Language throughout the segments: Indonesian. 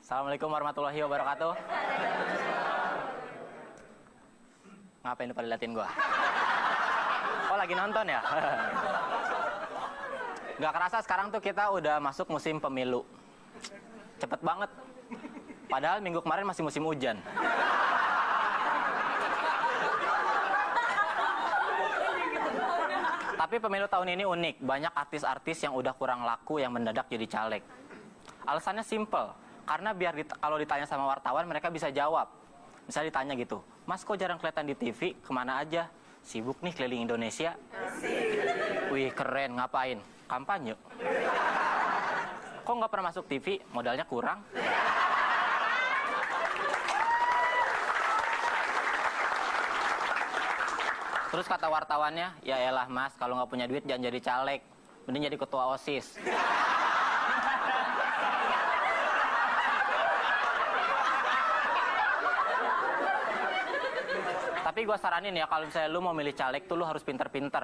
Assalamualaikum warahmatullahi wabarakatuh. Ngapain lu pada liatin gua? Oh, lagi nonton ya? Gak kerasa sekarang tuh kita udah masuk musim pemilu. Cepet banget. Padahal minggu kemarin masih musim hujan. Tapi pemilu tahun ini unik. Banyak artis-artis yang udah kurang laku yang mendadak jadi caleg. Alasannya simple. Karena biar kalau ditanya sama wartawan mereka bisa jawab. Misalnya ditanya gitu, Mas kok jarang kelihatan di TV, kemana aja? Sibuk nih keliling Indonesia. Asik. Wih keren, ngapain? Kampanye. Kok nggak pernah masuk TV, modalnya kurang? Terus kata wartawannya, ya elah mas, kalau nggak punya duit jangan jadi caleg, mending jadi ketua OSIS. Tapi gue saranin ya, kalau misalnya lu mau milih caleg tuh lu harus pinter-pinter.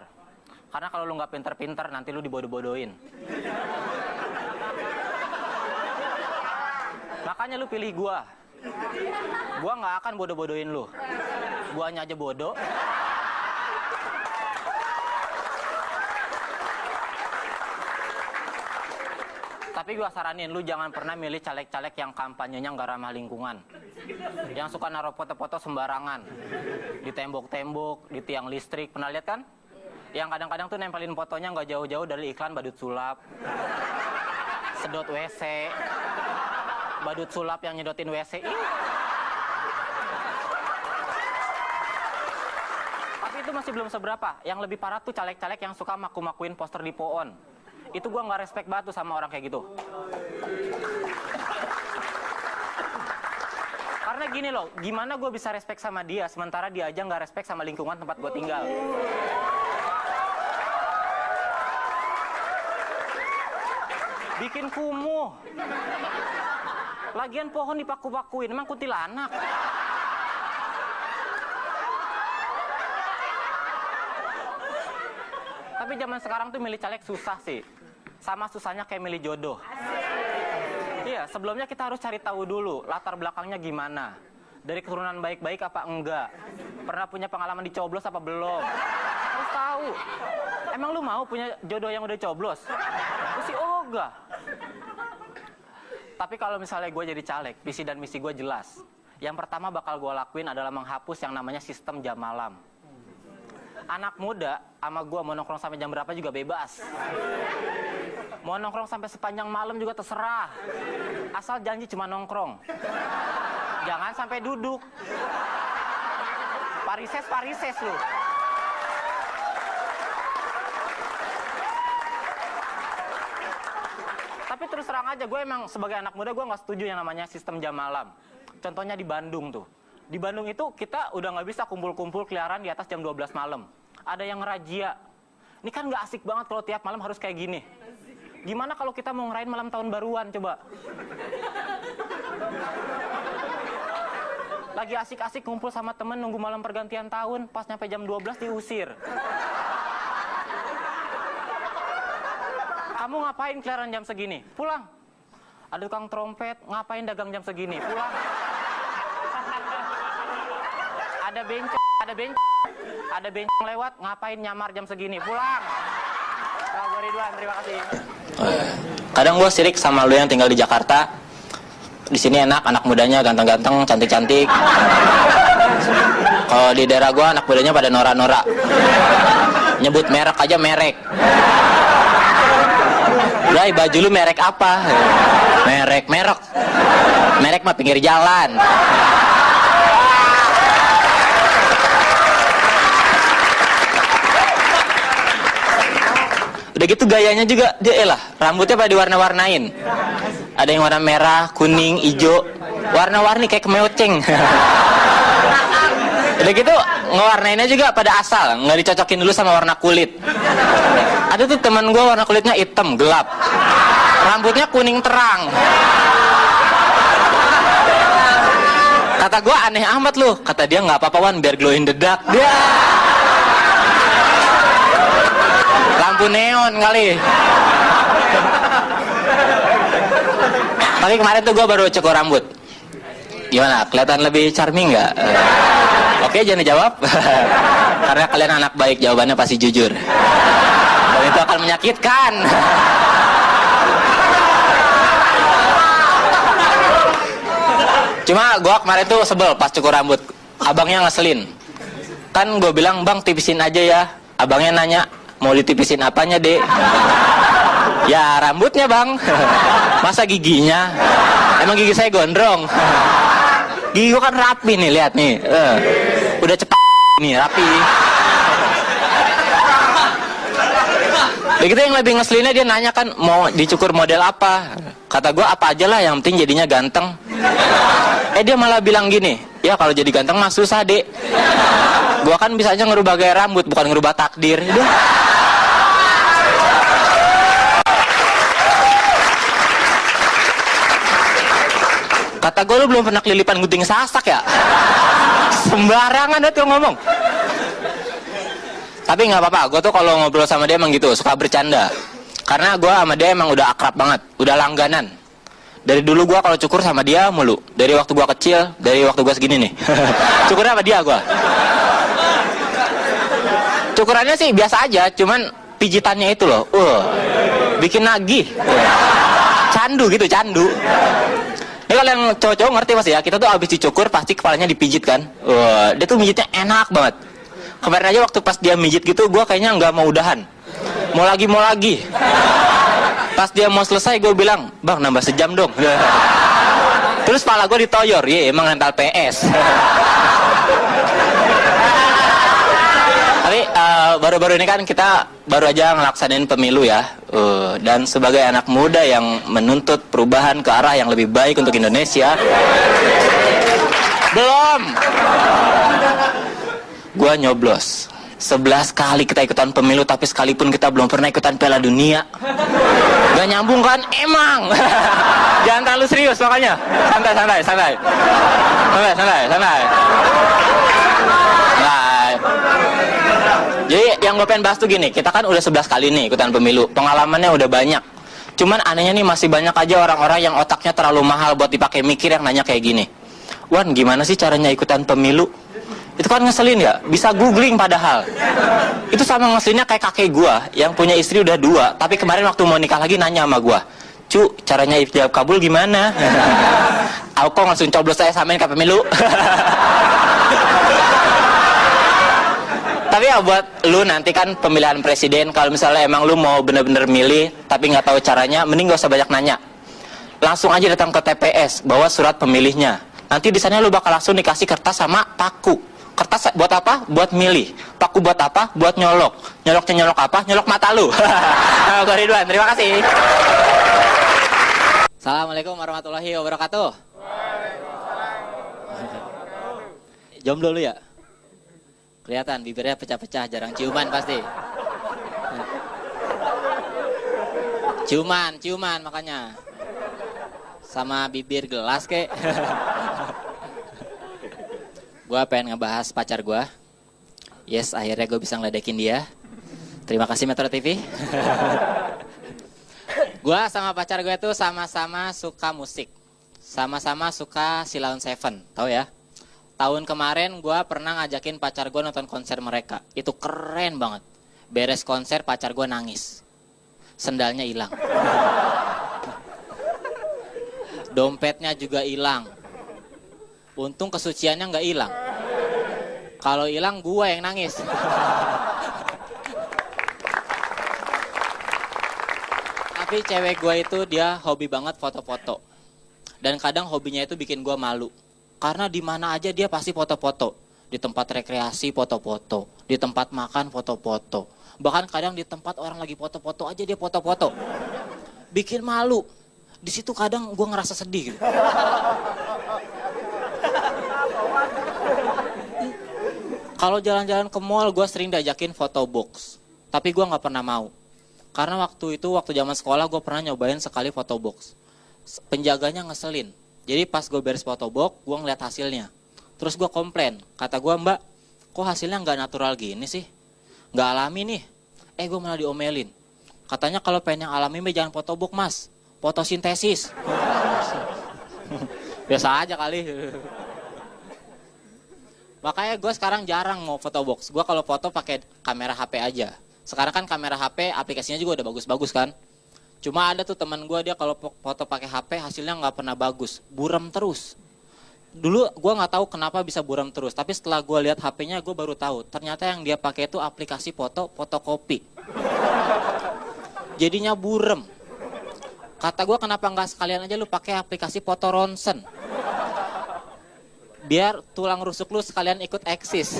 Karena kalau lu nggak pinter-pinter, nanti lu dibodoh-bodohin. Makanya lu pilih gue. Gue nggak akan bodoh-bodohin lu. Guanya aja bodoh. Tapi gue saranin lu jangan pernah milih caleg-caleg yang kampanyenya nggak ramah lingkungan. Yang suka naruh foto-foto sembarangan. Di tembok-tembok, di tiang listrik. Pernah lihat kan? Yang kadang-kadang tuh nempelin fotonya nggak jauh-jauh dari iklan badut sulap. Sedot WC. Badut sulap yang nyedotin WC. Tapi itu masih belum seberapa. Yang lebih parah tuh caleg-caleg yang suka maku-makuin poster di pohon. Itu gue nggak respect banget tuh sama orang kayak gitu. Karena gini loh, gimana gue bisa respect sama dia sementara dia aja nggak respect sama lingkungan tempat gue tinggal. Bikin kumuh. Lagian pohon dipaku-pakuin, emang kuntilanak. Tapi zaman sekarang tuh milih caleg susah sih. Sama susahnya kayak milih jodoh. Iya, sebelumnya kita harus cari tahu dulu latar belakangnya gimana. Dari keturunan baik-baik apa enggak. Pernah punya pengalaman dicoblos apa belum. Harus tahu. Emang lu mau punya jodoh yang udah coblos? Lu sih ogah. Tapi kalau misalnya gue jadi caleg, visi dan misi gue jelas. Yang pertama bakal gue lakuin adalah menghapus yang namanya sistem jam malam. Anak muda sama gue mau nongkrong sampai jam berapa juga bebas. Mau nongkrong sampai sepanjang malam juga terserah. Asal janji cuma nongkrong. Jangan sampai duduk. Parises lu. Tapi terus terang aja, gue emang sebagai anak muda gue nggak setuju yang namanya sistem jam malam. Contohnya di Bandung tuh. Di Bandung itu kita udah nggak bisa kumpul-kumpul keliaran di atas jam 12 malam. Ada yang ngerazia. Ini kan nggak asik banget kalau tiap malam harus kayak gini. Gimana kalau kita mau ngerayain malam tahun baruan coba? Lagi asik-asik kumpul sama temen nunggu malam pergantian tahun, pas nyampe jam 12 diusir. Kamu ngapain keliaran jam segini? Pulang. Ada tukang trompet, ngapain dagang jam segini? Pulang. Ada bencong lewat, ngapain nyamar jam segini? Pulang. Gue Ridwan, terima kasih. Kadang gue sirik sama lu yang tinggal di Jakarta. Di sini enak, anak mudanya ganteng-ganteng, cantik-cantik. Kalau di daerah gue anak mudanya pada norak-norak. Nyebut merek aja merek. Bray, baju lu merek apa? Merek. Merek mah pinggir jalan. Udah gitu gayanya juga, lah rambutnya pada diwarna-warnain. Ada yang warna merah, kuning, hijau, warna-warni kayak kemeoceng. Udah gitu ngewarnainnya juga pada asal, nggak dicocokin dulu sama warna kulit. Ada tuh teman gue warna kulitnya hitam gelap, rambutnya kuning terang. Kata gue aneh amat lu, kata dia nggak apa-apa Wan, biar glow in the dark. Dia lampu neon kali. Tapi kemarin tuh gue baru cukur rambut. Gimana? Kelihatan lebih charming nggak? Oke, jangan dijawab. Karena kalian anak baik, jawabannya pasti jujur. Dan itu akan menyakitkan. Cuma gue kemarin tuh sebel pas cukur rambut. Abangnya ngeselin. Kan gue bilang, bang tipisin aja ya. Abangnya nanya, mau ditipisin apanya dek? Ya rambutnya bang. Masa giginya? Emang gigi saya gondrong. Gigi gue kan rapi nih, lihat nih. Udah cepat nih, rapi. Begitu yang lebih ngeselinnya, dia nanya kan mau dicukur model apa. Kata gue apa aja lah, yang penting jadinya ganteng. Dia malah bilang gini, ya kalau jadi ganteng mah susah dek. Gue kan bisa aja ngerubah gaya rambut, bukan ngerubah takdir. Kata gue, lu belum pernah kelilipan gunting sasak ya? Sembarangan tuh ngomong. Tapi nggak apa-apa, gue tuh kalau ngobrol sama dia emang gitu, suka bercanda. Karena gue sama dia emang udah akrab banget, udah langganan. Dari dulu gue kalau cukur sama dia mulu. Dari waktu gue kecil, dari waktu gue segini nih. Cukurnya sama dia gue. Cukurannya sih biasa aja, cuman pijitannya itu loh, bikin nagih. Candu gitu, candu. Ini kalau yang cowok-cowok ngerti pasti ya, kita tuh abis dicukur pasti kepalanya dipijit kan. Dia tuh mijitnya enak banget. Kemarin aja waktu pas dia mijit gitu, gue kayaknya nggak mau udahan. Mau lagi. Pas dia mau selesai, gue bilang, bang nambah sejam dong. Terus kepala gue ditoyor, emang rental PS. Tapi baru-baru ini kan kita baru aja ngelaksanain pemilu ya. Dan sebagai anak muda yang menuntut perubahan ke arah yang lebih baik untuk Indonesia. Belum. Gua nyoblos. 11 kali kita ikutan pemilu, tapi sekalipun kita belum pernah ikutan Piala Dunia. Gak nyambung kan? Emang. Jangan terlalu serius makanya. Santai. Jadi yang gue pengen bahas tuh gini, kita kan udah 11 kali nih ikutan pemilu, pengalamannya udah banyak. Cuman anehnya nih masih banyak aja orang-orang yang otaknya terlalu mahal buat dipakai mikir yang nanya kayak gini. Wan, gimana sih caranya ikutan pemilu? Itu kan ngeselin ya, bisa googling padahal. Itu sama ngeselinnya kayak kakek gue yang punya istri udah 2, tapi kemarin waktu mau nikah lagi nanya sama gue, cu, caranya ijab kabul gimana? Aku kok langsung coblos saya samain ke pemilu. Tapi ya buat lu nanti kan pemilihan presiden, kalau misalnya emang lu mau bener-bener milih tapi nggak tahu caranya, mending gak usah banyak nanya. Langsung aja datang ke TPS, bawa surat pemilihnya. Nanti di sana lu bakal langsung dikasih kertas sama paku. Kertas buat apa? Buat milih. Paku buat apa? Buat nyolok. Nyoloknya nyolok apa? Nyolok mata lu. Gue Ridwan, terima kasih. Assalamualaikum warahmatullahi wabarakatuh. Jomblo lu ya? Kelihatan bibirnya pecah-pecah, jarang ciuman pasti. Ciuman makanya. Sama bibir gelas kek. Gua pengen ngebahas pacar gua. Yes, akhirnya gue bisa ngeledekin dia. Terima kasih Metro TV. Gua sama pacar gue tuh sama-sama suka musik. Sama-sama suka Sheila on 7, tahu ya? Tahun kemarin gue pernah ngajakin pacar gue nonton konser mereka. Itu keren banget. Beres konser pacar gue nangis. Sendalnya hilang. Dompetnya juga hilang. Untung kesuciannya nggak hilang. Kalau hilang gue yang nangis. Tapi cewek gue itu dia hobi banget foto-foto. Dan kadang hobinya itu bikin gue malu. Karena di mana aja dia pasti foto-foto. Di tempat rekreasi foto-foto, di tempat makan foto-foto. Bahkan kadang di tempat orang lagi foto-foto aja dia foto-foto. Bikin malu. Di situ kadang gue ngerasa sedih gitu. Kalau jalan-jalan ke mall gue sering diajakin foto box. Tapi gue gak pernah mau. Karena waktu zaman sekolah gue pernah nyobain sekali foto box. Penjaganya ngeselin. Jadi pas gue beres foto box, gue ngeliat hasilnya. Terus gue komplain. Kata gue, mbak, kok hasilnya gak natural gini sih? Gak alami nih. Gue malah diomelin. Katanya kalau pengen yang alami jangan foto box mas. fotosintesis. Biasa aja kali. Makanya gue sekarang jarang mau fotobox. Gue kalau foto pakai kamera HP aja. Sekarang kan kamera HP aplikasinya juga udah bagus-bagus kan. Cuma ada tuh teman gue, dia kalau foto pakai HP hasilnya nggak pernah bagus, buram terus. Dulu gue nggak tahu kenapa bisa buram terus, tapi setelah gue lihat HP-nya gue baru tahu ternyata yang dia pakai itu aplikasi fotokopi. Jadinya buram. Kata gue, kenapa nggak sekalian aja lu pakai aplikasi foto ronsen, biar tulang rusuk lu sekalian ikut eksis.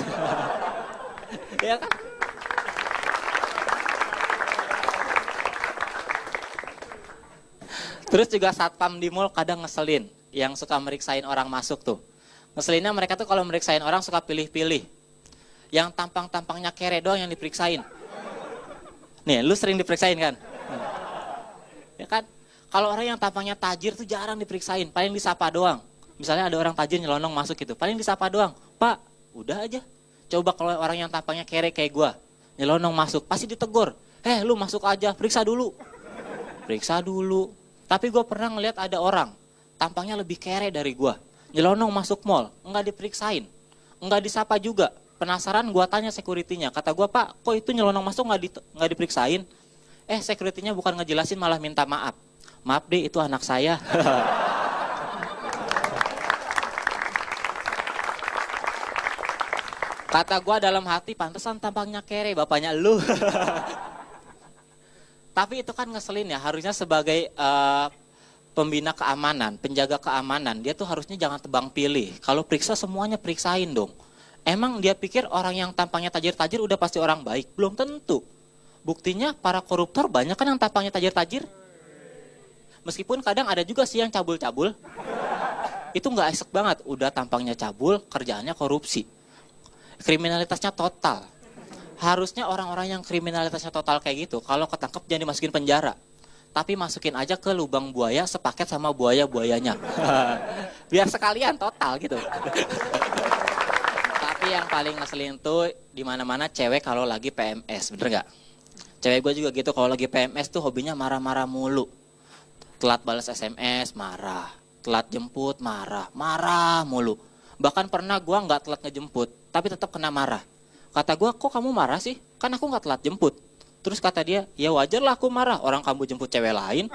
Ya kan? Terus juga satpam di mall kadang ngeselin, yang suka meriksain orang masuk tuh. Ngeselinnya mereka tuh kalau meriksain orang suka pilih-pilih. Yang tampang-tampangnya kere doang yang diperiksain. Nih, lu sering diperiksain kan? Ya kan? Kalau orang yang tampangnya tajir tuh jarang diperiksain, paling disapa doang. Misalnya ada orang tajir nyelonong masuk gitu, paling disapa doang. Pak, udah aja. Coba kalau orang yang tampangnya kere kayak gua, nyelonong masuk, pasti ditegur. Lu masuk aja, periksa dulu. Periksa dulu. Tapi gue pernah ngeliat ada orang, tampangnya lebih kere dari gue. Nyelonong masuk mall, enggak diperiksain. Enggak disapa juga. Penasaran gue tanya security-nya. Kata gue, Pak, kok itu nyelonong masuk enggak diperiksain? Security-nya bukan ngejelasin, malah minta maaf. Maaf deh, itu anak saya. Kata gue dalam hati, pantesan tampangnya kere, bapaknya lu. Tapi itu kan ngeselin ya, harusnya sebagai pembina keamanan, penjaga keamanan, dia tuh harusnya jangan tebang pilih. Kalau periksa semuanya periksain dong. Emang dia pikir orang yang tampangnya tajir-tajir udah pasti orang baik? Belum tentu. Buktinya para koruptor banyak kan yang tampangnya tajir-tajir. Meskipun kadang ada juga sih yang cabul-cabul. Itu nggak esek banget, udah tampangnya cabul, kerjaannya korupsi. Kriminalitasnya total. Harusnya orang-orang yang kriminalitasnya total kayak gitu, kalau ketangkep jangan dimasukin penjara. Tapi masukin aja ke lubang buaya sepaket sama buaya-buayanya. Biar sekalian total gitu. Tapi yang paling ngeselin tuh di mana-mana cewek kalau lagi PMS, bener nggak? Cewek gue juga gitu, kalau lagi PMS tuh hobinya marah-marah mulu. Telat balas SMS, marah. Telat jemput, marah. Marah mulu. Bahkan pernah gue nggak telat ngejemput, tapi tetap kena marah. Kata gue, kok kamu marah sih? Kan aku gak telat jemput. Terus kata dia, ya wajar lah aku marah. Orang kamu jemput cewek lain.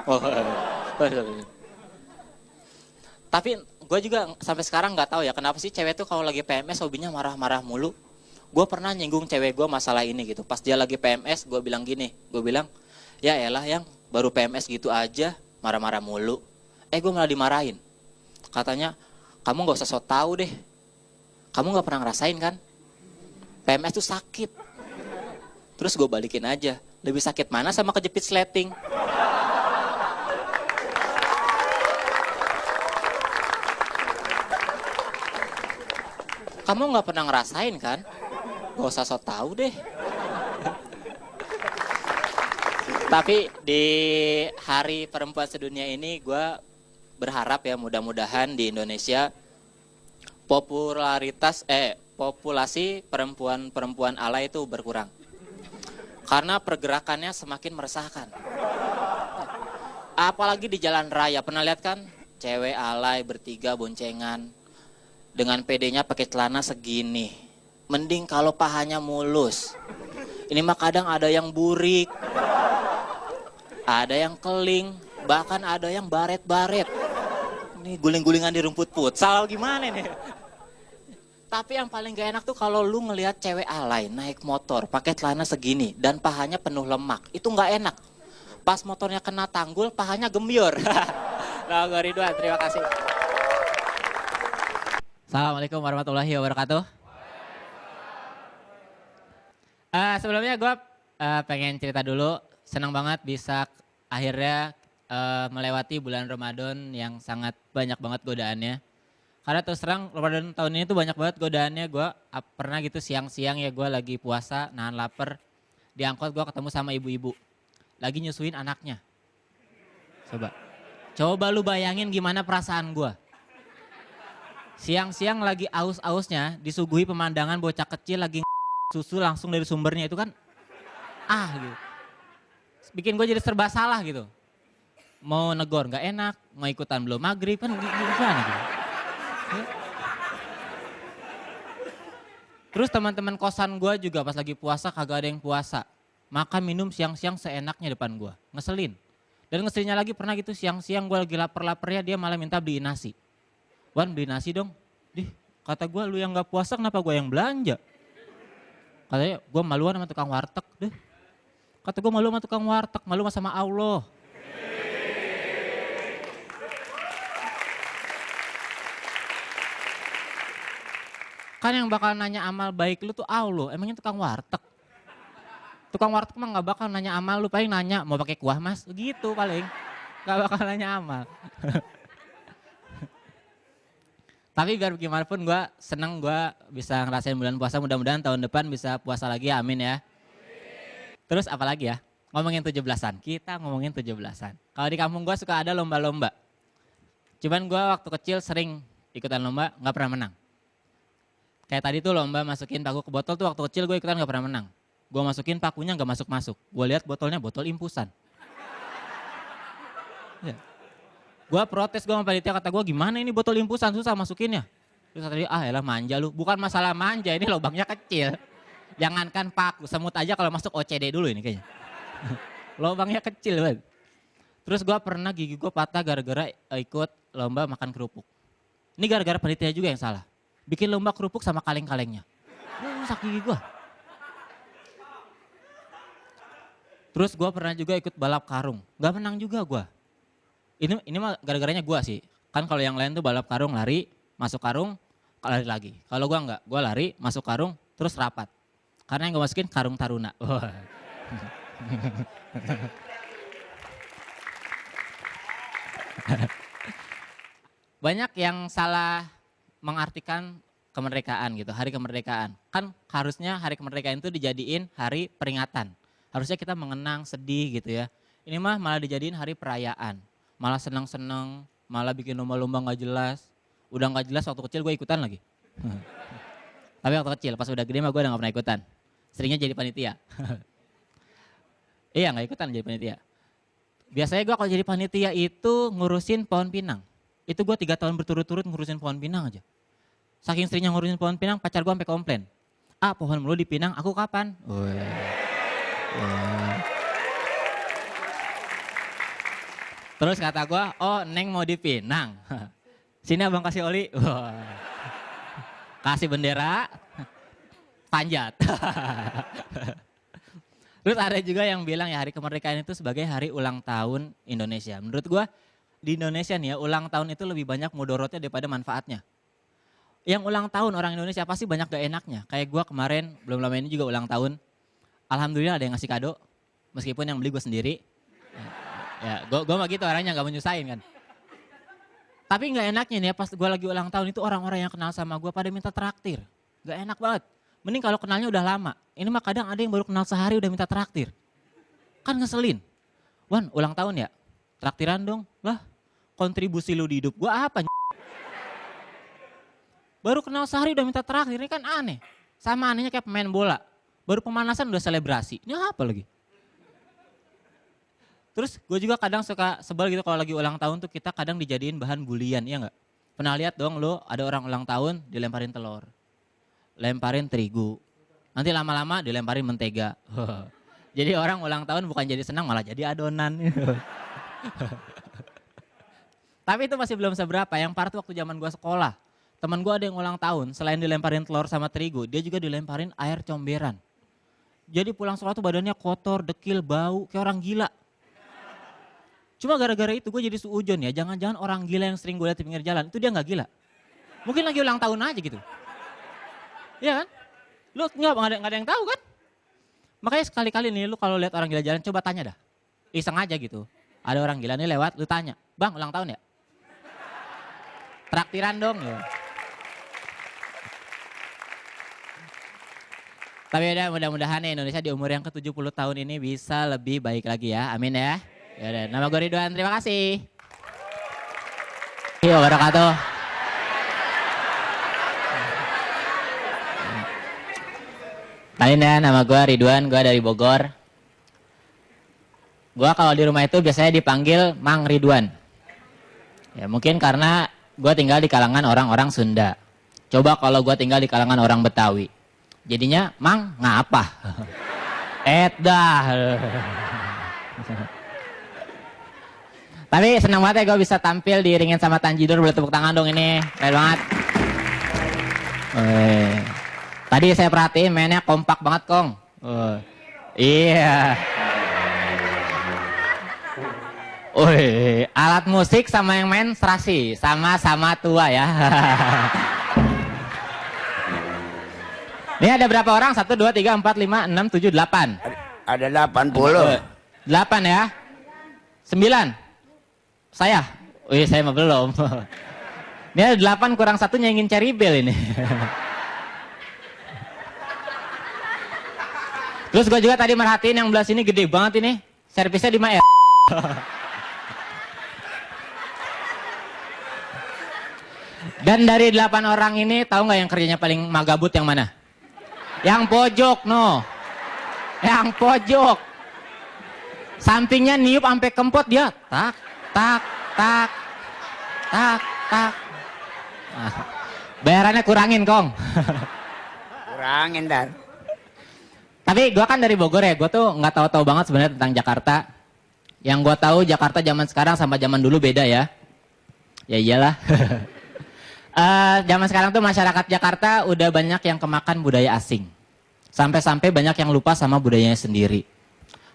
Tapi gue juga sampai sekarang gak tahu ya, kenapa sih cewek tuh kalau lagi PMS hobinya marah-marah mulu. Gue pernah nyinggung cewek gue masalah ini gitu. Pas dia lagi PMS, gue bilang gini. Gue bilang, ya elah yang baru PMS gitu aja, marah-marah mulu. Gue malah dimarahin. Katanya, kamu gak usah sok tahu deh. Kamu gak pernah ngerasain kan? PMS tuh sakit. Terus gue balikin aja. Lebih sakit mana sama kejepit sleting? Kamu gak pernah ngerasain kan? Gak usah sok tahu deh. Tapi di Hari Perempuan Sedunia ini gue berharap ya mudah-mudahan di Indonesia populasi perempuan-perempuan alay itu berkurang. Karena pergerakannya semakin meresahkan. Apalagi di jalan raya, pernah lihat kan? Cewek alay bertiga boncengan. Dengan PD-nya pakai celana segini. Mending kalau pahanya mulus. Ini mah kadang ada yang burik. Ada yang keling. Bahkan ada yang baret-baret. Ini guling-gulingan di rumput futsal gimana nih? Tapi yang paling gak enak tuh kalau lu ngelihat cewek alay naik motor pakai celana segini dan pahanya penuh lemak. Itu gak enak. Pas motornya kena tanggul, pahanya gembyur. Nah, gue Ridwan, terima kasih. Assalamualaikum warahmatullahi wabarakatuh. Sebelumnya gue pengen cerita dulu. Senang banget bisa akhirnya melewati bulan Ramadan yang sangat banyak banget godaannya. Karena terus terang Ramadan tahun ini tuh banyak banget godaannya. Gue pernah gitu siang-siang ya gue lagi puasa, nahan lapar. Di angkot gue ketemu sama ibu-ibu. Lagi nyusuin anaknya. Coba lu bayangin gimana perasaan gue. Siang-siang lagi aus-ausnya disuguhi pemandangan bocah kecil lagi susu langsung dari sumbernya itu kan. Gitu. Bikin gue jadi serba salah gitu. mau negor nggak enak, mau ikutan belum maghrib kan gimana gitu. Ya. Terus teman-teman kosan gue juga pas lagi puasa kagak ada yang puasa. Makan minum siang-siang seenaknya depan gue, ngeselin. Dan ngeselinnya lagi pernah gitu siang-siang gue lagi lapar-laparnya dia malah minta beliin nasi. Wan beli nasi dong. Dih kata gue lu yang gak puasa kenapa gue yang belanja. Katanya gue maluan sama tukang warteg deh. Kata gue malu sama tukang warteg, malu sama Allah. Kan yang bakal nanya amal baik lu tuh Allah, emangnya tukang warteg. Tukang warteg mah gak bakal nanya amal lu, paling nanya mau pakai kuah mas, gitu paling. Gak bakal nanya amal. Tapi biar bagaimanapun gue seneng gue bisa ngerasain bulan puasa, mudah-mudahan tahun depan bisa puasa lagi, amin ya. Terus apa lagi ya, ngomongin 17-an, kita ngomongin 17-an. Kalau di kampung gue suka ada lomba-lomba. Cuman gue waktu kecil sering ikutan lomba, gak pernah menang. Kayak tadi tuh lomba masukin paku ke botol tuh waktu kecil gue ikutan gak pernah menang. Gue masukin pakunya gak masuk-masuk, gue lihat botolnya botol impusan. Ya. Gue protes gue sama panitia, kata gue gimana ini botol impusan susah masukinnya. Terus kata dia elah manja lu, bukan masalah manja ini lubangnya kecil. Jangankan paku, semut aja kalau masuk OCD dulu ini kayaknya. Lubangnya kecil banget. Terus gue pernah gigi gue patah gara-gara ikut lomba makan kerupuk. Ini gara-gara panitia juga yang salah. Bikin lomba kerupuk sama kaleng-kalengnya. Rusak gigi gue. Terus gue pernah juga ikut balap karung, gak menang juga gue. Ini mah gara-garanya gue sih. Kan kalau yang lain tuh balap karung lari, masuk karung, lari lagi. Kalau gue enggak, gue lari, masuk karung, terus rapat. Karena yang gue masukin karung taruna. Banyak yang salah mengartikan kemerdekaan gitu, hari kemerdekaan. Kan harusnya hari kemerdekaan itu dijadiin hari peringatan. Harusnya kita mengenang, sedih gitu ya. Ini mah malah dijadiin hari perayaan. Malah senang-senang, malah bikin lomba-lomba gak jelas. Udah gak jelas waktu kecil gue ikutan lagi. Tapi waktu kecil, pas udah gede mah gue udah gak pernah ikutan. Seringnya jadi panitia. Iya gak ikutan jadi panitia. Biasanya gue kalau jadi panitia itu ngurusin pohon pinang. Itu gue 3 tahun berturut-turut ngurusin pohon pinang aja. Saking seringnya ngurusin pohon pinang, pacar gue sampai komplain. Ah pohon lu dipinang, aku kapan? Terus kata gue, oh Neng mau dipinang. Sini abang kasih oli. Kasih bendera, panjat. Terus ada juga yang bilang ya hari kemerdekaan itu sebagai hari ulang tahun Indonesia. Menurut gue di Indonesia nih ya ulang tahun itu lebih banyak mudorotnya daripada manfaatnya. Yang ulang tahun orang Indonesia pasti banyak gak enaknya. Kayak gue kemarin belum lama ini juga ulang tahun. Alhamdulillah ada yang ngasih kado. Meskipun yang beli gue sendiri. Ya, gue mah gitu orangnya gak menyusahin kan. Tapi gak enaknya nih ya pas gue lagi ulang tahun itu orang-orang yang kenal sama gue pada minta traktir. Gak enak banget. Mending kalau kenalnya udah lama. Ini mah kadang ada yang baru kenal sehari udah minta traktir. Kan ngeselin. Wan ulang tahun ya? Traktiran dong. Lah kontribusi lu di hidup gue apa? Baru kenal sehari udah minta traktir, ini kan aneh. Sama anehnya kayak pemain bola. Baru pemanasan udah selebrasi. Ini apa lagi? Terus gue juga kadang suka sebel gitu kalau lagi ulang tahun tuh kita kadang dijadiin bahan bulian, iya gak? Pernah lihat dong lo ada orang ulang tahun dilemparin telur. Lemparin terigu. Nanti lama-lama dilemparin mentega. Jadi orang ulang tahun bukan jadi senang malah jadi adonan. Tapi itu masih belum seberapa, yang parah tuh waktu zaman gue sekolah. Temen gue ada yang ulang tahun, selain dilemparin telur sama terigu, dia juga dilemparin air comberan. Jadi pulang sekolah tuh badannya kotor, dekil, bau, kayak orang gila. Cuma gara-gara itu gue jadi suujon ya, jangan-jangan orang gila yang sering gue lihat di pinggir jalan, itu dia gak gila. Mungkin lagi ulang tahun aja gitu. Iya kan? Lu gak ada yang tahu kan? Makanya sekali-kali nih lu kalau lihat orang gila jalan coba tanya dah. Iseng aja gitu. Ada orang gila nih lewat, lu tanya, bang ulang tahun ya? Traktiran dong ya. Tapi udah mudah-mudahan nih Indonesia di umur yang ke-70 tahun ini bisa lebih baik lagi ya. Amin ya. Yaudah, nama gue Ridwan, terima kasih. Yo, wabarakatuh. Kenalin ya, nama gue Ridwan, gue dari Bogor. Gua kalau di rumah itu biasanya dipanggil Mang Ridwan. Ya mungkin karena gua tinggal di kalangan orang-orang Sunda. Coba kalau gua tinggal di kalangan orang Betawi. Jadinya Mang ngapa? Dah. Tapi senang banget ya gue bisa tampil diiringin sama Tanjidor. Boleh tepuk tangan dong ini. Keren banget. Tadi saya perhatiin mainnya kompak banget Kong. Iya. Alat musik sama yang main serasi. Sama-sama tua ya. Ini ada berapa orang? 1, 2, 3, 4, 5, 6, 7, 8. Ada 80. 8 ya. 9. Saya? Saya mah belum. Ini ada 8 kurang 1 ingin cari bel ini. Terus gue juga tadi merhatiin yang belah sini gede banget ini. Servisnya di Maer. Dan dari 8 orang ini tahu nggak yang kerjanya paling magabut yang mana? Yang pojok, no. Yang pojok. Sampingnya niup sampai kempot dia. Tak, tak, tak, tak, tak. Bayarannya kurangin, Kong. Kurangin, Dar. Tapi gue kan dari Bogor ya, gue tuh nggak tahu-tahu banget sebenarnya tentang Jakarta. Yang gue tahu Jakarta zaman sekarang sama zaman dulu beda ya. Ya iyalah. Zaman sekarang tuh masyarakat Jakarta udah banyak yang kemakan budaya asing. Sampai-sampai banyak yang lupa sama budayanya sendiri.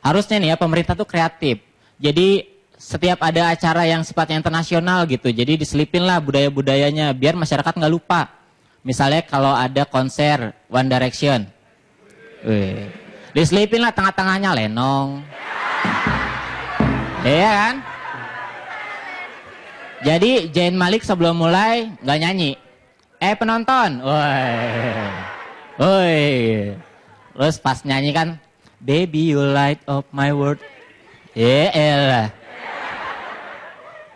Harusnya nih ya pemerintah tuh kreatif. Jadi setiap ada acara yang sifatnya internasional gitu, jadi diselipin lah budaya-budayanya biar masyarakat nggak lupa. Misalnya kalau ada konser One Direction, diselipin lah tengah-tengahnya lenong. Iya kan? Jadi Zayn Malik sebelum mulai nggak nyanyi. Penonton, woi. Terus pas nyanyi kan, baby you light up my world. Elah.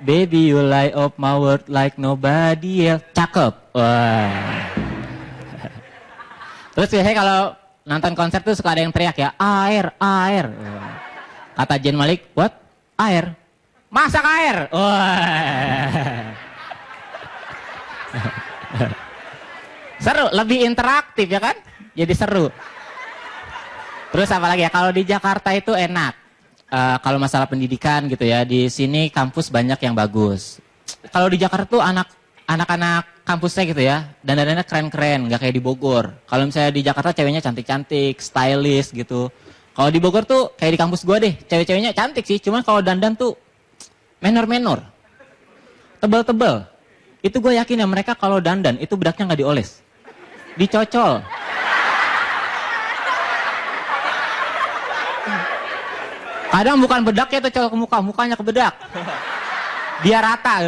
Baby you light up my world like nobody else. Cakep. Wah. Terus biasanya kalau nonton konser tuh suka ada yang teriak ya, air, air. Kata Zayn Malik, what? Air. Masak air. Wah. Seru, lebih interaktif ya kan? Jadi seru. Terus apa lagi ya? Kalau di Jakarta itu enak. Kalau masalah pendidikan gitu ya, di sini kampus banyak yang bagus. Kalau di Jakarta tuh anak-anak kampusnya gitu ya, dandanannya keren-keren, nggak kayak di Bogor. Kalau misalnya di Jakarta ceweknya cantik-cantik, stylish gitu. Kalau di Bogor tuh kayak di kampus gua deh, cewek-ceweknya cantik sih, cuman kalau dandan tuh menor-menor, tebel-tebel. Itu gue yakin ya mereka kalau dandan itu bedaknya nggak dioles, dicocol. Kadang bukan bedaknya tuh cocol ke muka, mukanya ke bedak. Biar rata.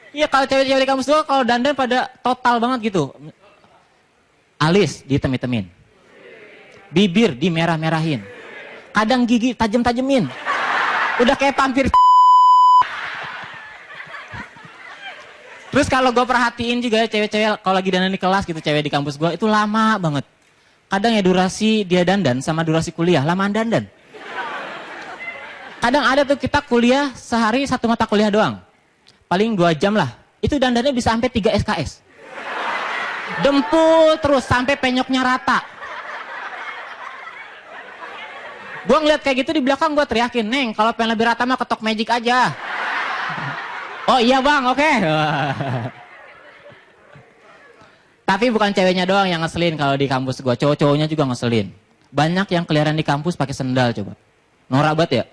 Iya kalau cewek-cewek di kampus gue kalau dandan pada total banget gitu. Alis ditem-temin. Bibir dimerah-merahin. Kadang gigi tajem-tajemin. Udah kayak vampir. Terus kalau gue perhatiin juga cewek-cewek kalau lagi dandan di kelas gitu, cewek di kampus gue itu lama banget. Kadang ya durasi dia dandan sama durasi kuliah, lamaan dandan. Kadang ada tuh kita kuliah sehari 1 mata kuliah doang. Paling 2 jam lah. Itu dandannya bisa sampai 3 SKS. Dempul terus sampai penyoknya rata. Gue ngeliat kayak gitu di belakang gue teriakin, Neng kalau pengen lebih rata mah ketok magic aja. Oh iya bang, oke. Tapi bukan ceweknya doang yang ngeselin kalau di kampus gue, cowok-cowoknya juga ngeselin. Banyak yang keliaran di kampus pakai sendal coba. Norak banget ya.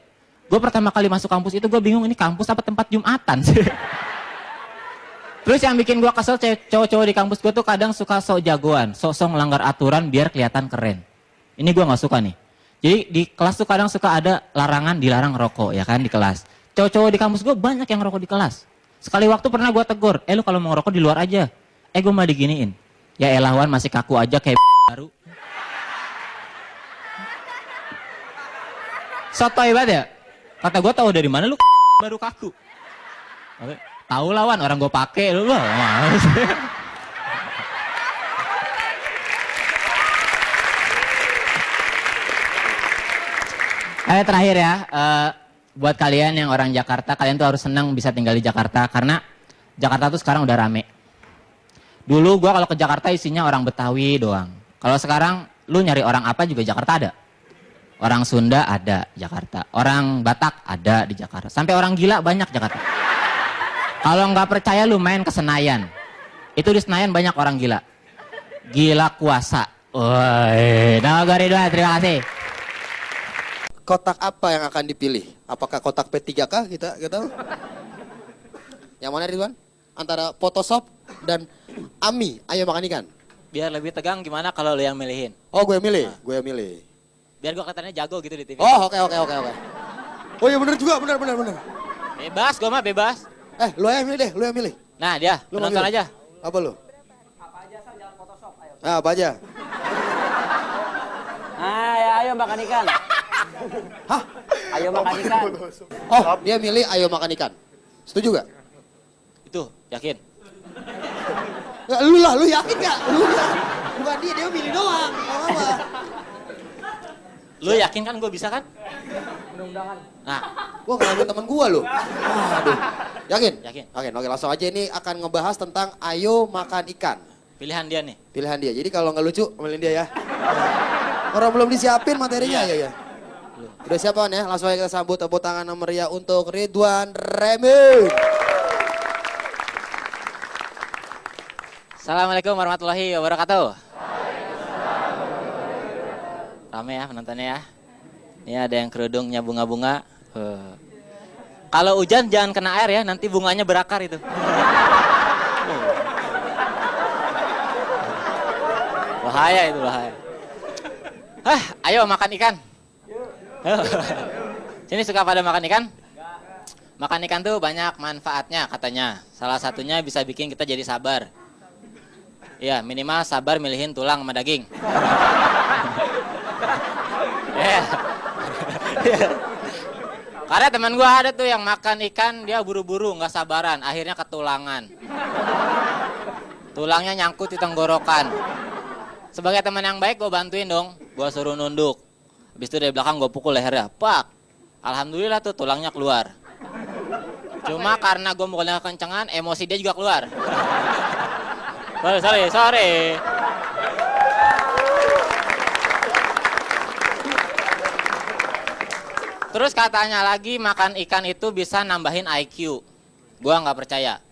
Gue pertama kali masuk kampus itu gue bingung ini kampus apa tempat Jumatan sih. Terus yang bikin gue kesel cowok-cowok di kampus gue tuh kadang suka sok jagoan, sok-sok ngelanggar aturan biar kelihatan keren. Ini gue nggak suka nih. Jadi di kelas tuh kadang suka ada larangan dilarang rokok ya kan di kelas. Cowok-cowok di kampus gue banyak yang ngerokok di kelas. Sekali waktu pernah gue tegur, lu kalau mau ngerokok di luar aja. Gue malah diginiin. Ya elah Wan masih kaku aja kayak baru. Sotoy banget ya. Kata gue tahu dari mana lu baru kaku. Tahu lawan orang gue pakai lu. Terakhir ya, buat kalian yang orang Jakarta, kalian tuh harus senang bisa tinggal di Jakarta karena Jakarta tuh sekarang udah rame. Dulu gua kalau ke Jakarta isinya orang Betawi doang. Kalau sekarang lu nyari orang apa juga Jakarta ada. Orang Sunda ada Jakarta, orang Batak ada di Jakarta. Sampai orang gila banyak Jakarta. Kalau nggak percaya lu main ke Senayan. Itu di Senayan banyak orang gila. Gila kuasa. Woi, nama gue Ridwan, terima kasih. Kotak apa yang akan dipilih? Apakah kotak P3K kita tahu? Yang mana Ridwan? Antara Photoshop dan Ami, ayo makan ikan. Biar lebih tegang gimana kalau lu yang milihin? Oh, gue yang milih, gue yang milih. Biar gua kelihatannya jago gitu di TV. Oh, oke. Oh iya bener juga, bener. Bebas, gua mah bebas. Lu yang milih deh, lu yang milih. Nah dia, Lu penonton milih. aja. Apa lu? Apa aja asal jangan Photoshop, ayo. Apa aja? Ayo makan ikan. Hah? Ayo makan ikan. Oh, dia milih ayo makan ikan. Setuju gak? Itu, yakin? Nggak, lu lah, lu yakin gak? Lu lah. Bukan dia milih doang. Apa? Lu yakin kan gue bisa kan? Mudah-mudahan. Nah, Gua ngelakuin temen gua loh. Aduh. Yakin? Yakin. Oke, langsung aja ini akan ngebahas tentang ayo makan ikan. pilihan dia nih. Pilihan dia. Jadi kalau nggak lucu, omelin dia ya. Orang belum disiapin materinya ya. Udah siap kan ya? Langsung aja kita sambut tepuk tangan yang meriah untuk Ridwan Remi. Assalamualaikum warahmatullahi wabarakatuh. Rame ya penontonnya ya. Ini ada yang kerudungnya bunga-bunga. Kalau hujan jangan kena air ya, nanti bunganya berakar itu. Bahaya itu, bahaya. Ayo makan ikan. Sini suka pada makan ikan? Makan ikan tuh banyak manfaatnya katanya. Salah satunya bisa bikin kita jadi sabar. Ya minimal sabar milihin tulang sama daging. Karena teman gue ada tuh yang makan ikan dia buru-buru nggak sabaran, akhirnya ketulangan. Tulangnya nyangkut di tenggorokan. Sebagai teman yang baik gue bantuin dong, gue suruh nunduk. Habis itu dari belakang gue pukul lehernya, pak. Alhamdulillah tuh tulangnya keluar. Cuma karena gue mukulnya kencengan, emosi dia juga keluar. Sorry. Terus katanya lagi makan ikan itu bisa nambahin IQ. Gua nggak percaya.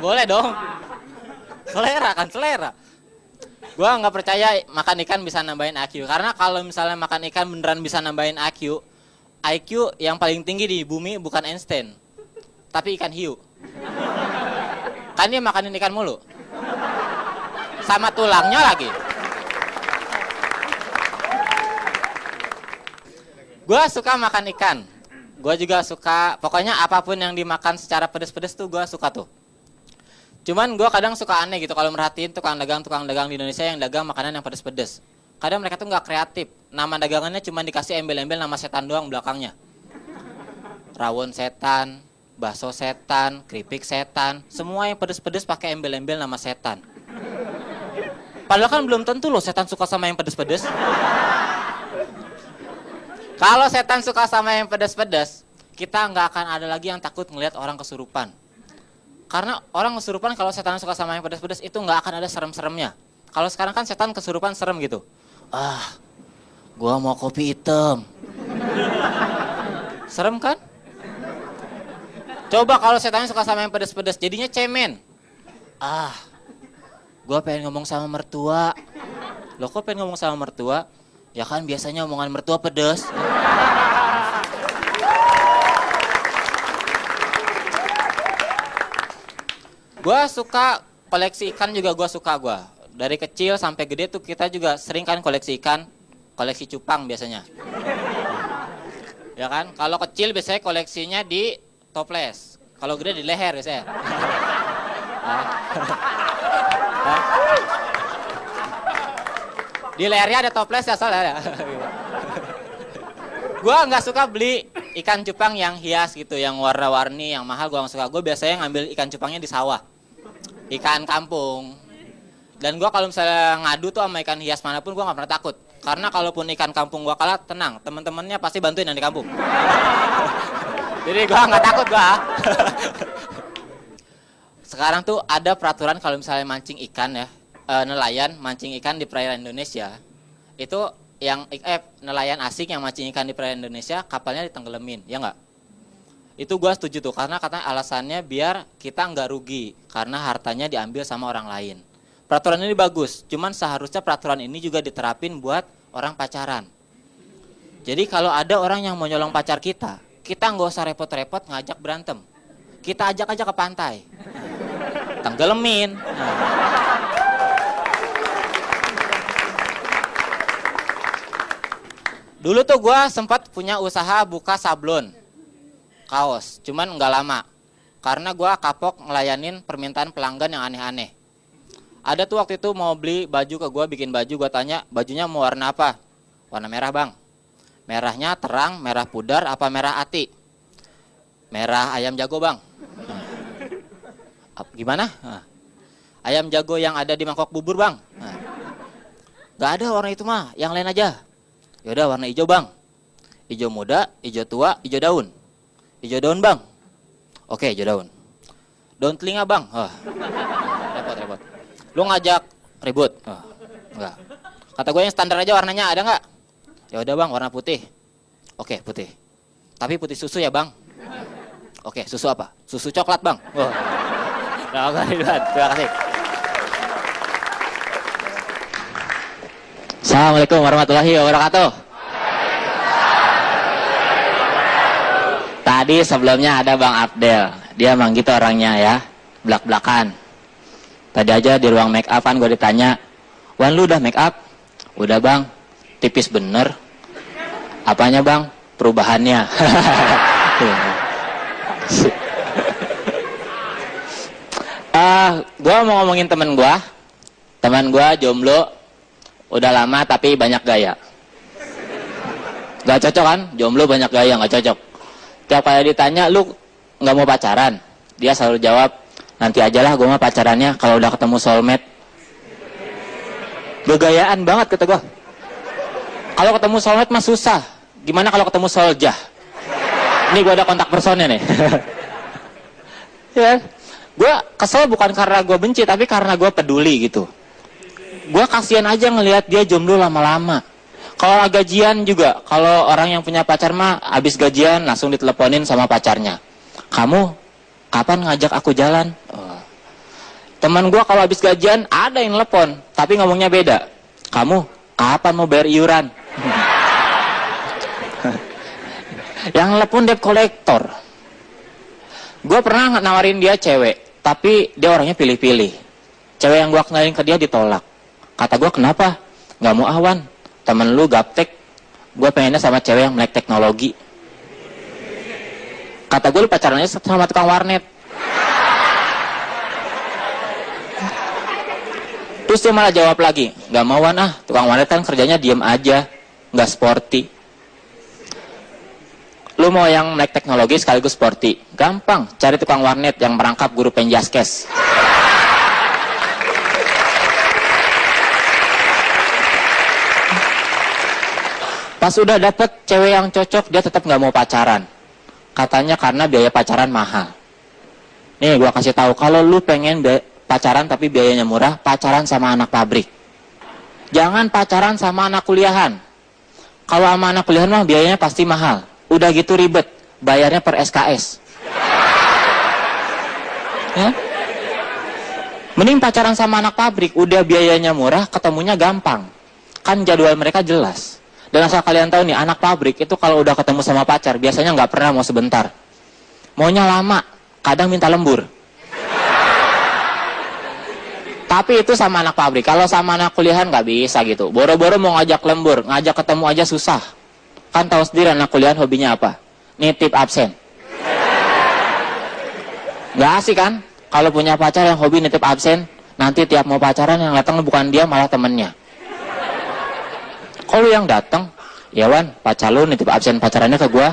Boleh dong. Selera kan, selera. Gua nggak percaya makan ikan bisa nambahin IQ. Karena kalau misalnya makan ikan beneran bisa nambahin IQ, IQ yang paling tinggi di bumi bukan Einstein, tapi ikan hiu. Kan dia makanin ikan mulu. Sama tulangnya lagi. Gue suka makan ikan. Gue juga suka, pokoknya apapun yang dimakan secara pedes-pedes tuh gue suka tuh. Cuman gue kadang suka aneh gitu kalau merhatiin tukang dagang di Indonesia yang dagang makanan yang pedes-pedes. Kadang mereka tuh nggak kreatif. Nama dagangannya cuma dikasih embel-embel nama setan doang belakangnya. Rawon setan, bakso setan, keripik setan. Semua yang pedes-pedes pakai embel-embel nama setan. Padahal kan belum tentu loh setan suka sama yang pedes-pedes. Kalau setan suka sama yang pedas-pedas, kita nggak akan ada lagi yang takut ngelihat orang kesurupan. Karena orang kesurupan kalau setan suka sama yang pedas-pedas itu nggak akan ada serem-seremnya. Kalau sekarang kan setan kesurupan serem gitu. Gua mau kopi hitam. Serem kan? Coba kalau setannya suka sama yang pedas-pedas, jadinya cemen. Gua pengen ngomong sama mertua. Loh kok pengen ngomong sama mertua? Ya kan biasanya omongan mertua pedes. Gua suka koleksi ikan juga gua suka gua. Dari kecil sampai gede tuh kita juga sering kan koleksi ikan, koleksi cupang biasanya. Ya kan? Kalau kecil biasanya koleksinya di toples. Kalau gede di leher biasanya. Di lehernya ada toples ya soalnya. Gue nggak suka beli ikan cupang yang hias gitu, yang warna-warni, yang mahal gue nggak suka. Gue biasanya ngambil ikan cupangnya di sawah, ikan kampung. Dan gue kalau misalnya ngadu tuh sama ikan hias manapun gue nggak pernah takut. Karena kalaupun ikan kampung gue kalah, tenang, temen-temennya pasti bantuin yang di kampung. Jadi gue nggak takut gue. Sekarang tuh ada peraturan kalau misalnya mancing ikan ya, nelayan mancing ikan di perairan Indonesia, itu yang nelayan asing yang mancing ikan di perairan Indonesia kapalnya ditenggelamin, ya nggak? Itu gue setuju tuh, karena katanya alasannya biar kita nggak rugi karena hartanya diambil sama orang lain. Peraturan ini bagus, cuman seharusnya peraturan ini juga diterapin buat orang pacaran. Jadi kalau ada orang yang mau nyolong pacar kita nggak usah repot-repot ngajak berantem. Kita ajak aja ke pantai, tenggelamin. Nah. Dulu tuh gue sempat punya usaha buka sablon kaos, cuman nggak lama karena gue kapok ngelayanin permintaan pelanggan yang aneh-aneh. Ada tuh waktu itu mau beli baju ke gue, bikin baju, gue tanya bajunya mau warna apa? Warna merah bang. Merahnya terang, merah pudar, apa merah ati? Merah ayam jago bang. Gimana? Ayam jago yang ada di mangkok bubur bang. Gak ada warna itu mah, yang lain aja. Yaudah warna hijau bang. Hijau muda, hijau tua, hijau daun. Hijau daun bang. Oke, hijau daun. Daun telinga bang. Repot. Lu ngajak ribut? Enggak. Kata gue yang standar aja warnanya ada nggak? Ya udah bang, warna putih. Oke, putih. Tapi putih susu ya bang. Oke, susu apa? Susu coklat bang. Terima kasih. Assalamualaikum warahmatullahi wabarakatuh. Tadi sebelumnya ada Bang Abdel. Dia emang gitu orangnya ya, belak-belakan. Tadi aja di ruang make up kan gue ditanya, Wan lu udah make up? Udah bang, tipis bener. Apanya bang? Perubahannya. Gue mau ngomongin temen gue. Teman gue jomblo, udah lama tapi banyak gaya. Gak cocok kan? Jomblo banyak gaya, gak cocok. Tiap kali ditanya, lu gak mau pacaran? Dia selalu jawab, nanti aja lah gue mah pacarannya kalau udah ketemu soulmate. Gagayaan banget kata gue. Kalau ketemu soulmate mah susah. Gimana kalau ketemu soljah? Ini gue ada kontak personnya nih. Ya, gue kesel bukan karena gue benci, tapi karena gue peduli gitu. Gue kasihan aja ngelihat dia jomblo lama-lama. Kalau gajian juga, kalau orang yang punya pacar mah abis gajian langsung diteleponin sama pacarnya. Kamu kapan ngajak aku jalan? Teman gue kalau habis gajian ada yang telepon, tapi ngomongnya beda. Kamu kapan mau bayar iuran? Yang telepon debt collector. Gue pernah nawarin dia cewek, tapi dia orangnya pilih-pilih. Cewek yang gue kenalin ke dia ditolak. Kata gue kenapa? Gak mau awan. Temen lu gaptek. Gue pengennya sama cewek yang melek teknologi. Kata gue lu pacarannya sama tukang warnet. Terus dia malah jawab lagi, gak mauan ah, tukang warnet kan kerjanya diem aja, gak sporty. Lu mau yang melek teknologi sekaligus sporty? Gampang, cari tukang warnet yang merangkap guru penjaskes. Pas udah dapet cewek yang cocok, dia tetap gak mau pacaran. Katanya karena biaya pacaran mahal. Nih gua kasih tahu, kalau lu pengen pacaran tapi biayanya murah, pacaran sama anak pabrik. Jangan pacaran sama anak kuliahan. Kalau sama anak kuliahan mah biayanya pasti mahal. Udah gitu ribet, bayarnya per SKS. Ya? Mending pacaran sama anak pabrik, udah biayanya murah, ketemunya gampang. Kan jadwal mereka jelas. Dan asal kalian tahu nih, anak pabrik itu kalau udah ketemu sama pacar, biasanya nggak pernah mau sebentar. Maunya lama, kadang minta lembur. Tapi itu sama anak pabrik. Kalau sama anak kuliahan nggak bisa gitu. Boro-boro mau ngajak lembur, ngajak ketemu aja susah. Kan tahu sendiri anak kuliahan hobinya apa? Nitip absen. Nggak asik kan? Kalau punya pacar yang hobi nitip absen, nanti tiap mau pacaran yang datang bukan dia malah temennya. Kalau yang datang, ya Wan, pacar lu nitip absen pacarannya ke gua.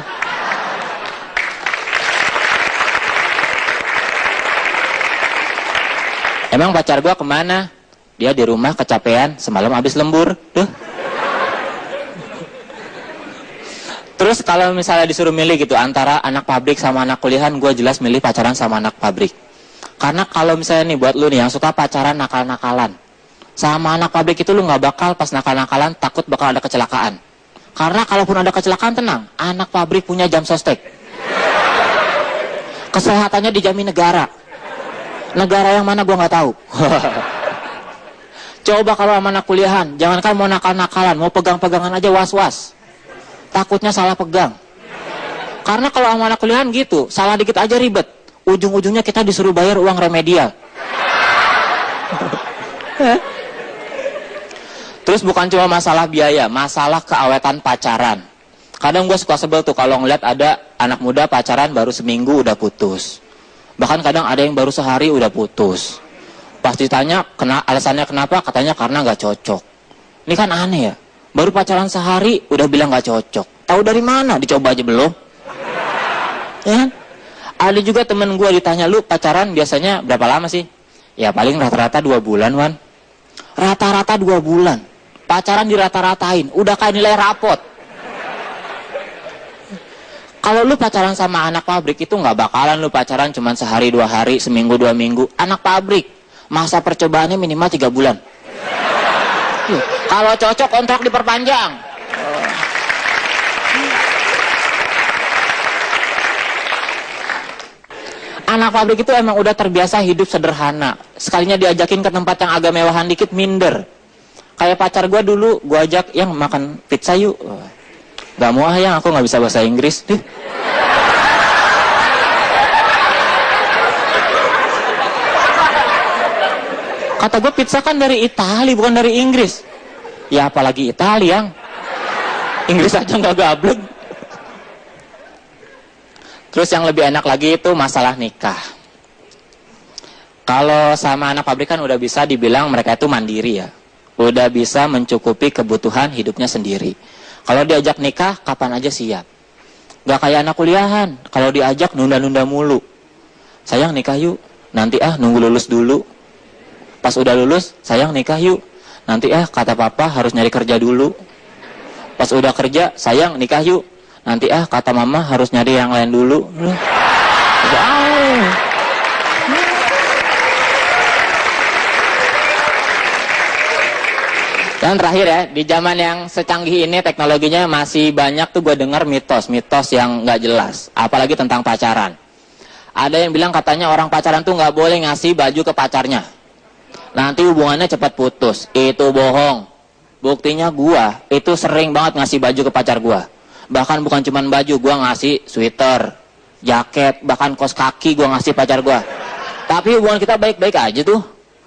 Emang pacar gua kemana? Dia di rumah kecapean, semalam habis lembur. Tuh. Terus kalau misalnya disuruh milih gitu antara anak pabrik sama anak kuliahan, gue jelas milih pacaran sama anak pabrik. Karena kalau misalnya nih buat lu nih yang suka pacaran nakal-nakalan, sama anak pabrik itu lu nggak bakal pas nakal-nakalan takut bakal ada kecelakaan. Karena kalaupun ada kecelakaan tenang, anak pabrik punya jam sostek. Kesehatannya dijamin negara. Negara yang mana gue nggak tahu. Coba kalau sama anak kuliahan, jangankan mau nakal-nakalan, mau pegang-pegangan aja was-was. Takutnya salah pegang. Karena kalau sama anak kuliahan gitu, salah dikit aja ribet. Ujung-ujungnya kita disuruh bayar uang remedial. Terus bukan cuma masalah biaya, masalah keawetan pacaran. Kadang gue suka sebel tuh kalau ngeliat ada anak muda pacaran baru seminggu udah putus. Bahkan kadang ada yang baru sehari udah putus. Pas ditanya alasannya kenapa, katanya karena nggak cocok. Ini kan aneh ya. Baru pacaran sehari udah bilang gak cocok. Tahu dari mana? Dicoba aja belum. Ya kan? Ada juga temen gue ditanya, lu pacaran biasanya berapa lama sih? Ya paling rata-rata 2 bulan, Wan. Rata-rata 2 bulan. Pacaran dirata-ratain. Udah kayak nilai rapot. Kalau lu pacaran sama anak pabrik itu gak bakalan lu pacaran cuma sehari 2 hari, seminggu 2 minggu. Anak pabrik, masa percobaannya minimal 3 bulan. Kalau cocok kontrak diperpanjang. Anak pabrik itu emang udah terbiasa hidup sederhana. Sekalinya diajakin ke tempat yang agak mewahan dikit minder. Kayak pacar gue dulu, gue ajak yang makan pizza yuk. Gak mau yang aku gak bisa bahasa Inggris. Kata gue pizza kan dari Itali bukan dari Inggris. Ya apalagi Itali yang Inggris aja nggak gablek. Terus yang lebih enak lagi itu masalah nikah. Kalau sama anak pabrik kan udah bisa dibilang mereka itu mandiri ya. Udah bisa mencukupi kebutuhan hidupnya sendiri. Kalau diajak nikah kapan aja siap. Gak kayak anak kuliahan. Kalau diajak nunda-nunda mulu. Sayang nikah yuk. Nanti nunggu lulus dulu. Pas udah lulus, sayang nikah yuk. Nanti kata papa harus nyari kerja dulu. Pas udah kerja, sayang nikah yuk. Nanti kata mama harus nyari yang lain dulu. Wow. Dan terakhir ya, di zaman yang secanggih ini teknologinya masih banyak tuh gue dengar mitos-mitos yang nggak jelas. Apalagi tentang pacaran. Ada yang bilang katanya orang pacaran tuh nggak boleh ngasih baju ke pacarnya. Nanti hubungannya cepat putus. Itu bohong. Buktinya gua itu sering banget ngasih baju ke pacar gua. Bahkan bukan cuma baju, gua ngasih sweater, jaket, bahkan kaos kaki gua ngasih pacar gua. Tapi hubungan kita baik-baik aja tuh.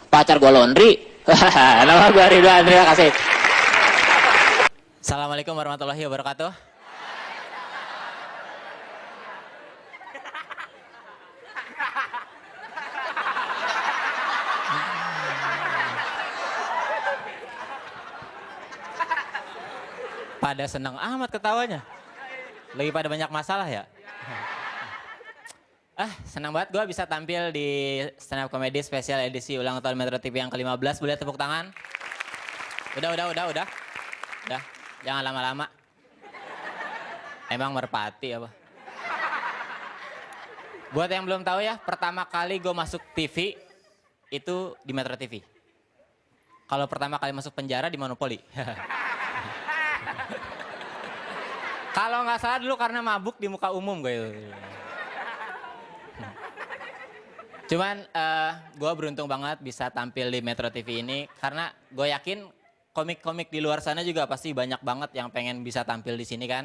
Pacar gua laundry. Nama gua Ridwan, terima kasih. Assalamualaikum warahmatullahi wabarakatuh. Pada senang amat ketawanya. Lagi pada banyak masalah ya. Senang banget gue bisa tampil di stand up comedy spesial edisi ulang tahun Metro TV yang ke-15. Boleh tepuk tangan? Udah. Jangan lama-lama. Emang merpati apa? Buat yang belum tahu ya, pertama kali gue masuk TV itu di Metro TV. Kalau pertama kali masuk penjara di Monopoli. Kalau nggak salah dulu karena mabuk di muka umum gue. Cuman gue beruntung banget bisa tampil di Metro TV ini karena gue yakin komik-komik di luar sana juga pasti banyak banget yang pengen bisa tampil di sini kan.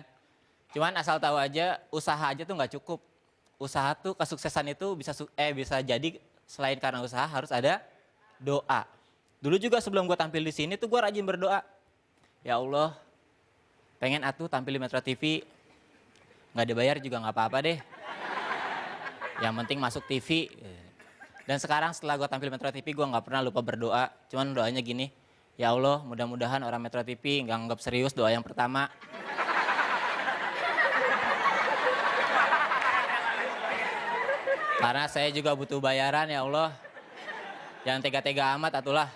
Cuman asal tahu aja usaha aja tuh nggak cukup. Usaha tuh kesuksesan itu bisa jadi selain karena usaha harus ada doa. Dulu juga sebelum gue tampil di sini tuh gue rajin berdoa. Ya Allah, pengen tampil di Metro TV, nggak dibayar juga nggak apa-apa deh. Yang penting masuk TV. Dan sekarang setelah gue tampil Metro TV, gue nggak pernah lupa berdoa. Cuman doanya gini, ya Allah mudah-mudahan orang Metro TV nggak anggap serius doa yang pertama. Karena saya juga butuh bayaran ya Allah. Jangan tega-tega amat atulah.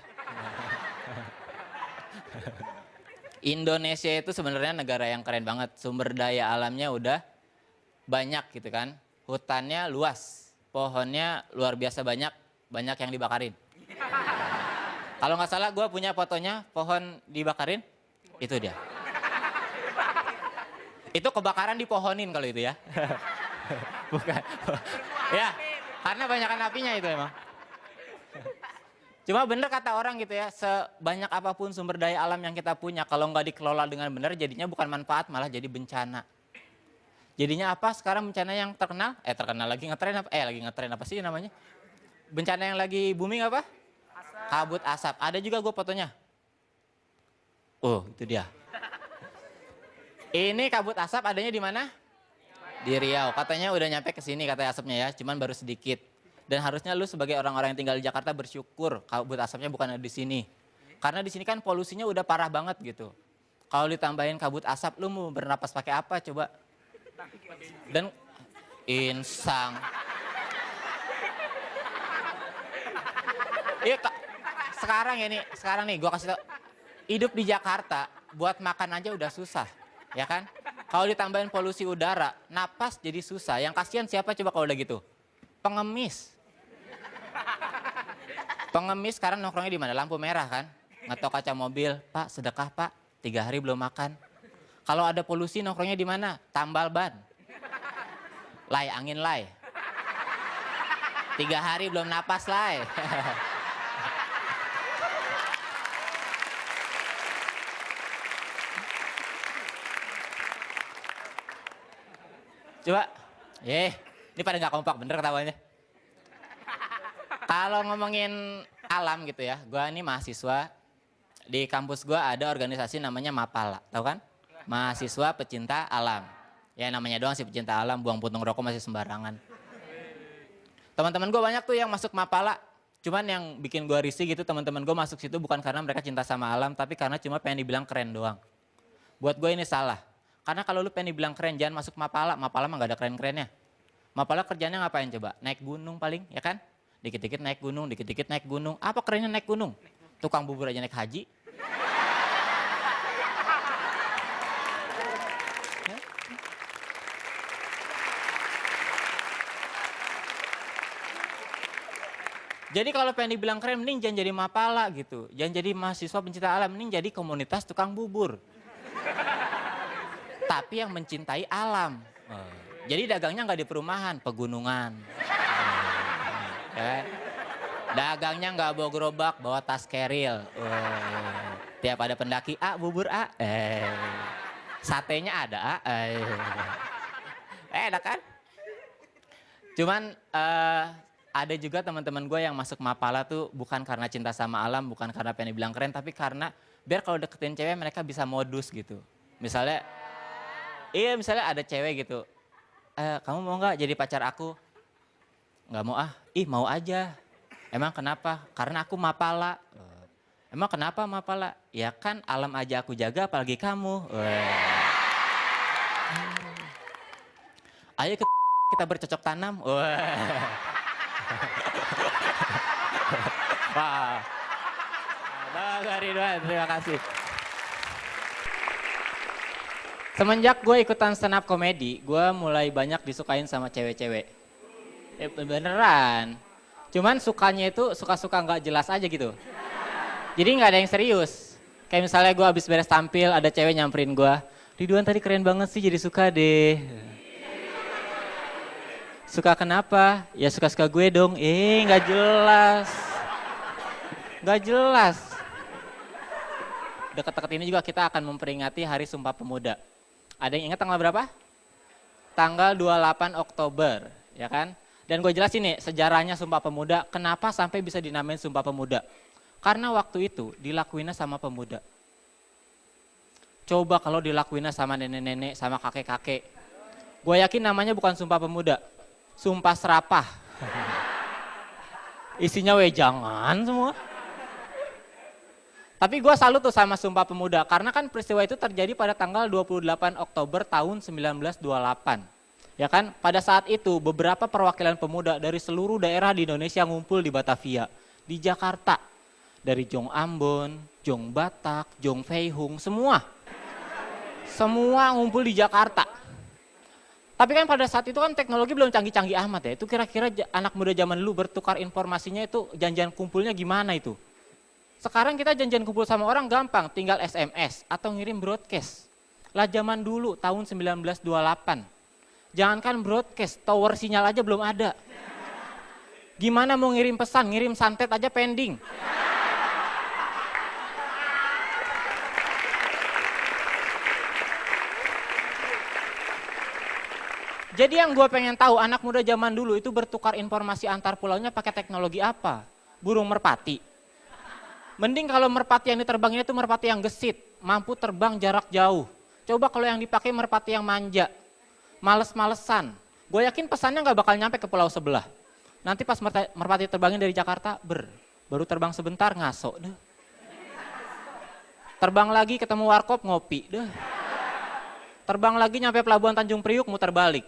Indonesia itu sebenarnya negara yang keren banget. Sumber daya alamnya udah banyak gitu kan. Hutannya luas, pohonnya luar biasa banyak, banyak yang dibakarin. Kalau nggak salah gue punya fotonya pohon dibakarin, itu dia. Itu kebakaran dipohonin kalau itu ya. Bukan. Ya, karena banyakan apinya itu emang. Cuma bener kata orang gitu ya, sebanyak apapun sumber daya alam yang kita punya, kalau nggak dikelola dengan benar jadinya bukan manfaat, malah jadi bencana. Jadinya apa sekarang bencana yang terkenal? Terkenal lagi ngetren apa? Lagi ngetren apa sih namanya? Bencana yang lagi booming apa? Kabut asap. Ada juga gue fotonya. Oh, itu dia. Ini kabut asap adanya di mana? Di Riau. Katanya udah nyampe ke sini katanya asapnya ya, cuman baru sedikit. Dan harusnya lu sebagai orang-orang yang tinggal di Jakarta bersyukur kabut asapnya bukan ada di sini. Karena di sini kan polusinya udah parah banget gitu. Kalau ditambahin kabut asap, lu mau bernapas pakai apa coba? Dan insang. Iya, sekarang nih gua kasih tau. Hidup di Jakarta buat makan aja udah susah, ya kan? Kalau ditambahin polusi udara, napas jadi susah. Yang kasihan siapa coba kalau udah gitu? Pengemis. Pengemis sekarang nongkrongnya di mana? Lampu merah kan? Ngetok kaca mobil, Pak sedekah Pak, 3 hari belum makan. Kalau ada polusi nongkrongnya di mana? Tambal ban. Lay, angin lay. 3 hari belum napas lay. Coba, ini pada nggak kompak bener ketawanya. Kalau ngomongin alam gitu ya, gue ini mahasiswa, di kampus gue ada organisasi namanya Mapala, tahu kan? Mahasiswa pecinta alam. Ya namanya doang sih pecinta alam, buang puntung rokok masih sembarangan. Teman-teman gue banyak tuh yang masuk Mapala, cuman yang bikin gue risih gitu teman-teman gue masuk situ bukan karena mereka cinta sama alam, tapi karena cuma pengen dibilang keren doang. Buat gue ini salah, karena kalau lu pengen dibilang keren jangan masuk Mapala, Mapala mah gak ada keren-kerennya. Mapala kerjanya ngapain coba? Naik gunung paling, ya kan? Dikit-dikit naik gunung, dikit-dikit naik gunung. Apa kerennya naik gunung? Tukang bubur aja naik haji. Jadi kalau pengen dibilang keren, mending jangan jadi Mapala gitu. Jangan jadi mahasiswa pencinta alam, mending jadi komunitas tukang bubur. Tapi yang mencintai alam. Jadi dagangnya nggak di perumahan, pegunungan. Ya. Dagangnya nggak bawa gerobak, bawa tas keril. Tiap ada pendaki, bubur satenya ada, enak kan? Cuman ada juga teman-teman gue yang masuk Mapala tuh bukan karena cinta sama alam, bukan karena pengen dibilang keren, tapi karena biar kalau deketin cewek mereka bisa modus gitu. Misalnya ada cewek gitu, kamu mau nggak jadi pacar aku? Nggak mau mau aja. Emang kenapa? Karena aku Mapala. Emang kenapa Mapala? Ya kan alam aja aku jaga apalagi kamu. Ayo kita bercocok tanam. Wah. Bang Ridwan, terima kasih. Semenjak gue ikutan stand up comedy, gue mulai banyak disukain sama cewek-cewek. Beneran. Cuman sukanya itu suka-suka nggak jelas aja gitu. Jadi nggak ada yang serius. Kayak misalnya gue habis beres tampil, ada cewek nyamperin gue. Ridwan tadi keren banget sih, jadi suka deh. Suka kenapa? Ya suka-suka gue dong. Nggak jelas. Nggak jelas. Dekat-dekat ini juga kita akan memperingati Hari Sumpah Pemuda. Ada yang ingat tanggal berapa? Tanggal 28 Oktober, ya kan? Dan gue jelasin nih sejarahnya Sumpah Pemuda, kenapa sampai bisa dinamain Sumpah Pemuda. Karena waktu itu dilakuinnya sama pemuda. Coba kalau dilakuinnya sama nenek-nenek, sama kakek-kakek. Gue yakin namanya bukan Sumpah Pemuda, Sumpah Serapah. Isinya wejangan semua. Tapi gue salut tuh sama Sumpah Pemuda, karena kan peristiwa itu terjadi pada tanggal 28 Oktober tahun 1928. Ya kan, pada saat itu beberapa perwakilan pemuda dari seluruh daerah di Indonesia ngumpul di Batavia, di Jakarta. Dari Jong Ambon, Jong Batak, Jong Fei Hung, semua. Semua ngumpul di Jakarta. Tapi kan pada saat itu kan teknologi belum canggih-canggih amat ya. Itu kira-kira anak muda zaman dulu bertukar informasinya itu janjian kumpulnya gimana itu. Sekarang kita janjian kumpul sama orang gampang, tinggal SMS atau ngirim broadcast. Lah zaman dulu tahun 1928. Jangankan broadcast, tower sinyal aja belum ada. Gimana mau ngirim pesan, ngirim santet aja pending. Jadi yang gue pengen tahu anak muda zaman dulu itu bertukar informasi antar pulaunya pakai teknologi apa? Burung merpati. Mending kalau merpati yang diterbangin itu merpati yang gesit, mampu terbang jarak jauh. Coba kalau yang dipakai merpati yang manja, males-malesan. Gue yakin pesannya nggak bakal nyampe ke pulau sebelah. Nanti pas merpati terbangin dari Jakarta, baru terbang sebentar ngaso deh. Terbang lagi ketemu warkop ngopi deh. Terbang lagi nyampe pelabuhan Tanjung Priuk muter balik.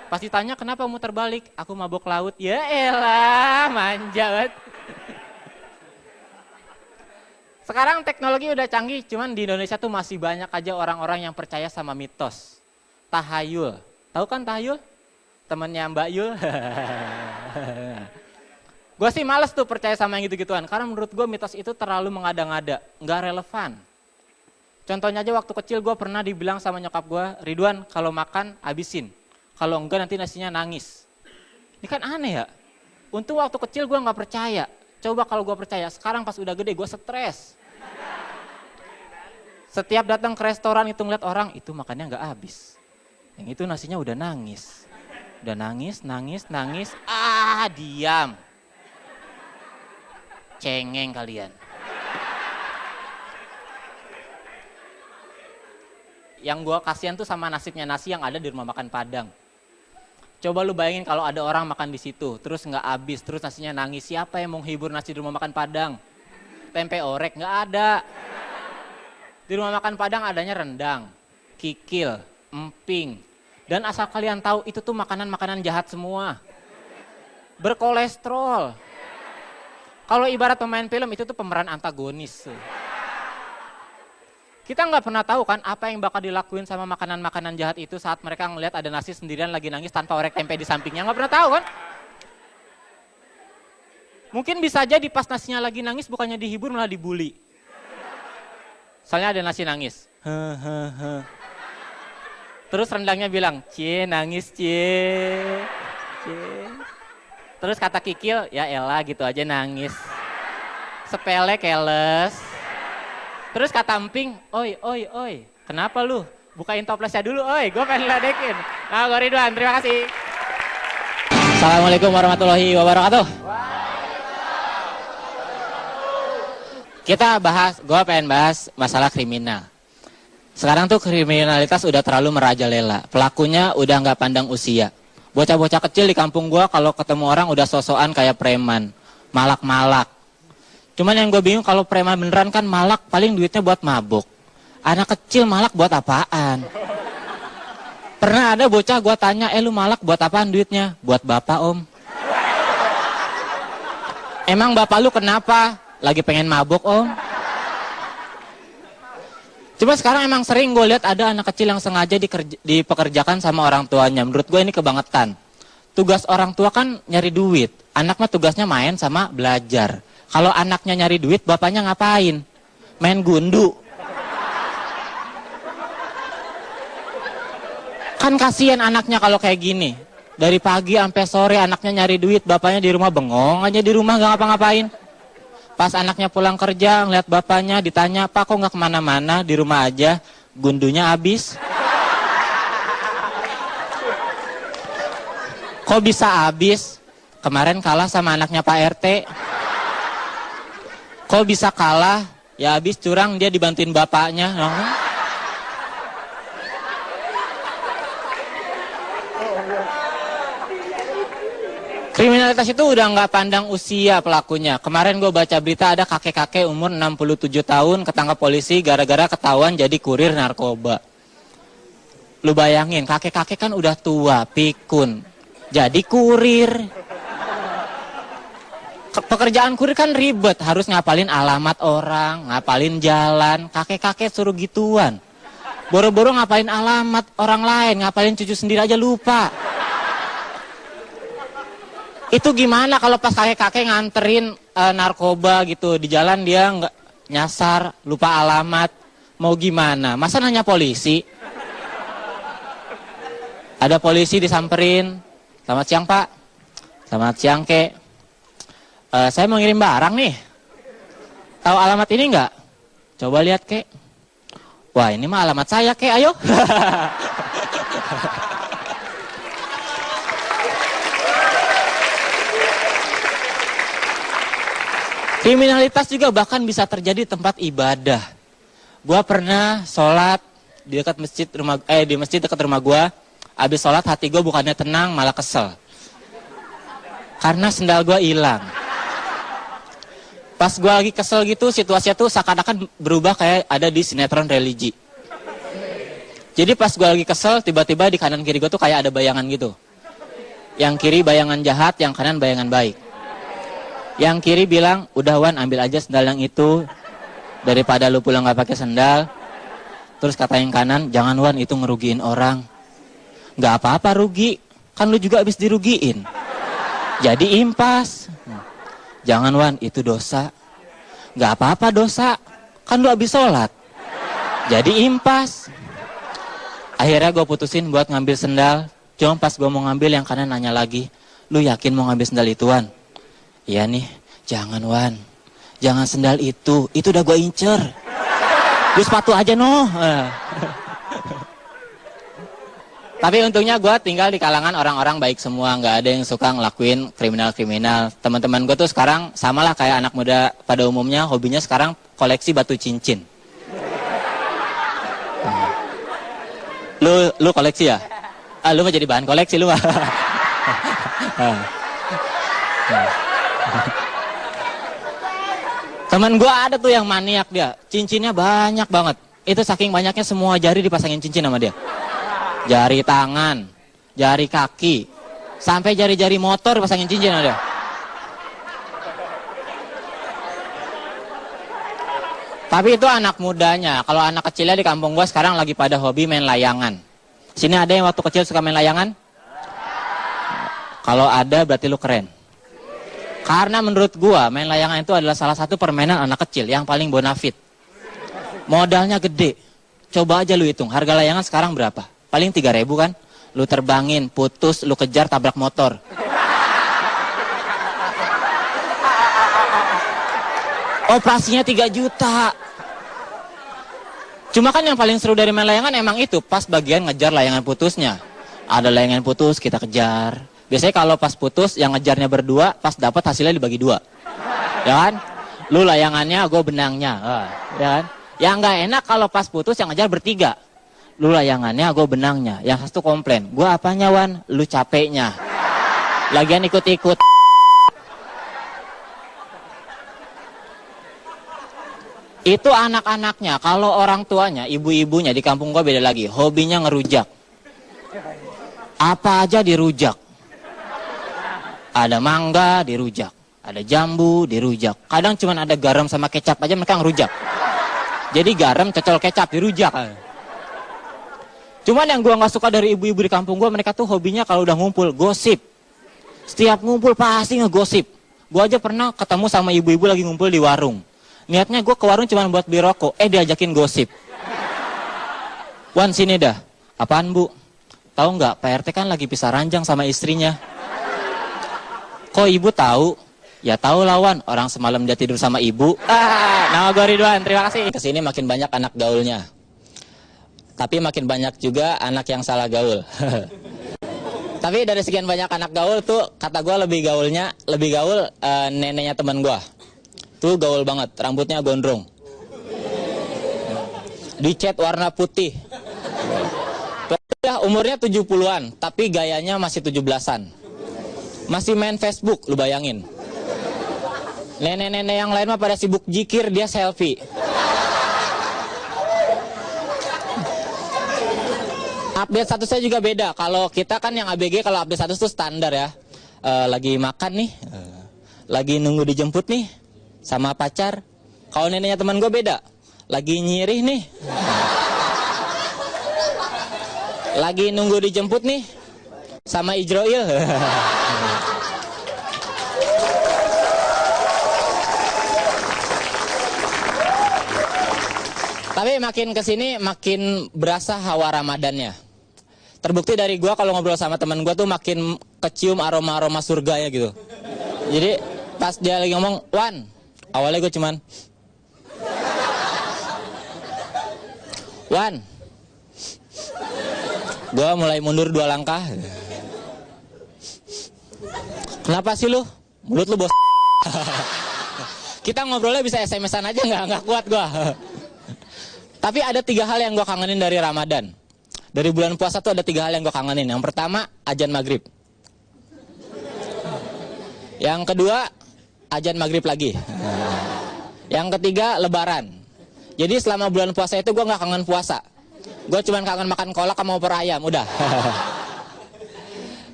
Pas ditanya kenapa muter balik, aku mabok laut. Ya elah, manja banget. Sekarang teknologi udah canggih, cuman di Indonesia tuh masih banyak aja orang-orang yang percaya sama mitos. Tahayul, tahu kan tahayul? Temennya Mbak Yul. Gue sih males tuh percaya sama yang gitu-gituan, karena menurut gue mitos itu terlalu mengada-ngada, nggak relevan. Contohnya aja waktu kecil gue pernah dibilang sama nyokap gue, Ridwan kalau makan habisin, kalau enggak nanti nasinya nangis. Ini kan aneh ya, untung waktu kecil gue nggak percaya. Coba kalau gue percaya, sekarang pas udah gede gue stres. Setiap datang ke restoran itu ngeliat orang, itu makannya nggak habis. Yang itu nasinya udah nangis. Udah nangis, diam. Cengeng kalian. Yang gue kasihan tuh sama nasibnya nasi yang ada di rumah makan Padang. Coba lu bayangin kalau ada orang makan di situ, terus nggak habis, terus nasinya nangis. Siapa yang mau hibur nasi di rumah makan Padang? Tempe orek nggak ada. Di rumah makan Padang adanya rendang, kikil, emping. Dan asal kalian tahu itu tuh makanan-makanan jahat semua. Berkolesterol. Kalau ibarat pemain film itu tuh pemeran antagonis. Kita nggak pernah tahu kan apa yang bakal dilakuin sama makanan-makanan jahat itu saat mereka ngelihat ada nasi sendirian lagi nangis tanpa orek tempe di sampingnya. Nggak pernah tahu kan? Mungkin bisa jadi pas nasinya lagi nangis bukannya dihibur malah dibully. Soalnya ada nasi nangis. Terus rendangnya bilang, cie nangis cie. Terus kata kikil, ya elah gitu aja nangis. Sepele keles. Terus kata emping, oi, kenapa lu? Bukain toplesnya dulu, oi, gue pengen ledekin. Nah, gue Ridwan, terima kasih. Assalamualaikum warahmatullahi wabarakatuh. Kita bahas, gue pengen bahas masalah kriminal. Sekarang tuh kriminalitas udah terlalu merajalela. Pelakunya udah nggak pandang usia. Bocah-bocah kecil di kampung gue kalau ketemu orang udah sosokan kayak preman, malak-malak. Cuman yang gue bingung kalau preman beneran kan malak paling duitnya buat mabuk. Anak kecil malak buat apaan? Pernah ada bocah gue tanya, lu malak buat apaan duitnya? Buat bapak om. Emang bapak lu kenapa? Lagi pengen mabuk om. Cuma sekarang emang sering gue lihat ada anak kecil yang sengaja dipekerjakan sama orang tuanya. Menurut gue ini kebangetan. Tugas orang tua kan nyari duit. Anak mah tugasnya main sama belajar. Kalau anaknya nyari duit, bapaknya ngapain? Main gundu. Kan kasihan anaknya kalau kayak gini. Dari pagi sampai sore anaknya nyari duit, bapaknya di rumah bengong aja di rumah gak ngapa-ngapain. Pas anaknya pulang kerja, ngeliat bapaknya, ditanya, Pak kok gak kemana-mana, di rumah aja, gundunya habis. Kok bisa habis? Kemarin kalah sama anaknya Pak RT. Kok bisa kalah? Ya habis curang, dia dibantuin bapaknya. Kriminalitas itu udah nggak pandang usia pelakunya. Kemarin gue baca berita ada kakek-kakek umur 67 tahun ketangkap polisi gara-gara ketahuan jadi kurir narkoba. Lu bayangin, kakek-kakek kan udah tua, pikun. Jadi kurir. Pekerjaan kurir kan ribet, harus ngapalin alamat orang, ngapalin jalan, kakek-kakek suruh gituan. Boro-boro ngapalin alamat orang lain, ngapalin cucu sendiri aja lupa. Itu gimana kalau pas kakek-kakek nganterin narkoba gitu di jalan dia nggak nyasar, lupa alamat, mau gimana? Masa nanya polisi? Ada polisi disamperin, selamat siang Pak, selamat siang Kek. Saya mau ngirim barang nih, tahu alamat ini nggak? Coba lihat Kek. Wah ini mah alamat saya Kek, ayo. Kriminalitas juga bahkan bisa terjadi di tempat ibadah. Gua pernah sholat di dekat masjid di masjid dekat rumah gua. Abis sholat hati gua bukannya tenang malah kesel. Karena sendal gua hilang. Pas gua lagi kesel gitu situasinya tuh seakan-akan berubah kayak ada di sinetron religi. Jadi pas gua lagi kesel tiba-tiba di kanan kiri gua tuh kayak ada bayangan gitu. Yang kiri bayangan jahat, yang kanan bayangan baik. Yang kiri bilang, udah Wan ambil aja sendal yang itu daripada lu pulang gak pakai sendal. Terus kata yang kanan, jangan Wan itu ngerugiin orang. Gak apa-apa rugi, kan lu juga habis dirugiin. Jadi impas. Jangan Wan itu dosa. Gak apa-apa dosa, kan lu habis sholat. Jadi impas. Akhirnya gue putusin buat ngambil sendal. Cuma pas gue mau ngambil yang kanan nanya lagi, lu yakin mau ngambil sendal itu Wan? Iya nih, jangan Wan, jangan sendal itu udah gue incer. Gue sepatu aja noh. Tapi untungnya gue tinggal di kalangan orang-orang baik semua, nggak ada yang suka ngelakuin kriminal-kriminal. Teman-teman gue tuh sekarang samalah kayak anak muda pada umumnya, hobinya sekarang koleksi batu cincin. Lu koleksi ya? Lu mau jadi bahan koleksi lu mah. Temen gue ada tuh yang maniak dia, cincinnya banyak banget. Itu saking banyaknya semua jari dipasangin cincin sama dia. Jari tangan, jari kaki, sampai jari-jari motor dipasangin cincin sama dia. Tapi itu anak mudanya. Kalau anak kecilnya di kampung gue sekarang lagi pada hobi main layangan. Sini ada yang waktu kecil suka main layangan? Kalau ada berarti lu keren. Karena menurut gua main layangan itu adalah salah satu permainan anak kecil yang paling bonafit. Modalnya gede. Coba aja lu hitung, harga layangan sekarang berapa? Paling 3.000 kan? Lu terbangin, putus, lu kejar, tabrak motor. Operasinya 3 juta. Cuma kan yang paling seru dari main layangan emang itu, pas bagian ngejar layangan putusnya. Ada layangan putus, kita kejar. Biasanya kalau pas putus, yang ngejarnya berdua, pas dapat hasilnya dibagi 2. Ya kan? Lu layangannya, gue benangnya. Ya kan? Yang nggak enak kalau pas putus, yang ngejar bertiga. Lu layangannya, gue benangnya. Yang satu komplain, gue apanya Wan? Lu capeknya. Lagian ikut-ikut. Itu anak-anaknya, kalau orang tuanya, ibu-ibunya di kampung gue beda lagi. Hobinya ngerujak. Apa aja dirujak. Ada mangga dirujak, ada jambu dirujak. Kadang cuma ada garam sama kecap aja mereka ngerujak. Jadi garam cocol kecap dirujak. Cuman yang gua nggak suka dari ibu-ibu di kampung gua, mereka tuh hobinya kalau udah ngumpul gosip. Setiap ngumpul pasti ngegosip. Gua aja pernah ketemu sama ibu-ibu lagi ngumpul di warung. Niatnya gua ke warung cuma buat beli rokok, diajakin gosip. Wan sini dah. Apaan Bu? Tahu nggak Pak RT kan lagi pisah ranjang sama istrinya. Kok ibu tahu? Ya tahu lawan, orang semalam dia tidur sama ibu. Nama gue Ridwan, terima kasih. Kesini makin banyak anak gaulnya. Tapi makin banyak juga anak yang salah gaul. Tapi dari sekian banyak anak gaul tuh, kata gue lebih gaul neneknya teman gue. Tuh gaul banget, rambutnya gondrong. Dicat warna putih. Umurnya 70-an, tapi gayanya masih 17-an. Masih main Facebook, lu bayangin. Nenek-nenek yang lain mah pada sibuk jikir, dia selfie. Update statusnya juga beda. Kalau kita kan yang ABG, kalau update status itu standar ya. Lagi makan nih. lagi nunggu dijemput nih sama pacar. Kalau neneknya teman gue beda, lagi nyirih nih. Lagi nunggu dijemput nih sama Ijroil. Tapi makin kesini makin berasa hawa Ramadannya. Terbukti dari gue kalau ngobrol sama teman gue tuh makin kecium aroma-aroma surga ya gitu. Jadi pas dia lagi ngomong, Wan, awalnya gue cuman, Wan, gue mulai mundur 2 langkah. Kenapa sih lu? Mulut lu bos. Kita ngobrolnya bisa SMS-an aja nggak kuat gue. Tapi ada 3 hal yang gue kangenin dari Ramadan. Dari bulan puasa tuh ada 3 hal yang gue kangenin. Yang pertama, azan maghrib. Yang kedua, azan maghrib lagi. Yang ketiga, lebaran. Jadi selama bulan puasa itu gue gak kangen puasa. Gue cuma kangen makan kolak sama opor ayam, udah.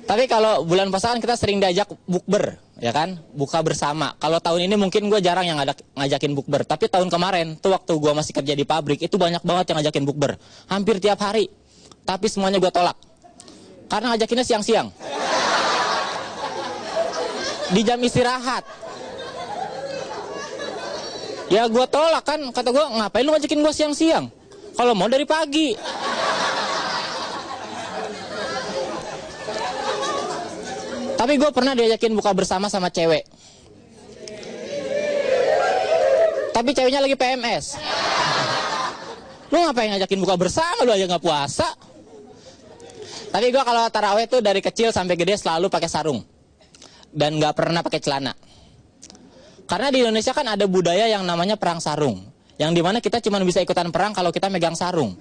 Tapi kalau bulan puasa kan kita sering diajak bukber, ya kan? Buka bersama. Kalau tahun ini mungkin gue jarang yang ngajakin bukber. Tapi tahun kemarin, tuh waktu gue masih kerja di pabrik, itu banyak banget yang ngajakin bukber. Hampir tiap hari. Tapi semuanya gue tolak. Karena ngajakinnya siang-siang. Di jam istirahat. Ya gue tolak kan, kata gue, ngapain lu ngajakin gue siang-siang? Kalau mau dari pagi. Tapi gue pernah diajakin buka bersama sama cewek. Tapi ceweknya lagi PMS. Lu ngapain ngajakin buka bersama, lu aja gak puasa. Tapi gue kalau taraweh tuh dari kecil sampai gede selalu pakai sarung. Dan gak pernah pakai celana. Karena di Indonesia kan ada budaya yang namanya perang sarung. Yang dimana kita cuma bisa ikutan perang kalau kita megang sarung.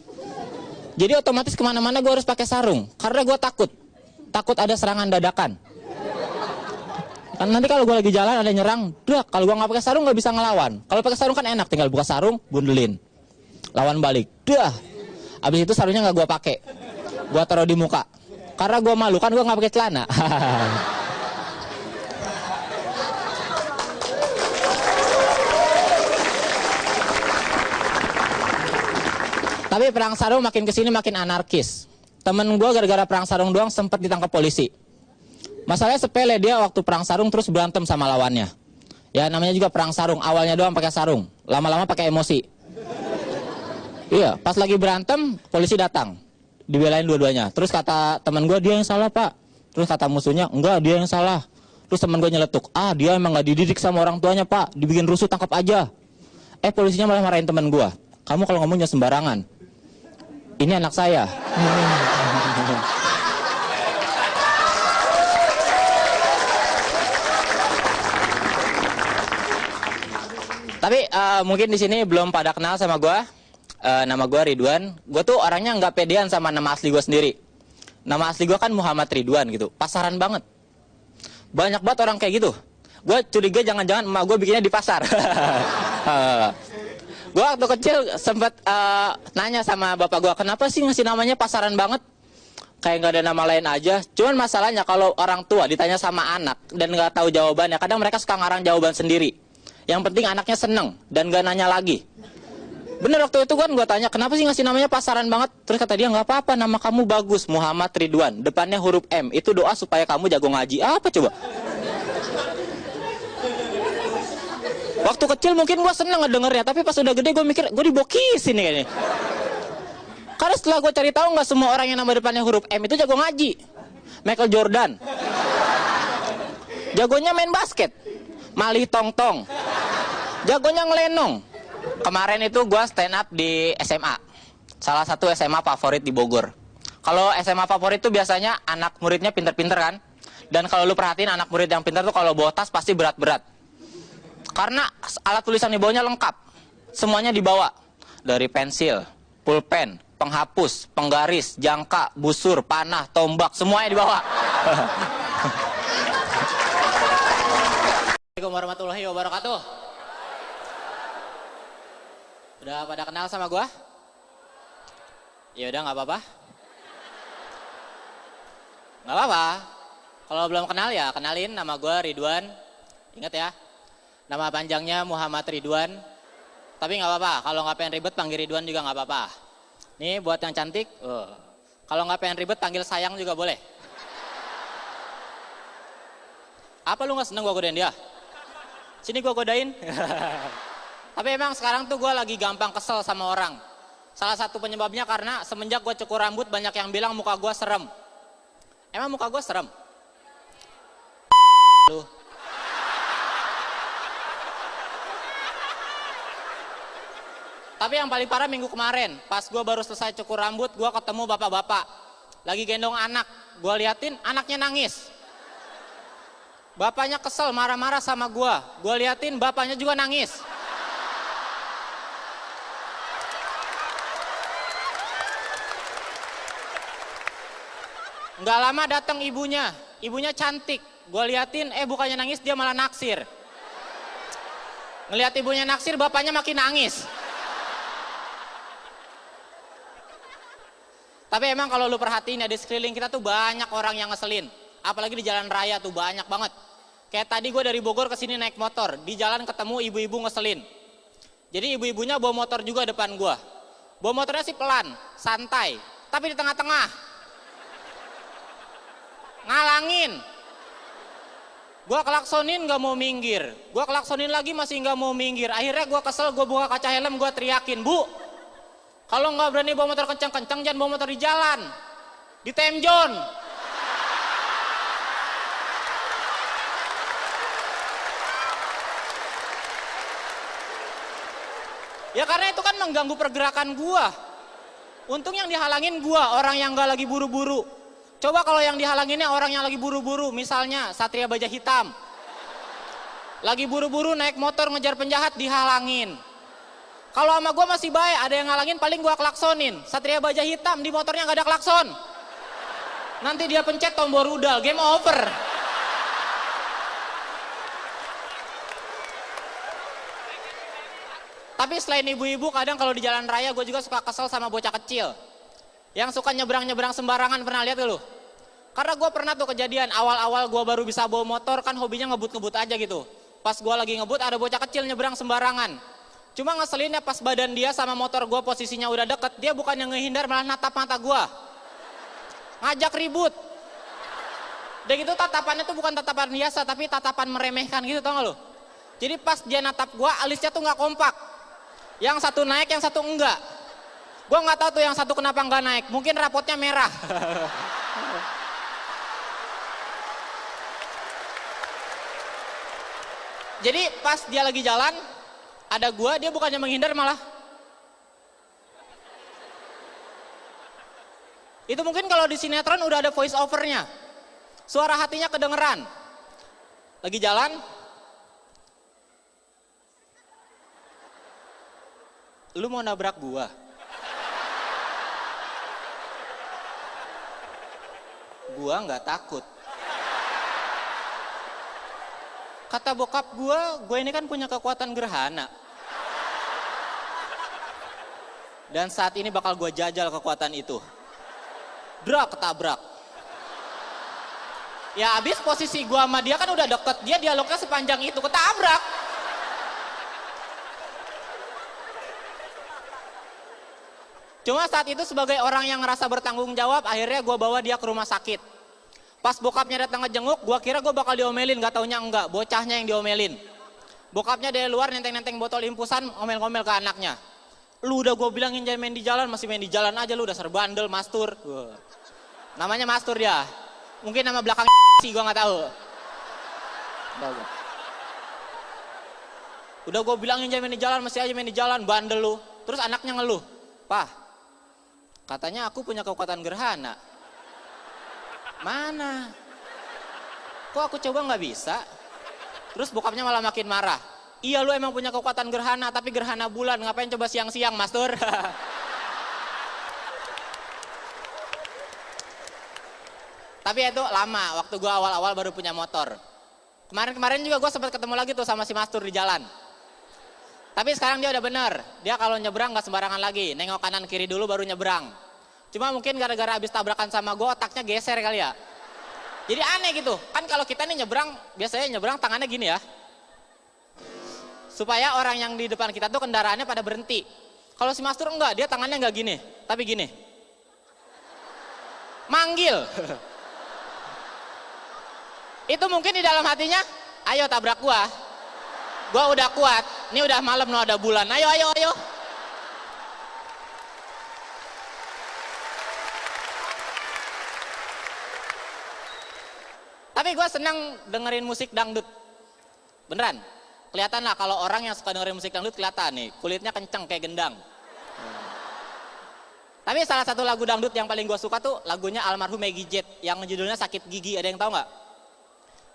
Jadi otomatis kemana-mana gue harus pakai sarung. Karena gue takut. Takut ada serangan dadakan. Kan nanti kalau gue lagi jalan ada nyerang, kalau gue nggak pakai sarung nggak bisa ngelawan. Kalau pakai sarung kan enak, tinggal buka sarung, bundelin, lawan balik. Abis itu sarungnya nggak gue pakai, gue taruh di muka. Karena gue malu kan gue nggak pakai celana. Tapi perang sarung makin kesini makin anarkis. Temen gue gara-gara perang sarung doang sempat ditangkap polisi. Masalahnya sepele, dia waktu perang sarung terus berantem sama lawannya. Ya namanya juga perang sarung, awalnya doang pakai sarung, lama-lama pakai emosi. Iya, pas lagi berantem, polisi datang, dibelain dua-duanya. Terus kata teman gue, dia yang salah pak. Terus kata musuhnya, enggak dia yang salah. Terus teman gue nyeletuk, dia emang gak dididik sama orang tuanya pak, dibikin rusuh tangkap aja. Polisinya malah marahin teman gue, kamu kalau ngomongnya sembarangan. Ini anak saya. Tapi mungkin di sini belum pada kenal sama gue. Nama gue Ridwan. Gue tuh orangnya nggak pedean sama nama asli gue sendiri. Nama asli gue kan Muhammad Ridwan gitu. Pasaran banget. Banyak banget orang kayak gitu. Gue curiga jangan-jangan emak gue bikinnya di pasar. Gue waktu kecil sempet nanya sama bapak gue, kenapa sih ngasih namanya pasaran banget? Kayak nggak ada nama lain aja. Cuman masalahnya kalau orang tua ditanya sama anak dan nggak tahu jawabannya, kadang mereka suka ngarang jawaban sendiri. Yang penting anaknya seneng dan gak nanya lagi. Bener waktu itu kan gue tanya, kenapa sih ngasih namanya pasaran banget? Terus kata dia, nggak apa-apa, nama kamu bagus, Muhammad Ridwan. Depannya huruf M, itu doa supaya kamu jago ngaji. Apa coba? Waktu kecil mungkin gue seneng ngedengernya, tapi pas udah gede gue mikir, gue dibokisin nih kayaknya. Karena setelah gue cari tahu nggak semua orang yang nama depannya huruf M itu jago ngaji. Michael Jordan. Jagonya main basket. Malih Tongtong. Jagonya ngelenong. Kemarin itu gue stand up di SMA. Salah satu SMA favorit di Bogor. Kalau SMA favorit itu biasanya anak muridnya pinter-pinter kan. Dan kalau lu perhatiin anak murid yang pinter tuh kalau bawa tas pasti berat-berat. Karena alat tulisan di bawahnya lengkap. Semuanya dibawa. Dari pensil, pulpen, penghapus, penggaris, jangka, busur, panah, tombak. Semuanya dibawa. Assalamualaikum warahmatullahi wabarakatuh. Udah pada kenal sama gua? Ya udah nggak apa-apa. Nggak apa-apa. Kalau belum kenal ya kenalin, nama gua Ridwan. Ingat ya, nama panjangnya Muhammad Ridwan. Tapi nggak apa-apa, kalau nggak pengen ribet panggil Ridwan juga nggak apa-apa. Nih buat yang cantik, kalau nggak pengen ribet panggil sayang juga boleh. Apa lu nggak seneng gua godain dia? Sini gua godain. Tapi emang sekarang tuh gua lagi gampang kesel sama orang. Salah satu penyebabnya karena semenjak gua cukur rambut banyak yang bilang muka gua serem. Emang muka gua serem? Lu. Tapi yang paling parah minggu kemarin, pas gue baru selesai cukur rambut, gue ketemu bapak-bapak. Lagi gendong anak, gue liatin anaknya nangis. Bapaknya kesel, marah-marah sama gue liatin bapaknya juga nangis. Nggak lama datang ibunya cantik. Gue liatin, bukannya nangis, dia malah naksir. Ngeliat ibunya naksir, bapaknya makin nangis. Tapi emang kalau lu perhatiin ya di sekeliling kita tuh banyak orang yang ngeselin. Apalagi di jalan raya tuh banyak banget. Kayak tadi gue dari Bogor ke sini naik motor. Di jalan ketemu ibu-ibu ngeselin. Jadi ibu-ibunya bawa motor juga depan gue. Bawa motornya sih pelan, santai. Tapi di tengah-tengah. Ngalangin. Gue klaksonin gak mau minggir. Gue klaksonin lagi masih gak mau minggir. Akhirnya gue kesel, gue buka kaca helm, gue teriakin, Bu, kalau nggak berani bawa motor kencang-kencang, jangan bawa motor di jalan. Di temjon. Ya karena itu kan mengganggu pergerakan gua. Untung yang dihalangin gua, orang yang nggak lagi buru-buru. Coba kalau yang dihalanginnya orang yang lagi buru-buru, misalnya Satria Baja Hitam. Lagi buru-buru naik motor ngejar penjahat, dihalangin. Kalau sama gue masih baik, ada yang ngalangin paling gue klaksonin. Satria Baja Hitam di motornya gak ada klakson. Nanti dia pencet tombol rudal, game over. Tapi selain ibu-ibu, kadang kalau di jalan raya gue juga suka kesel sama bocah kecil. Yang suka nyebrang-nyebrang sembarangan, pernah lihat lu? Karena gue pernah tuh kejadian, awal-awal gue baru bisa bawa motor kan hobinya ngebut-ngebut aja gitu. Pas gue lagi ngebut ada bocah kecil nyebrang sembarangan. Cuma ngeselinnya pas badan dia sama motor gue posisinya udah deket, dia bukan yang ngehindar malah natap mata gue. Ngajak ribut. Dan gitu tatapannya tuh bukan tatapan biasa tapi tatapan meremehkan gitu, tau gak lu? Jadi pas dia natap gue, alisnya tuh gak kompak. Yang satu naik, yang satu enggak. Gue gak tahu tuh yang satu kenapa enggak naik, mungkin rapotnya merah. Jadi pas dia lagi jalan, ada gua, dia bukannya menghindar malah. Itu mungkin kalau di sinetron udah ada voice overnya. Suara hatinya kedengeran. Lagi jalan. Lu mau nabrak gua? Gua nggak takut. Kata bokap gue ini kan punya kekuatan gerhana. Dan saat ini bakal gue jajal kekuatan itu. Drak, ketabrak. Ya abis posisi gue sama dia kan udah deket. Dia dialognya sepanjang itu, ketabrak. Cuma saat itu sebagai orang yang ngerasa bertanggung jawab, akhirnya gue bawa dia ke rumah sakit. Pas bokapnya datang ngejenguk, gua kira gua bakal diomelin, gak taunya enggak, bocahnya yang diomelin. Bokapnya dari luar nenteng-nenteng botol impusan, ngomel-ngomel ke anaknya. Lu udah gua bilangin jangan main di jalan, masih main di jalan aja lu, dasar bandel, mastur. Namanya mastur dia. Mungkin nama belakang sih gua gak tahu. Udah gua bilangin jangan main di jalan, masih aja main di jalan, bandel lu. Terus anaknya ngeluh, "Pah, katanya aku punya kekuatan gerhana." Mana? Kok aku coba nggak bisa? Terus bokapnya malah makin marah. Iya lu emang punya kekuatan gerhana, tapi gerhana bulan, ngapain coba siang-siang, Mastur? Tapi itu lama, waktu gua awal-awal baru punya motor. Kemarin-kemarin juga gua sempat ketemu lagi tuh sama si Mastur di jalan. Tapi sekarang dia udah bener, dia kalau nyebrang nggak sembarangan lagi, nengok kanan kiri dulu baru nyebrang. Cuma mungkin gara-gara habis tabrakan sama gue, otaknya geser kali ya. Jadi aneh gitu. Kan kalau kita nih nyebrang, biasanya nyebrang tangannya gini ya. supaya orang yang di depan kita tuh kendaraannya pada berhenti. Kalau si Mastur enggak, dia tangannya enggak gini, tapi gini. Manggil. Itu mungkin di dalam hatinya, ayo tabrak gua udah kuat, ini udah malam no ada bulan, ayo ayo ayo. Tapi gua senang dengerin musik dangdut, beneran. Kelihatan lah kalau orang yang suka dengerin musik dangdut kelihatan nih, kulitnya kenceng kayak gendang. Tapi salah satu lagu dangdut yang paling gue suka tuh lagunya almarhum Meggy Jet yang judulnya Sakit Gigi. Ada yang tahu nggak?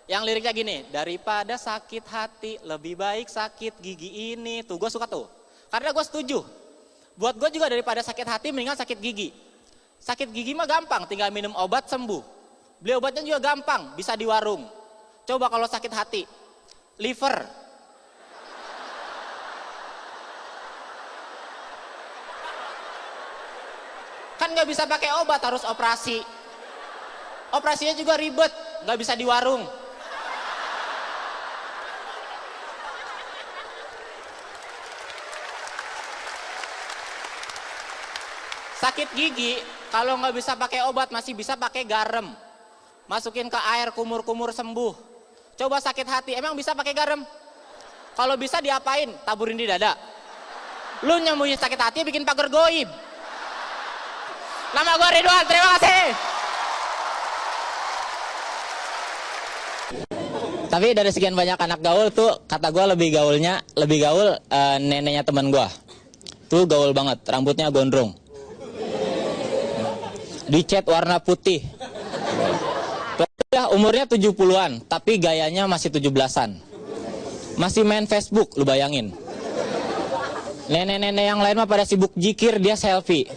Yang liriknya gini, daripada sakit hati lebih baik sakit gigi ini. Tuh gue suka tuh. Karena gue setuju. Buat gue juga daripada sakit hati mendingan sakit gigi. Sakit gigi mah gampang, tinggal minum obat sembuh. Beli obatnya juga gampang, bisa di warung. Coba kalau sakit hati, liver. Kan nggak bisa pakai obat, harus operasi. Operasinya juga ribet, nggak bisa di warung. Sakit gigi, kalau nggak bisa pakai obat masih bisa pakai garam. Masukin ke air, kumur-kumur sembuh. Coba sakit hati, emang bisa pakai garam? Kalau bisa diapain? Taburin di dada. Lu nyembuhin sakit hati bikin pagar goib. Nama gue Ridwan, terima kasih. Tapi dari sekian banyak anak gaul tuh, kata gue lebih gaul neneknya teman gue. Tuh gaul banget, rambutnya gondrong. Dicat warna putih. Udah umurnya 70-an, tapi gayanya masih 17-an. Masih main Facebook, lu bayangin. Nenek-nenek yang lain mah pada sibuk jikir, dia selfie.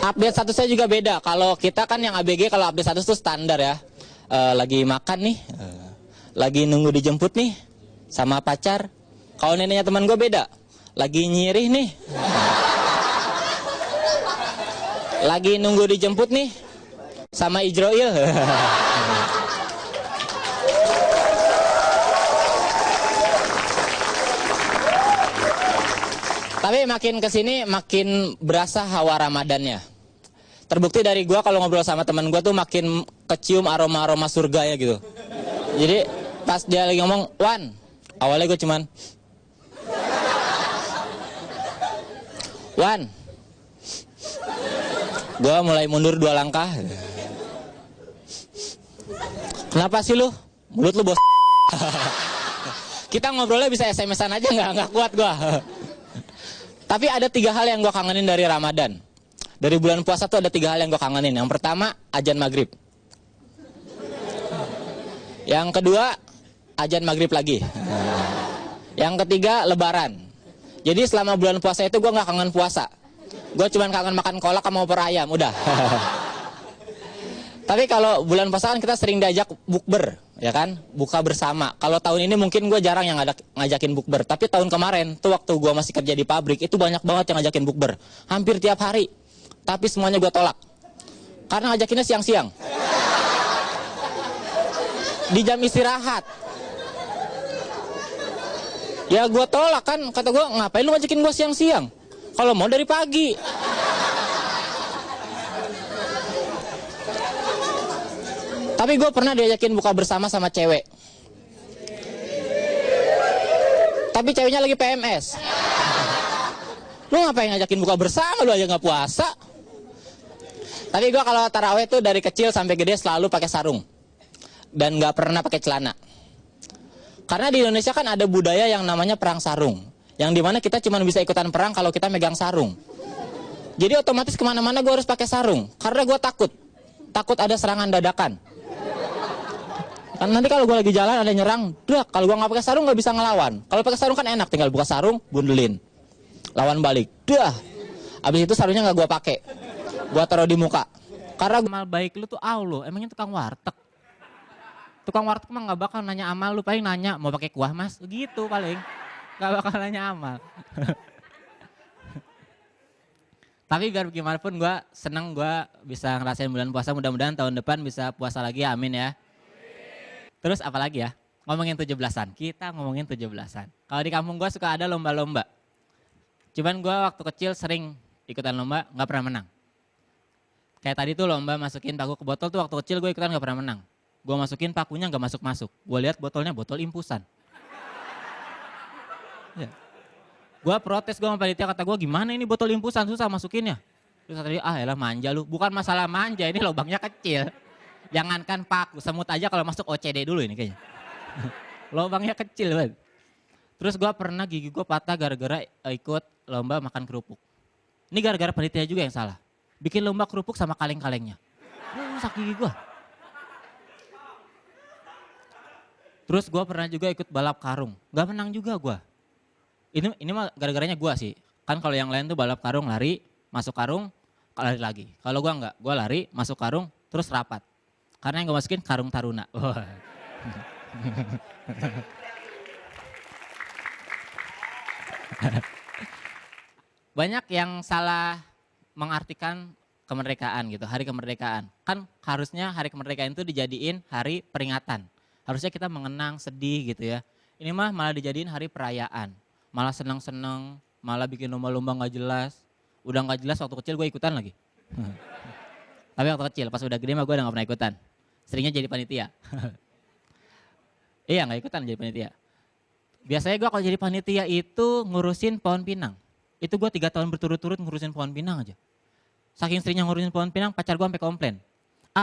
Update statusnya juga beda. Kalau kita kan yang ABG, kalau update status tuh standar ya. Lagi makan nih, lagi nunggu dijemput nih, sama pacar. Kalau neneknya teman gue beda. Lagi nyirih nih, lagi nunggu dijemput nih, sama Ijroil. Tapi makin kesini makin berasa hawa Ramadannya. Terbukti dari gua kalau ngobrol sama teman gua tuh makin kecium aroma-aroma surga ya gitu. Jadi pas dia lagi ngomong, Wan, awalnya gue cuman, Wan, gua mulai mundur 2 langkah. Kenapa sih lu? Mulut lu bos. Kita ngobrolnya bisa SMS-an aja nggak kuat gua. Tapi ada 3 hal yang gue kangenin dari Ramadan. Dari bulan puasa tuh ada 3 hal yang gue kangenin. Yang pertama, azan maghrib. Yang kedua, azan maghrib lagi. Yang ketiga, lebaran. Jadi selama bulan puasa itu gue nggak kangen puasa. Gue cuma kangen makan kolak sama opor ayam, udah. Tapi kalau bulan puasa kan kita sering diajak bukber, ya kan? Buka bersama. Kalau tahun ini mungkin gue jarang yang ngajakin bukber. Tapi tahun kemarin, tuh waktu gue masih kerja di pabrik, itu banyak banget yang ngajakin bukber. Hampir tiap hari. Tapi semuanya gue tolak. Karena ngajakinnya siang-siang. Di jam istirahat. Ya gue tolak kan. Kata gue, ngapain lu ngajakin gue siang-siang? Kalau mau dari pagi. Tapi gue pernah diajakin buka bersama sama cewek. Tapi ceweknya lagi PMS. Lu ngapain ngajakin buka bersama, lu aja gak puasa. Tapi gue kalau taraweh tuh dari kecil sampai gede selalu pakai sarung. Dan gak pernah pakai celana. Karena di Indonesia kan ada budaya yang namanya perang sarung. Yang dimana kita cuma bisa ikutan perang kalau kita megang sarung. Jadi otomatis kemana-mana gue harus pakai sarung. Karena gue takut. Takut ada serangan dadakan. Kan nanti kalau gue lagi jalan ada nyerang, kalau gue nggak pakai sarung nggak bisa ngelawan. Kalau pakai sarung kan enak, tinggal buka sarung, bundelin, lawan balik. Abis itu sarungnya nggak gue pakai, gue taruh di muka. Karena Amal baik lu tuh Allah, emangnya tukang warteg. Tukang warteg mah nggak bakal nanya amal lu, paling nanya mau pakai kuah mas, gitu paling. Nggak bakal nanya amal. Tapi biar gimana pun gue seneng gue bisa ngerasain bulan puasa, mudah-mudahan tahun depan bisa puasa lagi, amin ya. Terus apalagi ya? Ngomongin 17-an. Kita ngomongin 17-an. Kalau di kampung gue suka ada lomba-lomba. Cuman gue waktu kecil sering ikutan lomba, nggak pernah menang. Kayak tadi tuh lomba masukin paku ke botol tuh waktu kecil gue ikutan nggak pernah menang. Gue masukin pakunya nggak masuk-masuk. Gue lihat botolnya botol impusan. Ya. Gue protes, gue sama panitia, kata gue gimana ini botol impusan susah masukinnya. Terus kata dia, elah manja lu. Bukan masalah manja, ini lubangnya kecil. Jangankan paku, semut aja kalau masuk OCD dulu ini kayaknya. Lubangnya kecil banget. Terus gue pernah gigi gue patah gara-gara ikut lomba makan kerupuk. Ini gara-gara panitia juga yang salah. Bikin lomba kerupuk sama kaleng-kalengnya. Rusak gigi gue. Terus gue pernah juga ikut balap karung. Gak menang juga gue. Ini mah gara-garanya gue sih. Kan kalau yang lain tuh balap karung lari, masuk karung, lari lagi. Kalau gue enggak, gue lari, masuk karung, terus rapat. Karena yang gue masukin karung taruna. Banyak yang salah mengartikan kemerdekaan gitu, hari kemerdekaan. Kan harusnya hari kemerdekaan itu dijadiin hari peringatan. Harusnya kita mengenang, sedih gitu ya. Ini mah malah dijadiin hari perayaan. Malah senang-senang, malah bikin lomba-lomba gak jelas. Udah gak jelas waktu kecil gue ikutan lagi. Tapi waktu kecil, pas udah gede mah gue udah gak pernah ikutan. Seringnya jadi panitia. Iya gak ikutan jadi panitia. Biasanya gue kalau jadi panitia itu ngurusin pohon pinang. Itu gue 3 tahun berturut-turut ngurusin pohon pinang aja. Saking seringnya ngurusin pohon pinang, pacar gue sampai komplain.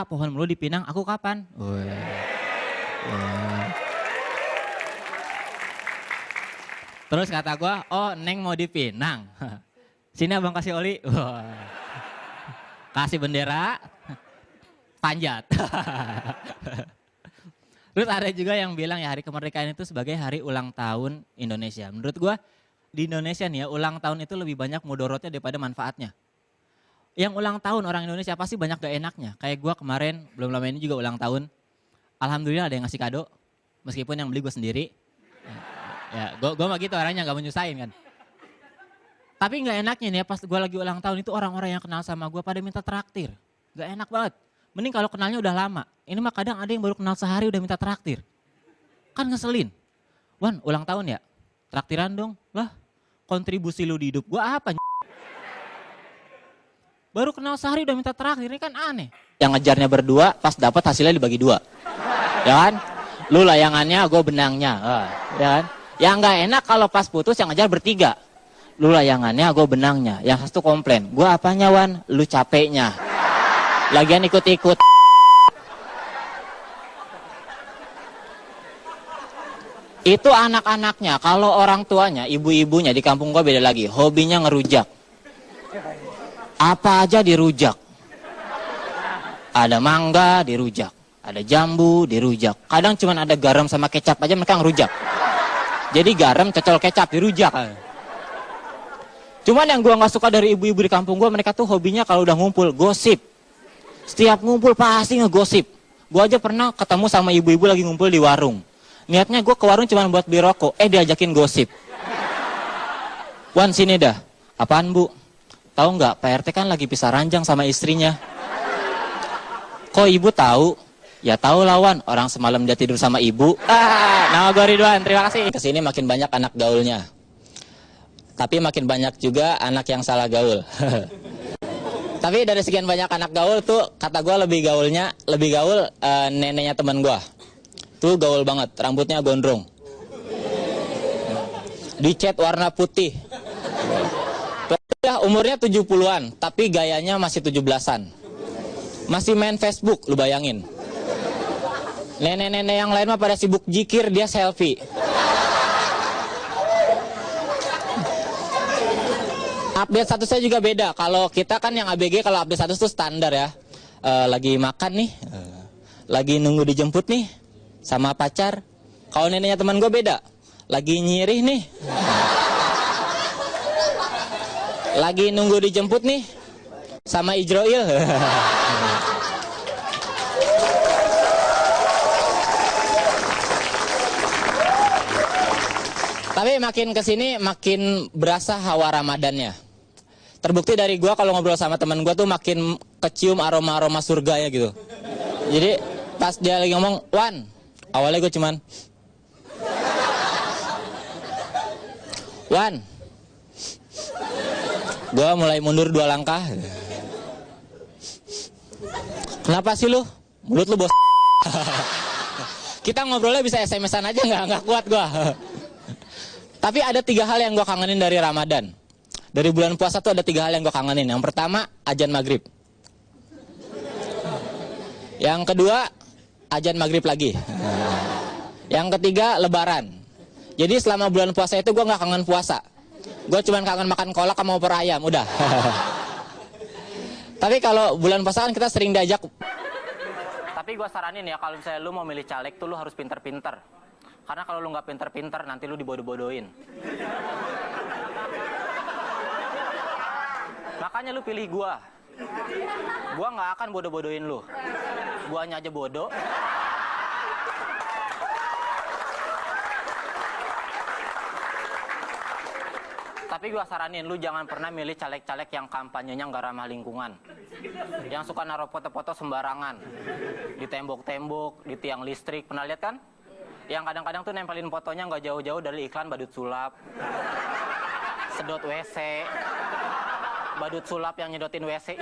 Pohon lu dipinang, aku kapan? Terus kata gue, Neng mau dipinang. Sini abang kasih oli. Kasih bendera, panjat. Terus ada juga yang bilang ya hari kemerdekaan itu sebagai hari ulang tahun Indonesia. Menurut gue di Indonesia nih ya ulang tahun itu lebih banyak mudorotnya daripada manfaatnya. Yang ulang tahun orang Indonesia pasti banyak gak enaknya. Kayak gue kemarin belum lama ini juga ulang tahun. Alhamdulillah ada yang ngasih kado. Meskipun yang beli gue sendiri. Ya gue mah gitu orangnya gak menyusahin kan. Tapi gak enaknya nih ya pas gue lagi ulang tahun itu orang-orang yang kenal sama gue pada minta traktir. Gak enak banget. Mending kalau kenalnya udah lama. Ini mah kadang ada yang baru kenal sehari udah minta traktir. Kan ngeselin. Wan ulang tahun ya? Traktiran dong. Lah kontribusi lu di hidup gue apa? Baru kenal sehari udah minta traktir, ini kan aneh. Yang ngejarnya berdua pas dapat hasilnya dibagi 2. Ya kan? Lu layangannya gue benangnya. Ya kan? Yang gak enak kalau pas putus yang ngejar bertiga. Lu layangannya gue benangnya. Yang satu komplain. Gue apanya Wan? Lu capeknya. Lagian ikut-ikut. Itu anak-anaknya, kalau orang tuanya, ibu-ibunya di kampung gua beda lagi. Hobinya ngerujak. Apa aja dirujak. Ada mangga dirujak. Ada jambu dirujak. Kadang cuma ada garam sama kecap aja mereka ngerujak. Jadi garam cocol kecap dirujak. Cuman yang gua gak suka dari ibu-ibu di kampung gua, mereka tuh hobinya kalau udah ngumpul, gosip. Setiap ngumpul pasti ngegosip. Gua aja pernah ketemu sama ibu-ibu lagi ngumpul di warung. Niatnya gue ke warung cuma buat beli rokok, diajakin gosip. Wan sini dah. Apaan bu? Tahu nggak Pak RT kan lagi pisah ranjang sama istrinya. Kok ibu tahu? Ya tahu lawan, orang semalam dia tidur sama ibu. Nama gue Ridwan, terima kasih. Kesini makin banyak anak gaulnya. Tapi makin banyak juga anak yang salah gaul. Tapi dari sekian banyak anak gaul tuh, kata gue lebih gaul neneknya teman gue. Tuh gaul banget, rambutnya gondrong. Dicat warna putih. Umurnya 70-an, tapi gayanya masih 17-an. Masih main Facebook, lu bayangin. Nenek-nenek yang lain mah pada sibuk jikir, dia selfie. Update statusnya juga beda. Kalau kita kan yang ABG, kalau update status tuh standar ya. Lagi makan nih, lagi nunggu dijemput nih. Sama pacar. Kalau neneknya teman gue beda. Lagi nyirih nih. Lagi nunggu dijemput nih. Sama Ijroil. Tapi makin kesini makin berasa hawa Ramadannya. Terbukti dari gue kalau ngobrol sama teman gue tuh makin kecium aroma-aroma surga ya gitu. Jadi pas dia lagi ngomong, Wan, Awalnya gue cuman Wan, gue mulai mundur 2 langkah. Kenapa sih lu? Mulut lu bos. Kita ngobrolnya bisa SMS-an aja nggak kuat gue. Tapi ada 3 hal yang gue kangenin dari Ramadan. Dari bulan puasa tuh ada 3 hal yang gue kangenin. Yang pertama, azan maghrib. Yang kedua, azan maghrib lagi. Yang ketiga, lebaran. Jadi selama bulan puasa itu gue gak kangen puasa. Gue cuma kangen makan kolak sama opor ayam, udah. Tapi kalau bulan puasa kan kita sering diajak. Tapi gue saranin ya, kalau misalnya lu mau milih caleg tuh lu harus pinter-pinter. Karena kalau lu nggak pinter-pinter, nanti lu dibodoh-bodohin. Makanya lu pilih gua. Gua nggak akan bodoh-bodohin lu. Guanya aja bodoh. Tapi gua saranin lu jangan pernah milih caleg-caleg yang kampanyenya nggak ramah lingkungan. Yang suka naruh foto-foto sembarangan. Di tembok-tembok, di tiang listrik. Pernah lihat kan? Yang kadang-kadang tuh nempelin fotonya nggak jauh-jauh dari iklan badut sulap. Sedot WC. Badut sulap yang nyedotin WC.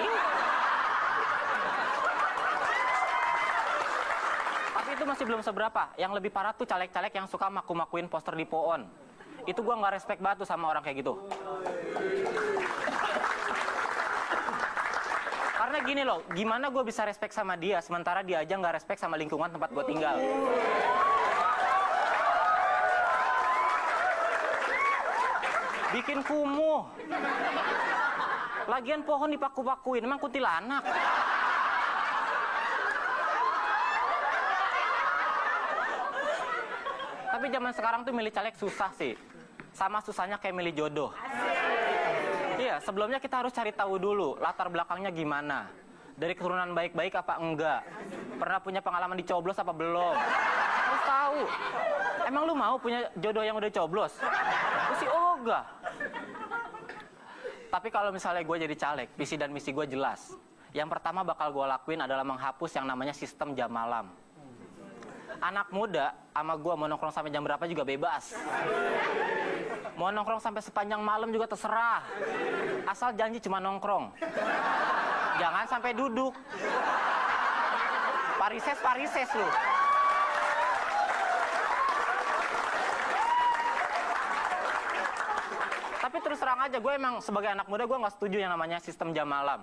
Tapi itu masih belum seberapa. Yang lebih parah tuh caleg-caleg yang suka maku-makuin poster di pohon. Itu gua nggak respect banget tuh sama orang kayak gitu. Karena gini loh, gimana gue bisa respect sama dia sementara dia aja nggak respect sama lingkungan tempat gue tinggal. Bikin kumuh. Lagian pohon dipaku-pakuin, emang kuntilanak. Tapi zaman sekarang tuh milih caleg susah sih. Sama susahnya kayak milih jodoh. Iya, sebelumnya kita harus cari tahu dulu latar belakangnya gimana. Dari keturunan baik-baik apa enggak. Pernah punya pengalaman dicoblos apa belum. Harus tahu. Emang lu mau punya jodoh yang udah coblos? Lu sih ogah. Tapi kalau misalnya gue jadi caleg, visi dan misi gue jelas. Yang pertama bakal gue lakuin adalah menghapus yang namanya sistem jam malam. Anak muda sama gue mau nongkrong sampai jam berapa juga bebas. Mau nongkrong sampai sepanjang malam juga terserah. Asal janji cuma nongkrong. Jangan sampai duduk. Parises lu. Tapi terus terang aja, gue emang sebagai anak muda gue nggak setuju yang namanya sistem jam malam.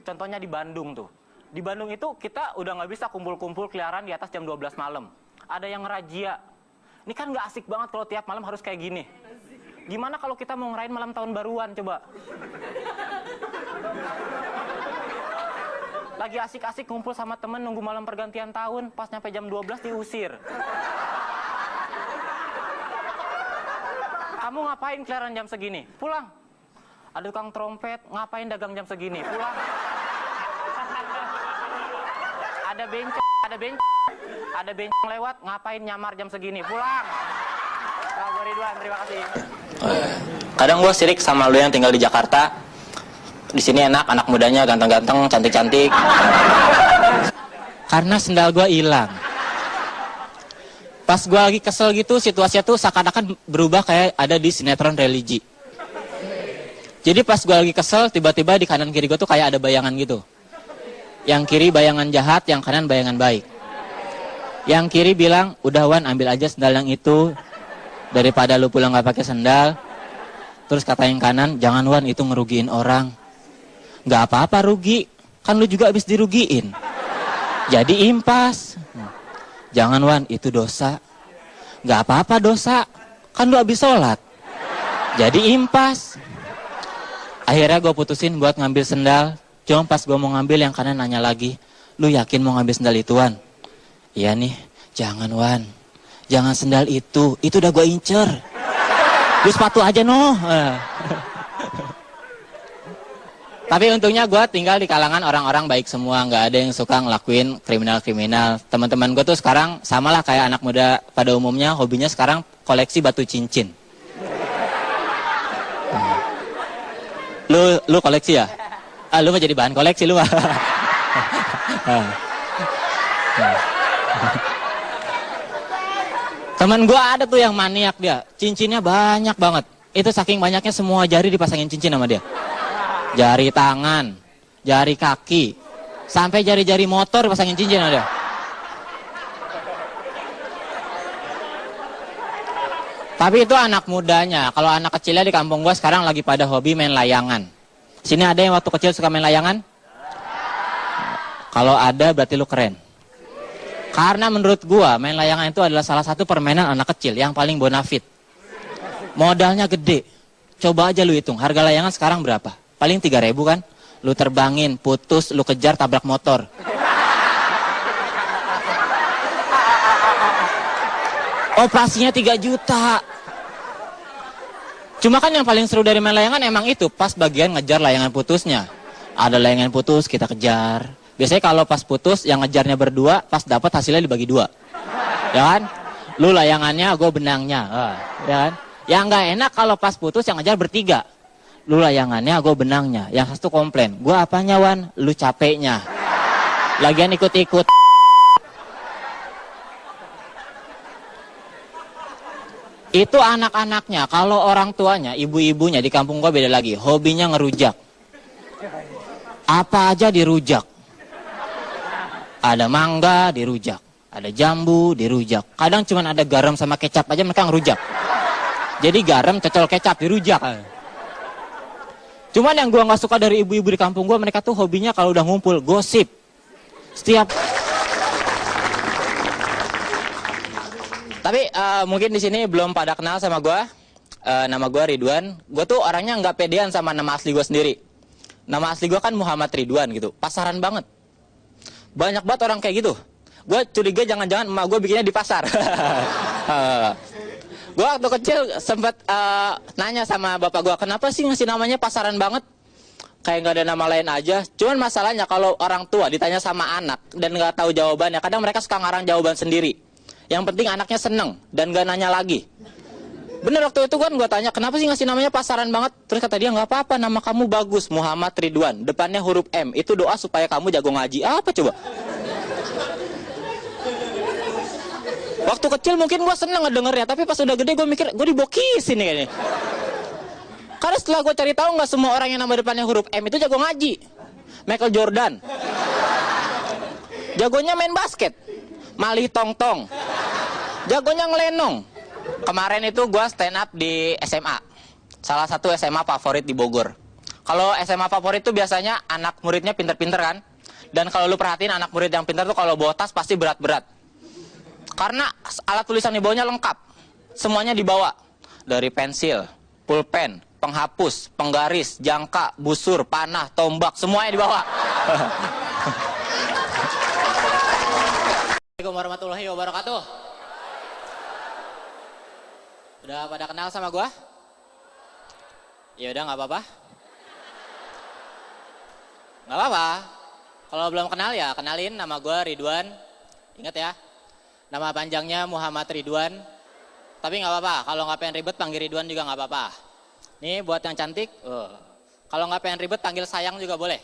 Contohnya di Bandung tuh. Di Bandung itu kita udah nggak bisa kumpul-kumpul keliaran di atas jam 12 malam. Ada yang ngerazia. Ini kan nggak asik banget kalau tiap malam harus kayak gini. Gimana kalau kita mau ngerayain malam tahun baruan coba? Lagi asik-asik kumpul sama temen nunggu malam pergantian tahun, pas nyampe jam 12 diusir. Kamu ngapain keliaran jam segini? Pulang. Ada tukang trompet, ngapain dagang jam segini? Pulang. Ada bencong lewat, ngapain nyamar jam segini? Pulang. Pak Ridwan, terima kasih. Kadang gue sirik sama lu yang tinggal di Jakarta. Di sini enak, anak mudanya ganteng-ganteng, cantik-cantik. Karena sendal gue hilang. Pas gue lagi kesel gitu, situasinya tuh seakan-akan berubah kayak ada di sinetron religi. Jadi pas gue lagi kesel, tiba-tiba di kanan kiri gue tuh kayak ada bayangan gitu. Yang kiri bayangan jahat, yang kanan bayangan baik. Yang kiri bilang, udah Wan ambil aja sendal yang itu. Daripada lu pulang gak pakai sendal. Terus kata yang kanan, jangan Wan itu ngerugiin orang. Gak apa-apa rugi, kan lu juga habis dirugiin. Jadi impas. Jangan Wan itu dosa. Gak apa-apa dosa, kan lu habis sholat. Jadi impas. Akhirnya gue putusin buat ngambil sendal. Cuma pas gue mau ngambil yang kanan nanya lagi, lu yakin mau ngambil sendal itu Wan? Iya nih, jangan Wan. Jangan sendal itu udah gue incer. Lu sepatu aja noh. Tapi untungnya gue tinggal di kalangan orang-orang baik semua. Gak ada yang suka ngelakuin kriminal-kriminal. Teman-teman gue tuh sekarang samalah kayak anak muda pada umumnya. Hobinya sekarang koleksi batu cincin. Lu koleksi ya? Lu mau jadi bahan koleksi lu. Temen gue ada tuh yang maniak dia, cincinnya banyak banget. Itu saking banyaknya semua jari dipasangin cincin sama dia. Jari tangan, jari kaki, sampai jari-jari motor dipasangin cincin sama dia. Tapi itu anak mudanya. Kalau anak kecilnya di kampung gue sekarang lagi pada hobi main layangan. Sini ada yang waktu kecil suka main layangan? Kalau ada berarti lu keren. Karena menurut gua main layangan itu adalah salah satu permainan anak kecil yang paling bonafit. Modalnya gede. Coba aja lu hitung, harga layangan sekarang berapa? Paling 3.000 kan? Lu terbangin, putus, lu kejar, tabrak motor. Operasinya 3 juta. Cuma kan yang paling seru dari main layangan emang itu, pas bagian ngejar layangan putusnya. Ada layangan putus, kita kejar. Biasanya kalau pas putus, yang ngejarnya berdua, pas dapat hasilnya dibagi 2. Ya kan? Lu layangannya, gue benangnya. Ya kan? Yang nggak enak kalau pas putus, yang ngejar bertiga. Lu layangannya, gue benangnya. Yang satu komplain. Gue apanya, Wan? Lu capeknya. Lagian ikut-ikut. Itu anak-anaknya. Kalau orang tuanya, ibu-ibunya di kampung gue beda lagi. Hobinya ngerujak. Apa aja dirujak. Ada mangga dirujak, ada jambu dirujak. Kadang cuma ada garam sama kecap aja mereka ngerujak. Jadi garam cocol kecap dirujak. Cuman yang gua nggak suka dari ibu-ibu di kampung gua, mereka tuh hobinya kalau udah ngumpul gosip. Setiap. Tapi mungkin di sini belum pada kenal sama gua. Nama gua Ridwan. Gua tuh orangnya nggak pedean sama nama asli gua sendiri. Nama asli gua kan Muhammad Ridwan gitu. Pasaran banget. Banyak banget orang kayak gitu. Gue curiga jangan-jangan emak gue bikinnya di pasar. Gue waktu kecil sempat nanya sama bapak gue, kenapa sih ngasih namanya pasaran banget? Kayak nggak ada nama lain aja. Cuman masalahnya kalau orang tua ditanya sama anak dan nggak tahu jawabannya, kadang mereka suka ngarang jawaban sendiri. Yang penting anaknya seneng dan nggak nanya lagi. Bener, waktu itu kan gue tanya, kenapa sih ngasih namanya pasaran banget? Terus kata dia, nggak apa-apa, nama kamu bagus, Muhammad Ridwan. Depannya huruf M, itu doa supaya kamu jago ngaji. Apa coba? Waktu kecil mungkin gue seneng ngedengernya, tapi pas udah gede gue mikir, gue dibokisin nih kayaknya. Karena setelah gue cari tahu, nggak semua orang yang nama depannya huruf M itu jago ngaji. Michael Jordan. Jagonya main basket. Malih Tong-Tong. Jagonya ngelenong. Kemarin itu gue stand up di SMA. Salah satu SMA favorit di Bogor. Kalau SMA favorit itu biasanya anak muridnya pinter-pinter kan. Dan kalau lu perhatiin anak murid yang pinter tuh kalau bawa tas pasti berat-berat. Karena alat tulisan di bawahnya lengkap. Semuanya dibawa. Dari pensil, pulpen, penghapus, penggaris, jangka, busur, panah, tombak. Semuanya dibawa. Assalamualaikum warahmatullahi wabarakatuh. Udah pada kenal sama gua? Ya udah, nggak apa-apa. Nggak apa-apa. Kalau belum kenal ya kenalin, nama gua Ridwan. Ingat ya, nama panjangnya Muhammad Ridwan. Tapi nggak apa-apa. Kalau nggak pengen ribet panggil Ridwan juga nggak apa-apa. Nih buat yang cantik. Kalau nggak pengen ribet panggil sayang juga boleh.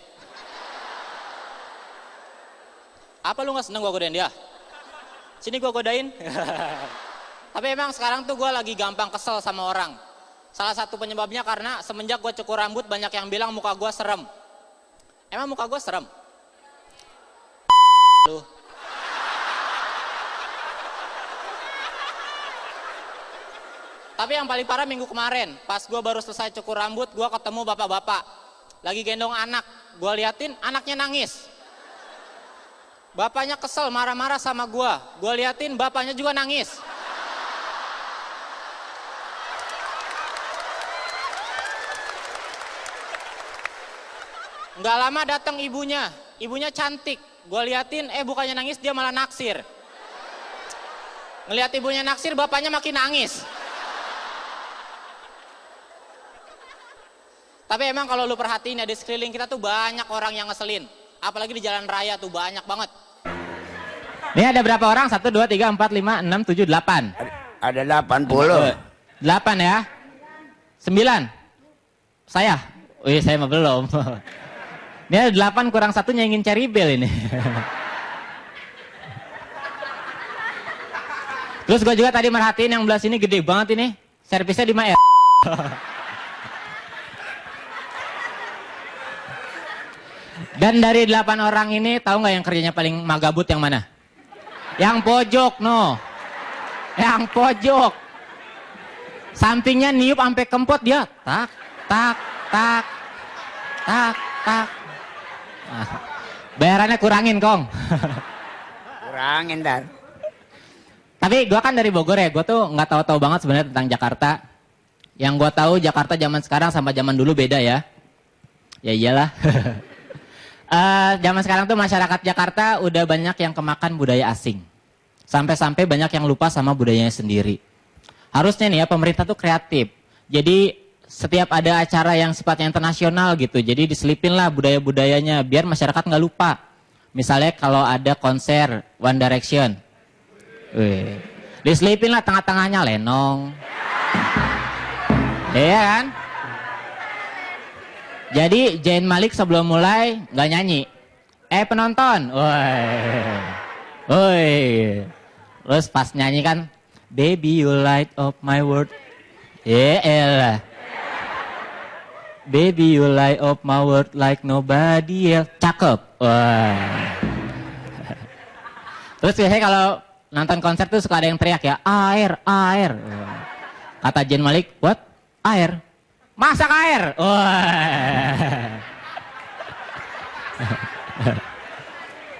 Apa lu nggak seneng gua godain dia? Sini gua godain. Tapi emang sekarang tuh gue lagi gampang kesel sama orang. Salah satu penyebabnya karena semenjak gue cukur rambut banyak yang bilang muka gue serem. Emang muka gue serem? Lu. Tapi yang paling parah minggu kemarin, pas gue baru selesai cukur rambut, gue ketemu bapak-bapak. Lagi gendong anak, gue liatin anaknya nangis. Bapaknya kesel, marah-marah sama gue liatin bapaknya juga nangis. Nggak lama datang ibunya cantik. Gue liatin, bukannya nangis, dia malah naksir. Ngeliat ibunya naksir, bapaknya makin nangis. Tapi emang kalau lu perhatiin ya, di sekeliling kita tuh banyak orang yang ngeselin. Apalagi di jalan raya tuh banyak banget. Ini ada berapa orang? 1, 2, 3, 4, 5, 6, 7, 8. Ada 80. 8 ya? 9. Saya? Wih, saya mah belum. Ini ada 8 kurang 1 ingin cari bel ini. Terus gue juga tadi merhatiin yang belah sini gede banget ini. Servisnya di mana? Dan dari 8 orang ini tahu nggak yang kerjanya paling magabut yang mana? Yang pojok, no. Yang pojok. Sampingnya niup sampai kempot dia. Tak, tak, tak, tak, tak. Nah, bayarannya kurangin, Kong. Kurangin dar. Tapi gue kan dari Bogor ya, gue tuh nggak tahu-tahu banget sebenarnya tentang Jakarta. Yang gue tahu Jakarta zaman sekarang sama zaman dulu beda ya. Ya iyalah. Zaman sekarang tuh masyarakat Jakarta udah banyak yang kemakan budaya asing. Sampai-sampai banyak yang lupa sama budayanya sendiri. Harusnya nih ya pemerintah tuh kreatif. Jadi setiap ada acara yang sifatnya internasional gitu, jadi diselipin lah budaya-budayanya biar masyarakat nggak lupa. Misalnya kalau ada konser One Direction, diselipin lah tengah-tengahnya lenong. Iya kan? Jadi Zayn Malik sebelum mulai nggak nyanyi. Penonton, woi, terus pas nyanyi kan, baby you light up my world, elah, baby you light up my world like nobody else, cakep, wah. Terus biasanya kalau nonton konser tuh suka ada yang teriak ya, air, air. Kata Zayn Malik, what? Air. Masak air. Wah.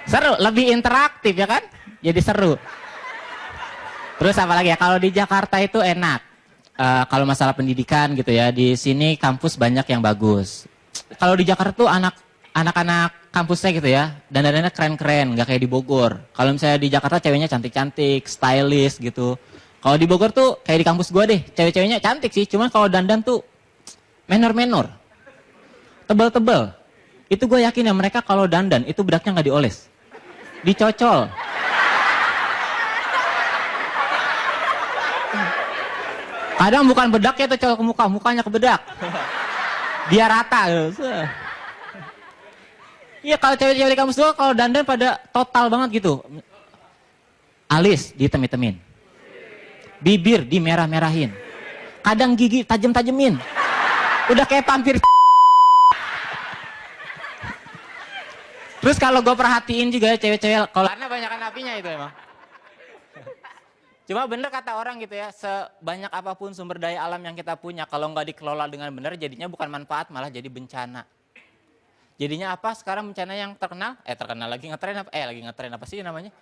Seru, lebih interaktif ya kan? Jadi seru. Terus apa lagi ya? Kalau di Jakarta itu enak. Kalau masalah pendidikan gitu ya, di sini kampus banyak yang bagus. Kalau di Jakarta tuh anak-anak kampusnya gitu ya, dandanannya keren-keren, nggak kayak di Bogor. Kalau misalnya di Jakarta ceweknya cantik-cantik, stylish gitu. Kalau di Bogor tuh kayak di kampus gua deh, cewek-ceweknya cantik sih, cuman kalau dandan tuh menor-menor, tebel-tebel. Itu gue yakin ya mereka kalau dandan itu bedaknya nggak dioles, dicocol. Kadang bukan bedaknya tuh cocol ke muka, mukanya ke bedak, biar rata. Iya kalau cewek-cewek di kampus gua kalau dandan pada total banget gitu. Alis ditem-temin, bibir dimerah-merahin, kadang gigi tajem-tajemin. Udah kayak vampir. Terus kalau gue perhatiin juga ya cewek-cewek, kalau karena banyakan apinya itu emang. Cuma bener kata orang gitu ya, sebanyak apapun sumber daya alam yang kita punya, kalau nggak dikelola dengan benar, jadinya bukan manfaat, malah jadi bencana. Jadinya apa? Sekarang bencana yang terkenal, terkenal lagi ngetren apa? Lagi ngetren apa sih namanya?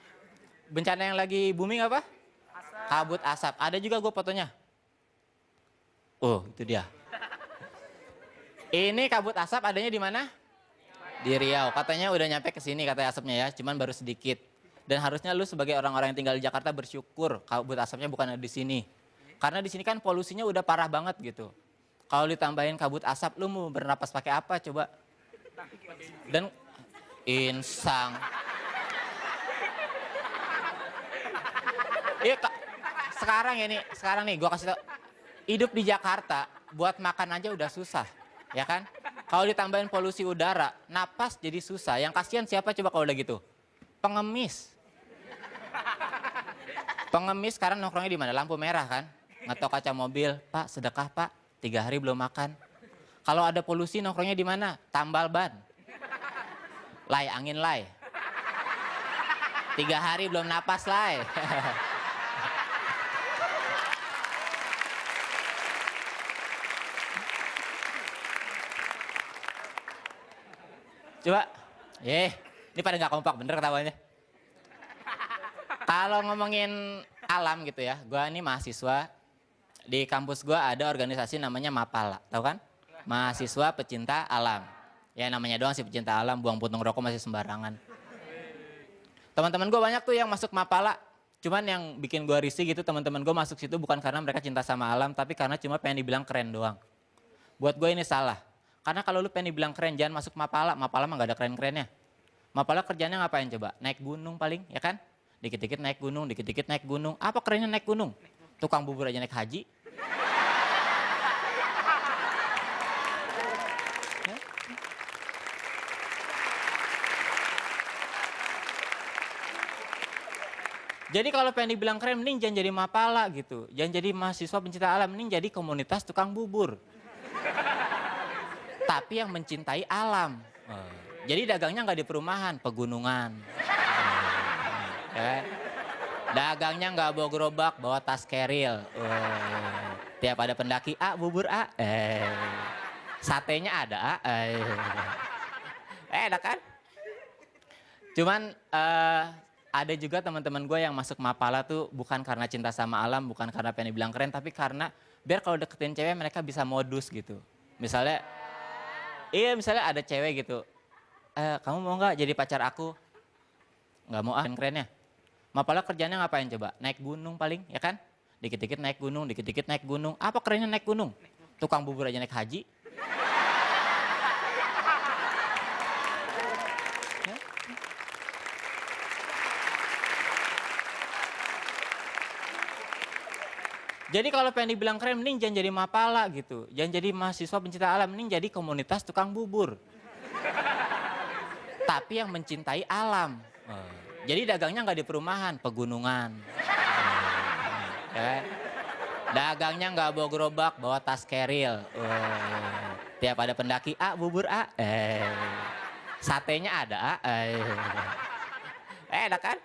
Bencana yang lagi booming apa? Asap. Kabut asap. Ada juga gue fotonya. Oh, itu dia. Ini kabut asap adanya di mana? Di Riau. Katanya udah nyampe ke sini katanya asapnya ya, cuman baru sedikit. Dan harusnya lu sebagai orang-orang yang tinggal di Jakarta bersyukur kabut asapnya bukan ada di sini. Karena di sini kan polusinya udah parah banget gitu. Kalau ditambahin kabut asap, lu mau bernapas pakai apa coba? Dan insang. Iya, sekarang nih gua kasih tau. Hidup di Jakarta buat makan aja udah susah. Ya kan? Kalau ditambahin polusi udara, napas jadi susah. Yang kasihan siapa coba kalau udah gitu? Pengemis. Pengemis sekarang nongkrongnya di mana? Lampu merah kan? Ngetok kaca mobil, Pak sedekah Pak, 3 hari belum makan. Kalau ada polusi nongkrongnya di mana? Tambal ban. Lay, angin lay. 3 hari belum napas lay. Coba, ini pada nggak kompak bener ketawanya. Kalau ngomongin alam gitu ya, gue ini mahasiswa di kampus gue ada organisasi namanya Mapala, tahu kan? Mahasiswa pecinta alam. Ya namanya doang sih pecinta alam, buang puntung rokok masih sembarangan. Teman-teman gue banyak tuh yang masuk Mapala, cuman yang bikin gue risih gitu teman-teman gue masuk situ bukan karena mereka cinta sama alam, tapi karena cuma pengen dibilang keren doang. Buat gue ini salah. Karena kalau lu pengen dibilang keren, jangan masuk Mapala. Mapala mah gak ada keren-kerennya. Mapala kerjanya ngapain coba? Naik gunung paling, ya kan? Dikit-dikit naik gunung, dikit-dikit naik gunung. Apa kerennya naik gunung? Tukang bubur aja naik haji. Jadi kalau pengen dibilang keren, mending jangan jadi mapala gitu. Jangan jadi mahasiswa pencinta alam, mending jadi komunitas tukang bubur. Tapi yang mencintai alam. Jadi dagangnya nggak di perumahan, pegunungan. Dagangnya nggak bawa gerobak, bawa tas keril. Tiap ada pendaki, bubur satenya ada, enak kan? Cuman ada juga teman-teman gue yang masuk mapala tuh bukan karena cinta sama alam, bukan karena pengen dibilang keren, tapi karena biar kalau deketin cewek mereka bisa modus gitu. Misalnya ada cewek gitu, kamu mau nggak jadi pacar aku? Nggak mau kerennya. Mapala kerjanya ngapain coba? Naik gunung paling, ya kan? Dikit-dikit naik gunung, dikit-dikit naik gunung. Apa kerennya naik gunung? Tukang bubur aja naik haji. Jadi kalau pengen dibilang keren, mending jangan jadi mapala gitu. Jangan jadi mahasiswa pencinta alam, mending jadi komunitas tukang bubur. Tapi yang mencintai alam. Jadi dagangnya nggak di perumahan, pegunungan. Dagangnya nggak bawa gerobak, bawa tas keril. Tiap ada pendaki, bubur satenya ada, enak kan?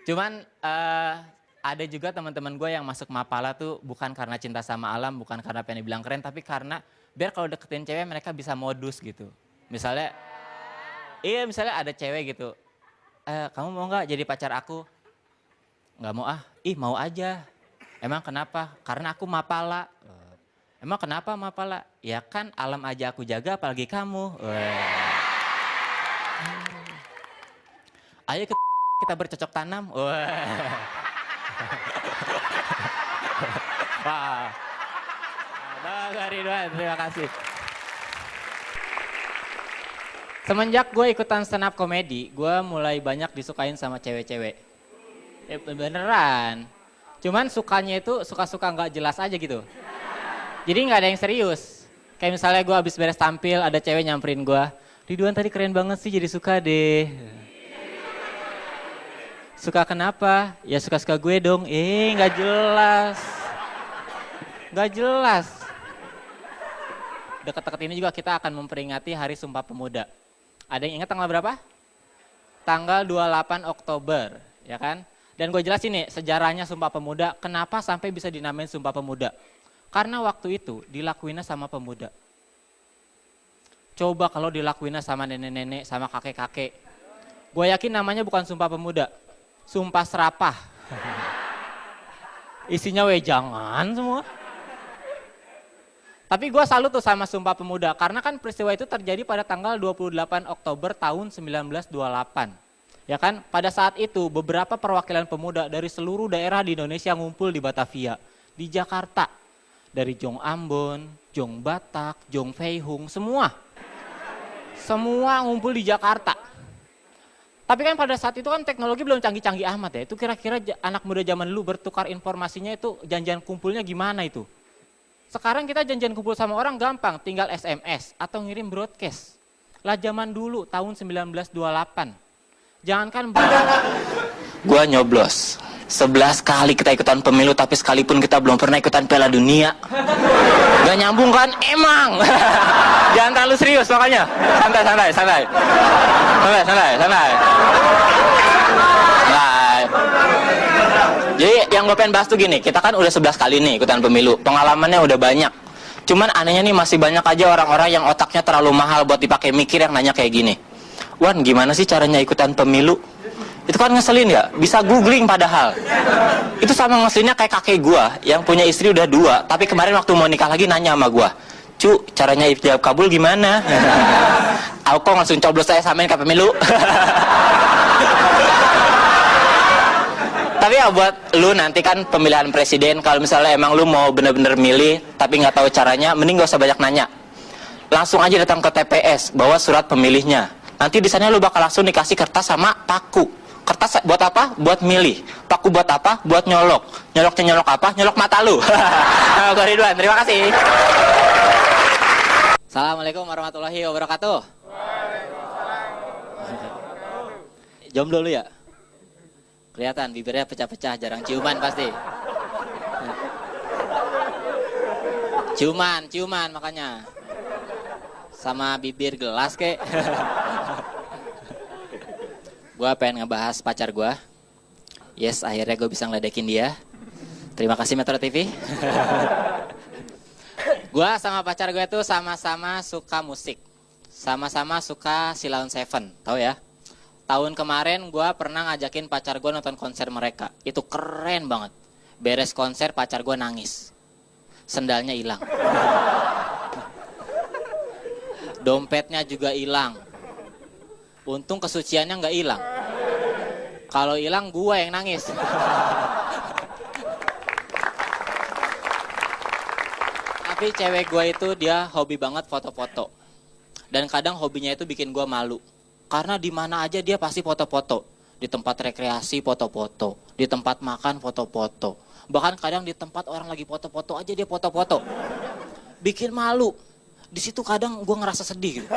Cuman ada juga teman-teman gue yang masuk mapala tuh bukan karena cinta sama alam, bukan karena pengen dibilang keren, tapi karena biar kalau deketin cewek mereka bisa modus gitu. Misalnya ada cewek gitu, kamu mau nggak jadi pacar aku? Nggak mau mau aja. Emang kenapa? Karena aku mapala. Emang kenapa mapala? Ya kan alam aja aku jaga apalagi kamu. Ayo kita bercocok tanam. Wah. Bang Ridwan, terima kasih. Semenjak gue ikutan stand up komedi, gue mulai banyak disukain sama cewek-cewek. Beneran. Cuman sukanya itu suka-suka nggak jelas aja gitu. Jadi nggak ada yang serius. Kayak misalnya gue abis beres tampil, ada cewek nyamperin gue. Ridwan tadi keren banget sih, jadi suka deh. Suka kenapa? Ya suka-suka gue dong. Nggak jelas. Nggak jelas. Dekat-dekat ini juga kita akan memperingati Hari Sumpah Pemuda. Ada yang ingat tanggal berapa? Tanggal 28 Oktober, ya kan? Dan gue jelasin nih sejarahnya Sumpah Pemuda, kenapa sampai bisa dinamain Sumpah Pemuda. Karena waktu itu dilakuinnya sama pemuda. Coba kalau dilakuinnya sama nenek-nenek, sama kakek-kakek. Gue yakin namanya bukan Sumpah Pemuda, Sumpah Serapah. Isinya wejangan semua. Tapi gue salut tuh sama Sumpah Pemuda, karena kan peristiwa itu terjadi pada tanggal 28 Oktober tahun 1928. Ya kan, pada saat itu beberapa perwakilan pemuda dari seluruh daerah di Indonesia ngumpul di Batavia, di Jakarta. Dari Jong Ambon, Jong Batak, Jong Feihung, semua. Semua ngumpul di Jakarta. Tapi kan pada saat itu kan teknologi belum canggih-canggih amat ya. Itu kira-kira anak muda zaman dulu bertukar informasinya itu janjian kumpulnya gimana itu. Sekarang kita janjian kumpul sama orang gampang, tinggal SMS atau ngirim broadcast. Lah zaman dulu tahun 1928. Jangankan gua nyoblos 11 kali kita ikutan pemilu, tapi sekalipun kita belum pernah ikutan Piala Dunia. Gak nyambung kan? Emang. Jangan terlalu serius makanya. Santai. Jadi yang gue pengen bahas tuh gini, kita kan udah 11 kali nih ikutan pemilu, pengalamannya udah banyak. Cuman anehnya nih masih banyak aja orang-orang yang otaknya terlalu mahal buat dipakai mikir yang nanya kayak gini. Wan, gimana sih caranya ikutan pemilu? Itu kan ngeselin ya, bisa googling padahal. Itu sama ngeselinnya kayak kakek gue yang punya istri udah 2, tapi kemarin waktu mau nikah lagi nanya sama gue, cu, caranya ijab kabul gimana? Aku kok langsung coblos saya samain ke pemilu. Tapi ya buat lu nanti kan pemilihan presiden, kalau misalnya emang lu mau bener-bener milih tapi nggak tahu caranya, mending gak usah banyak nanya. Langsung aja datang ke TPS, bawa surat pemilihnya. Nanti di sana lu bakal langsung dikasih kertas sama paku. Kertas buat apa? Buat milih. Paku buat apa? Buat nyolok. Nyoloknya nyolok apa? Nyolok mata lu. Gue Ridwan, terima kasih. Assalamualaikum warahmatullahi wabarakatuh. Jomblo lu ya? Kelihatan bibirnya pecah-pecah, jarang ciuman pasti. Ciuman makanya. Sama bibir gelas kek. Gue pengen ngebahas pacar gue. Yes, akhirnya gue bisa ngeledekin dia. Terima kasih Metro TV. Gue sama pacar gue tuh sama-sama suka musik. Sama-sama suka Sheila on 7, tahu ya? Tahun kemarin gue pernah ngajakin pacar gue nonton konser mereka. Itu keren banget. Beres konser pacar gue nangis. Sendalnya hilang. Dompetnya juga hilang. Untung kesuciannya nggak hilang. Kalau hilang gue yang nangis. Tapi cewek gue itu dia hobi banget foto-foto. Dan kadang hobinya itu bikin gue malu. Karena di mana aja dia pasti foto-foto. Di tempat rekreasi foto-foto. Di tempat makan foto-foto. Bahkan kadang di tempat orang lagi foto-foto aja dia foto-foto. Bikin malu. Di situ kadang gue ngerasa sedih gitu.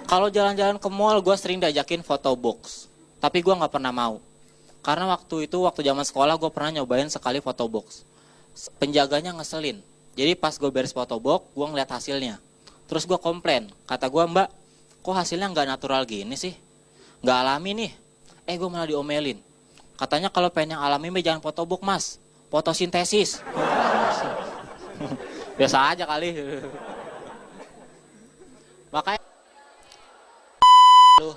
Kalau jalan-jalan ke mall gue sering diajakin foto box. Tapi gue gak pernah mau. Karena waktu zaman sekolah gue pernah nyobain sekali foto box. Penjaganya ngeselin. Jadi pas gue beres foto box, gue ngeliat hasilnya. Terus gue komplain. Kata gue, Mbak, kok hasilnya gak natural gini sih? Gak alami nih. Gue malah diomelin. Katanya kalau pengen yang alami jangan foto box mas. Fotosintesis. Biasa aja kali. Makanya lu.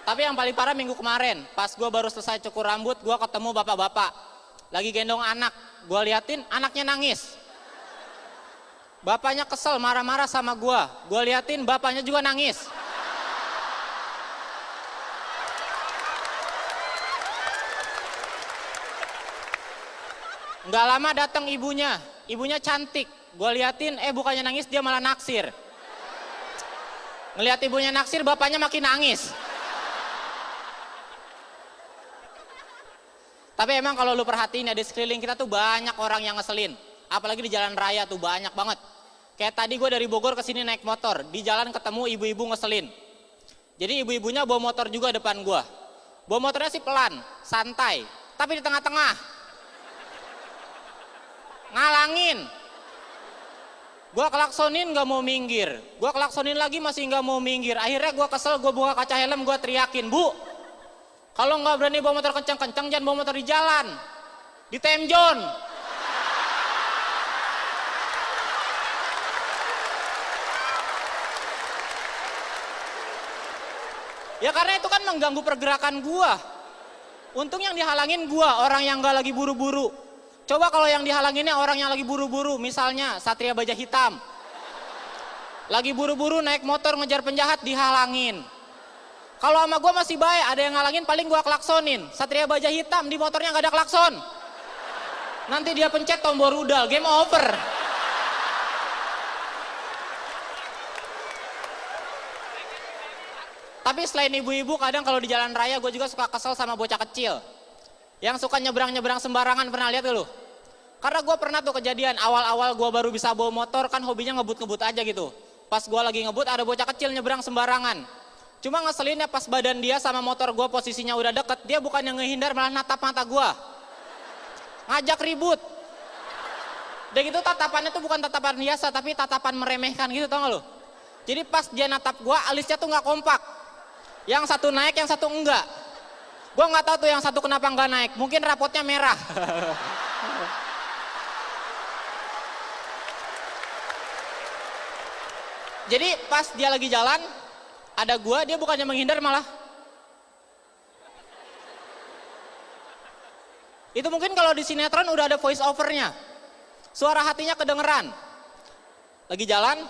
Tapi yang paling parah minggu kemarin, pas gue baru selesai cukur rambut, gue ketemu bapak-bapak lagi gendong anak. Gue liatin anaknya nangis. Bapaknya kesel, marah-marah sama gue. Gue liatin bapaknya juga nangis. Nggak lama datang ibunya. Ibunya cantik. Gue liatin, bukannya nangis, dia malah naksir. Ngeliat ibunya naksir, bapaknya makin nangis. Tapi emang kalau lu perhatiin ya, di sekeliling kita tuh banyak orang yang ngeselin. Apalagi di jalan raya tuh banyak banget. Kayak tadi gue dari Bogor ke sini naik motor. Di jalan ketemu ibu-ibu ngeselin. Jadi ibu-ibunya bawa motor juga depan gue. Bawa motornya sih pelan, santai. Tapi di tengah-tengah. Ngalangin. Gue klaksonin gak mau minggir. Gue klaksonin lagi masih gak mau minggir. Akhirnya gue kesel, gue buka kaca helm, gue teriakin, Bu, kalau gak berani bawa motor kencang-kencang, jangan bawa motor di jalan. Di temjon. Ya karena itu kan mengganggu pergerakan gue. Untung yang dihalangin gue, orang yang gak lagi buru-buru. Coba kalau yang dihalanginnya orang yang lagi buru-buru, misalnya Satria Baja Hitam. Lagi buru-buru naik motor ngejar penjahat, dihalangin. Kalau sama gue masih baik, ada yang ngalangin paling gue klaksonin. Satria Baja Hitam, di motornya gak ada klakson. Nanti dia pencet tombol rudal, game over. Tapi selain ibu-ibu, kadang kalau di jalan raya gue juga suka kesel sama bocah kecil. Yang suka nyebrang-nyebrang sembarangan, pernah lihat lu? Karena gue pernah tuh kejadian, awal-awal gue baru bisa bawa motor, kan hobinya ngebut-ngebut aja gitu. Pas gue lagi ngebut, ada bocah kecil nyebrang sembarangan. Cuma ngeselinnya pas badan dia sama motor gue posisinya udah deket, dia bukan yang ngehindar, malah natap mata gue. Ngajak ribut. Dan gitu tatapannya tuh bukan tatapan biasa, tapi tatapan meremehkan gitu, tau gak lu? Jadi pas dia natap gue, alisnya tuh gak kompak. Yang satu naik, yang satu enggak. Gue nggak tahu tuh yang satu kenapa nggak naik. Mungkin rapotnya merah. Jadi pas dia lagi jalan, ada gue, dia bukannya menghindar malah. Itu mungkin kalau di sinetron udah ada voice overnya. Suara hatinya kedengeran. Lagi jalan.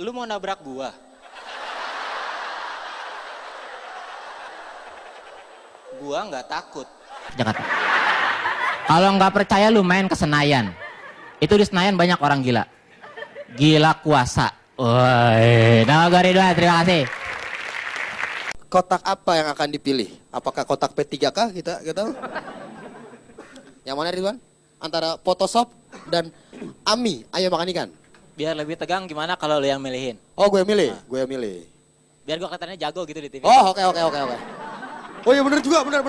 Lu mau nabrak gua? Gua nggak takut. Jakarta. Kalau nggak percaya lu main ke Senayan. Itu di Senayan banyak orang gila. Gila kuasa. Woi, Nama Ridwan, terima kasih. Kotak apa yang akan dipilih? Apakah kotak P3K kita tahu? Yang mana Ridwan? Antara Photoshop dan Ami, ayo makan ikan. Biar lebih tegang gimana kalau lu yang milihin? Oh gue yang milih, gue yang milih. Biar gua kelihatannya jago gitu di TV. Oh oke. Oh iya bener juga, bener.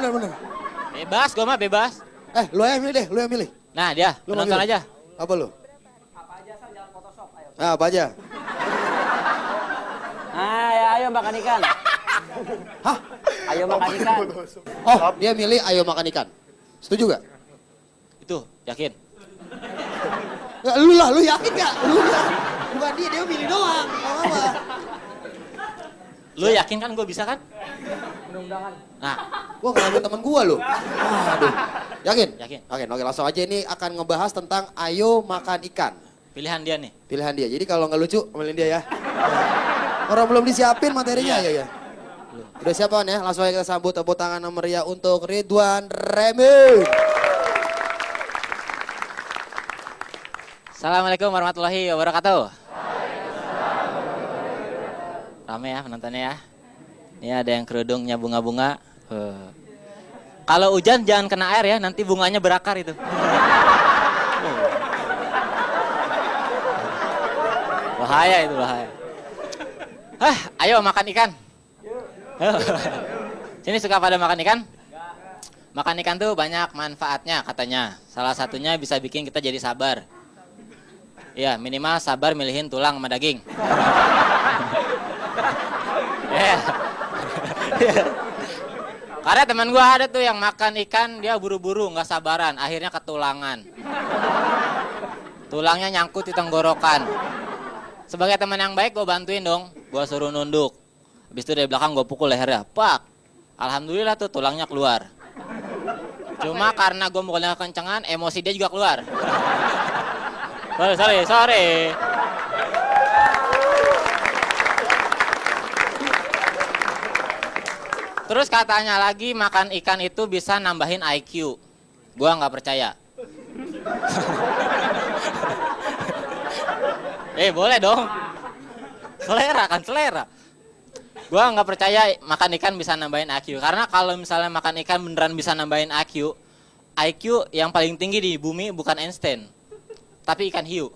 Bebas, gua mah bebas. Lu yang milih deh, lu yang milih. Nah dia, Lu penonton manggil. aja. Apa lu? Apa aja? Nah, ya ayo makan ikan. Hah? Ayo makan ikan. Oh, dia milih ayo makan ikan. Setuju gak? Itu, yakin? Ya, lu lah, lu yakin gak? Lu lah. Bukan dia milih doang. Apa? Lu yakin kan gue bisa kan? Mudah-mudahan. Nah, Gua gak ngambil temen gua lu. Aduh. Yakin? Yakin. Oke, langsung aja ini akan ngebahas tentang ayo makan ikan. pilihan dia nih. Pilihan dia. Jadi kalau nggak lucu, ambilin dia ya. Orang belum disiapin materinya ya. Udah siap kan ya? Langsung aja kita sambut tepuk tangan yang meriah untuk Ridwan Remi. Assalamualaikum warahmatullahi wabarakatuh. Rame ya penontonnya ya. Ini ada yang kerudungnya bunga-bunga. Kalau hujan jangan kena air ya, nanti bunganya berakar itu. Bahaya itu, bahaya. Ayo makan ikan. Sini suka pada makan ikan? Makan ikan tuh banyak manfaatnya katanya. Salah satunya bisa bikin kita jadi sabar. Iya, minimal sabar milihin tulang sama daging. Ya. Karena teman gua ada tuh yang makan ikan, dia buru-buru, nggak sabaran, akhirnya ketulangan. Tulangnya nyangkut di tenggorokan. Sebagai teman yang baik, gue bantuin dong. Gue suruh nunduk. Habis itu dari belakang gue pukul lehernya. Pak! Alhamdulillah tuh tulangnya keluar. Cuma karena gue mukulnya kencengan, emosi dia juga keluar. Sorry. Terus katanya lagi makan ikan itu bisa nambahin IQ. Gue nggak percaya. Boleh dong. Selera kan, selera. Gua nggak percaya makan ikan bisa nambahin IQ. Karena kalau misalnya makan ikan beneran bisa nambahin IQ, IQ yang paling tinggi di bumi bukan Einstein, tapi ikan hiu.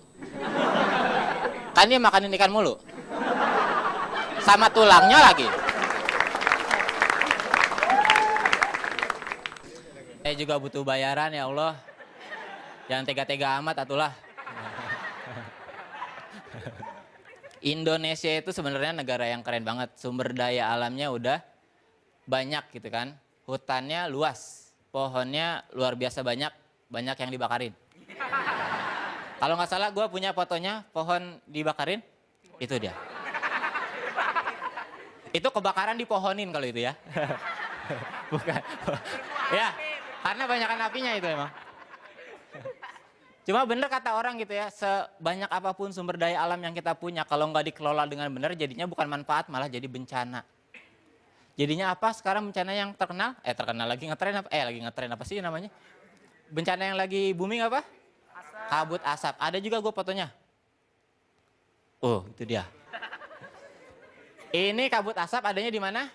Kan dia makanin ikan mulu. Sama tulangnya lagi. Saya juga butuh bayaran ya Allah. Jangan tega-tega amat atulah. Indonesia itu sebenarnya negara yang keren banget. Sumber daya alamnya udah banyak gitu kan. Hutannya luas, pohonnya luar biasa banyak yang dibakarin. Kalau nggak salah gue punya fotonya pohon dibakarin, itu dia. Itu kebakaran dipohonin kalau itu ya. Bukan. Ya, karena banyakan apinya itu emang. Cuma bener kata orang gitu ya, sebanyak apapun sumber daya alam yang kita punya, kalau nggak dikelola dengan benar, jadinya bukan manfaat, malah jadi bencana. Jadinya apa sekarang bencana yang terkenal? Terkenal lagi ngetren apa? Lagi ngetren apa sih namanya? Bencana yang lagi booming apa? Kabut asap. Ada juga gue fotonya. Oh, itu dia. Ini kabut asap adanya di mana?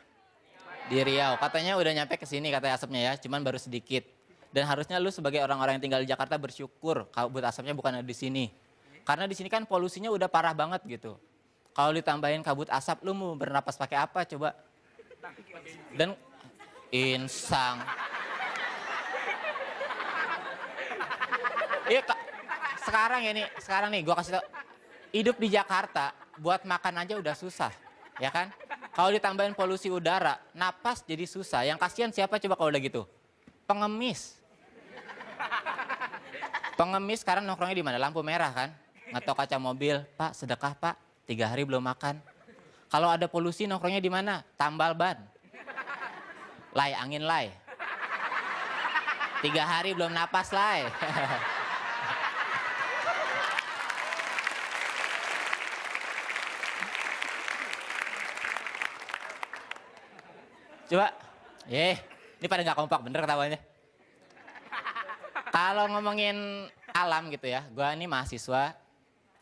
Di Riau. Katanya udah nyampe ke sini katanya asapnya ya, cuman baru sedikit. Dan harusnya lu sebagai orang-orang yang tinggal di Jakarta bersyukur kabut asapnya bukan ada di sini. Karena di sini kan polusinya udah parah banget gitu. Kalau ditambahin kabut asap, lu mau bernapas pakai apa coba? Dan insang. Iya, sekarang nih gua kasih tau. Hidup di Jakarta buat makan aja udah susah, ya kan? Kalau ditambahin polusi udara, napas jadi susah. Yang kasihan siapa coba kalau udah gitu? Pengemis. Pengemis sekarang nongkrongnya di mana? Lampu merah kan? Ngetok kaca mobil, Pak sedekah Pak, 3 hari belum makan. Kalau ada polusi nongkrongnya di mana? Tambal ban. Lay, angin lay. 3 hari belum napas lay. Coba, ini pada nggak kompak bener ketawanya. Kalau ngomongin alam gitu ya, gue ini mahasiswa,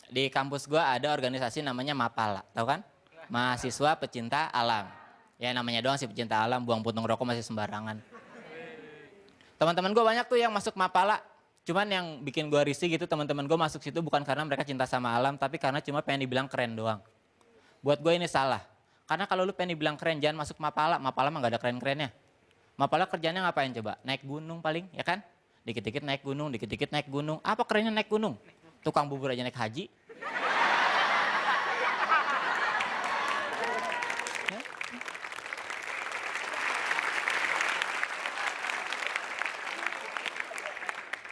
di kampus gue ada organisasi namanya Mapala, tahu kan? Mahasiswa pecinta alam. Ya namanya doang sih pecinta alam, buang puntung rokok masih sembarangan. Teman-teman gue banyak tuh yang masuk Mapala. Cuman yang bikin gue risih gitu teman-teman gue masuk situ bukan karena mereka cinta sama alam, tapi karena cuma pengen dibilang keren doang. Buat gue ini salah. Karena kalau lu pengen dibilang keren jangan masuk Mapala. Mapala mah gak ada keren-kerennya. Mapala kerjanya ngapain coba? Naik gunung paling, ya kan? Dikit-dikit naik gunung, dikit-dikit naik gunung. Apa kerennya naik gunung? Tukang bubur aja naik haji.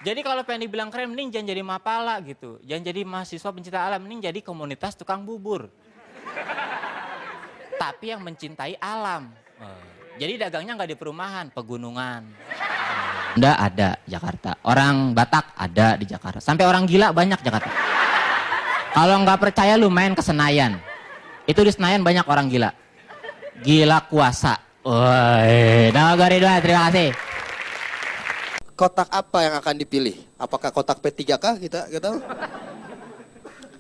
Jadi kalau pengen dibilang keren, mending jangan jadi Mapala gitu. Jangan jadi mahasiswa pencinta alam, mending jadi komunitas tukang bubur. Tapi yang mencintai alam. Jadi dagangnya nggak di perumahan, pegunungan. Nggak ada Jakarta. Orang Batak ada di Jakarta. Sampai orang gila banyak Jakarta. Kalau nggak percaya lu main ke Senayan. Itu di Senayan banyak orang gila. Gila kuasa. Woi, nama gue Ridwan, terima kasih. Kotak apa yang akan dipilih? Apakah kotak P3K kita tahu?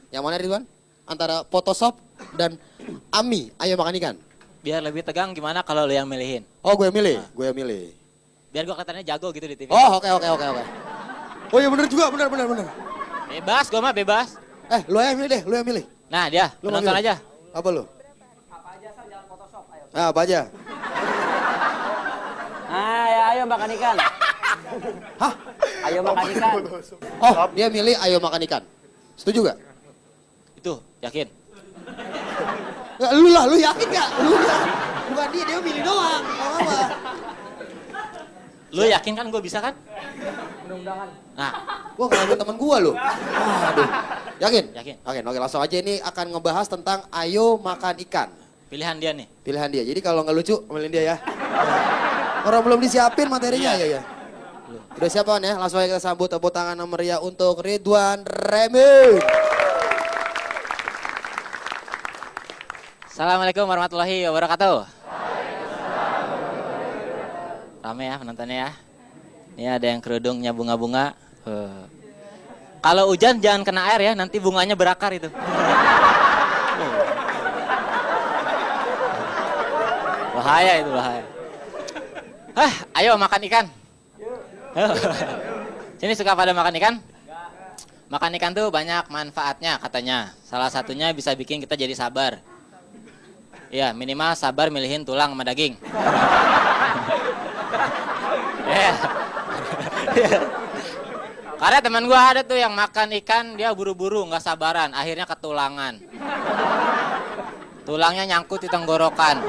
Yang mana Ridwan? Antara Photoshop dan Ami, ayo makan ikan. Biar lebih tegang gimana kalau lu yang milihin? Oh, gue yang milih, gue yang milih. Biar gue kelihatannya jago gitu di TV. Oh, oke. Oh iya bener juga, bener. Bebas, gue mah bebas. Lu yang milih deh, lu yang milih. Nah dia, Lu penonton mau milih? aja. Apa lu? Apa aja asal jangan Photoshop, ayo. Ah, apa aja? Ya ayo makan ikan. Hah? Ayo makan ikan. Oh, dia milih ayo makan ikan. Setuju gak? Itu, yakin? Ya, lu lah, lu yakin gak? Lu lah. Bukan dia milih doang. Apa? Lu yakin kan gue bisa kan? Mudah-mudahan. Nah, Gua ngelakuin temen gua lu. Aduh. Yakin? Yakin. Oke, langsung aja ini akan ngebahas tentang ayo makan ikan. pilihan dia nih. Pilihan dia. Jadi kalau nggak lucu, ambilin dia ya. Orang belum disiapin materinya ya. Udah siap kan ya? Langsung aja kita sambut tepuk tangan yang meriah untuk Ridwan Remi. Assalamualaikum warahmatullahi wabarakatuh. Rame ya penontonnya ya. Ini ada yang kerudungnya bunga-bunga. Kalau hujan jangan kena air ya, nanti bunganya berakar itu. Bahaya itu, bahaya. Ayo makan ikan. Sini suka pada makan ikan? Makan ikan tuh banyak manfaatnya katanya. Salah satunya bisa bikin kita jadi sabar. Ya minimal sabar milihin tulang sama daging. Karena teman gua ada tuh yang makan ikan dia buru-buru nggak sabaran, akhirnya ketulangan. Tulangnya nyangkut di tenggorokan.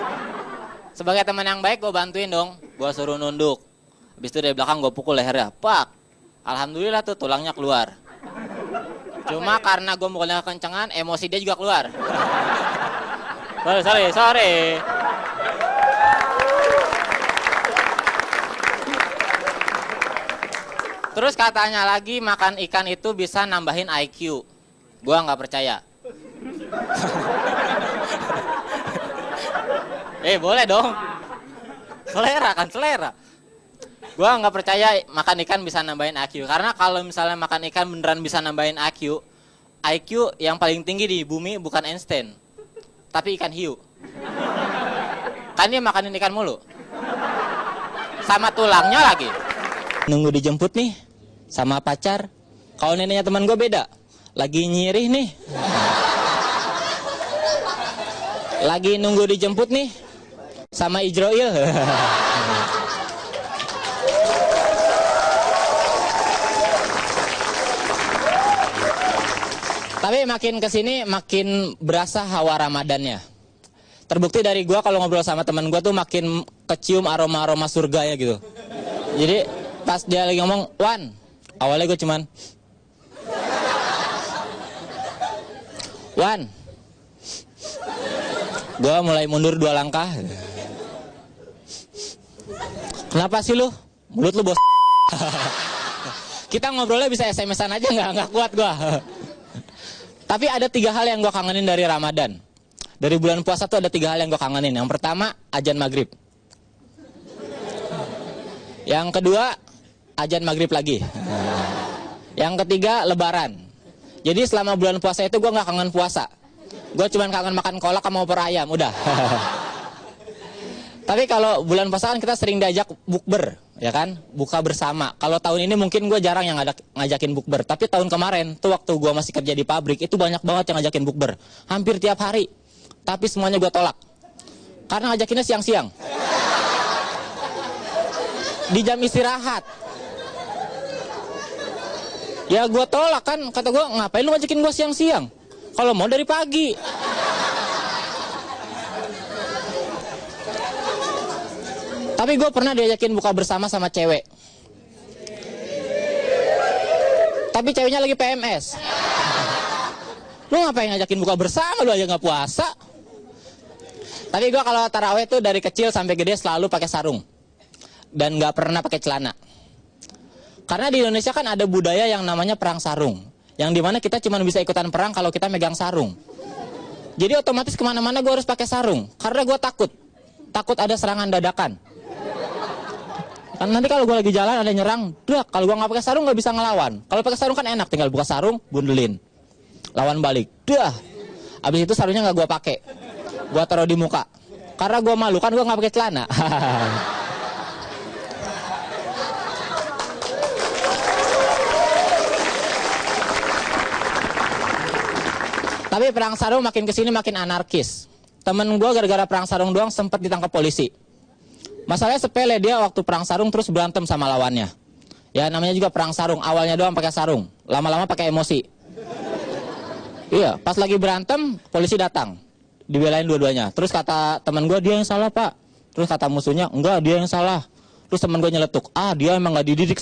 Sebagai teman yang baik gue bantuin dong, gue suruh nunduk. Habis itu dari belakang gue pukul lehernya, pak. Alhamdulillah tuh tulangnya keluar. Cuma karena gue mukulnya kencengan, emosi dia juga keluar. Sorry. Terus katanya lagi makan ikan itu bisa nambahin IQ. Gue nggak percaya. Boleh dong. Selera kan, selera. Gua nggak percaya makan ikan bisa nambahin IQ. Karena kalau misalnya makan ikan beneran bisa nambahin IQ, IQ yang paling tinggi di bumi bukan Einstein, tapi ikan hiu. Kan dia makanin ikan mulu. Sama tulangnya lagi. Nunggu dijemput nih, sama pacar. Kalau neneknya teman gue beda. Lagi nyirih nih. Lagi nunggu dijemput nih. Sama Ijroil. Tapi makin kesini makin berasa hawa Ramadannya. Terbukti dari gua kalau ngobrol sama teman gua tuh makin kecium aroma-aroma surga ya gitu. Jadi pas dia lagi ngomong, Wan, awalnya gue cuman Wan, gua mulai mundur 2 langkah. Kenapa sih lu? Mulut lu bos. Kita ngobrolnya bisa SMS-an aja nggak kuat gua. Tapi ada 3 hal yang gua kangenin dari Ramadan. Dari bulan puasa tuh ada 3 hal yang gua kangenin. Yang pertama, azan maghrib. Yang kedua, azan maghrib lagi. Yang ketiga, lebaran. Jadi selama bulan puasa itu gua nggak kangen puasa. Gua cuma kangen makan kolak sama opor ayam, udah. Tapi kalau bulan puasa kan kita sering diajak bukber. ya kan, buka bersama. Kalau tahun ini mungkin gue jarang yang ngajakin bukber, tapi tahun kemarin tuh waktu gue masih kerja di pabrik itu banyak banget yang ngajakin bukber, hampir tiap hari. Tapi semuanya gue tolak, karena ngajakinnya siang-siang, di jam istirahat. Ya gue tolak kan, kata gue ngapain lu ngajakin gue siang-siang, kalau mau dari pagi. Tapi gue pernah diajakin buka bersama sama cewek. Tapi ceweknya lagi PMS. Lu ngapain ngajakin buka bersama, lu aja nggak puasa. Tapi gue kalau taraweh tuh dari kecil sampai gede selalu pakai sarung. Dan nggak pernah pakai celana. Karena di Indonesia kan ada budaya yang namanya perang sarung. Yang dimana kita cuma bisa ikutan perang kalau kita megang sarung. Jadi otomatis kemana-mana gue harus pakai sarung. Karena gue takut ada serangan dadakan. Kan nanti kalau gue lagi jalan ada nyerang, kalau gue nggak pakai sarung nggak bisa ngelawan. Kalau pakai sarung kan enak, tinggal buka sarung, bundelin, lawan balik. Abis itu sarungnya nggak gue pakai, gue taruh di muka. Karena gue malu kan gue nggak pakai celana. Tapi perang sarung makin kesini makin anarkis. Temen gue gara-gara perang sarung doang sempat ditangkap polisi. Masalahnya sepele, dia waktu perang sarung terus berantem sama lawannya. Ya namanya juga perang sarung, awalnya doang pakai sarung, lama-lama pakai emosi. Iya, pas lagi berantem, polisi datang, dibelain dua-duanya. Terus kata teman gue, dia yang salah pak. Terus kata musuhnya, enggak dia yang salah. Terus teman gue nyeletuk, dia emang gak dididik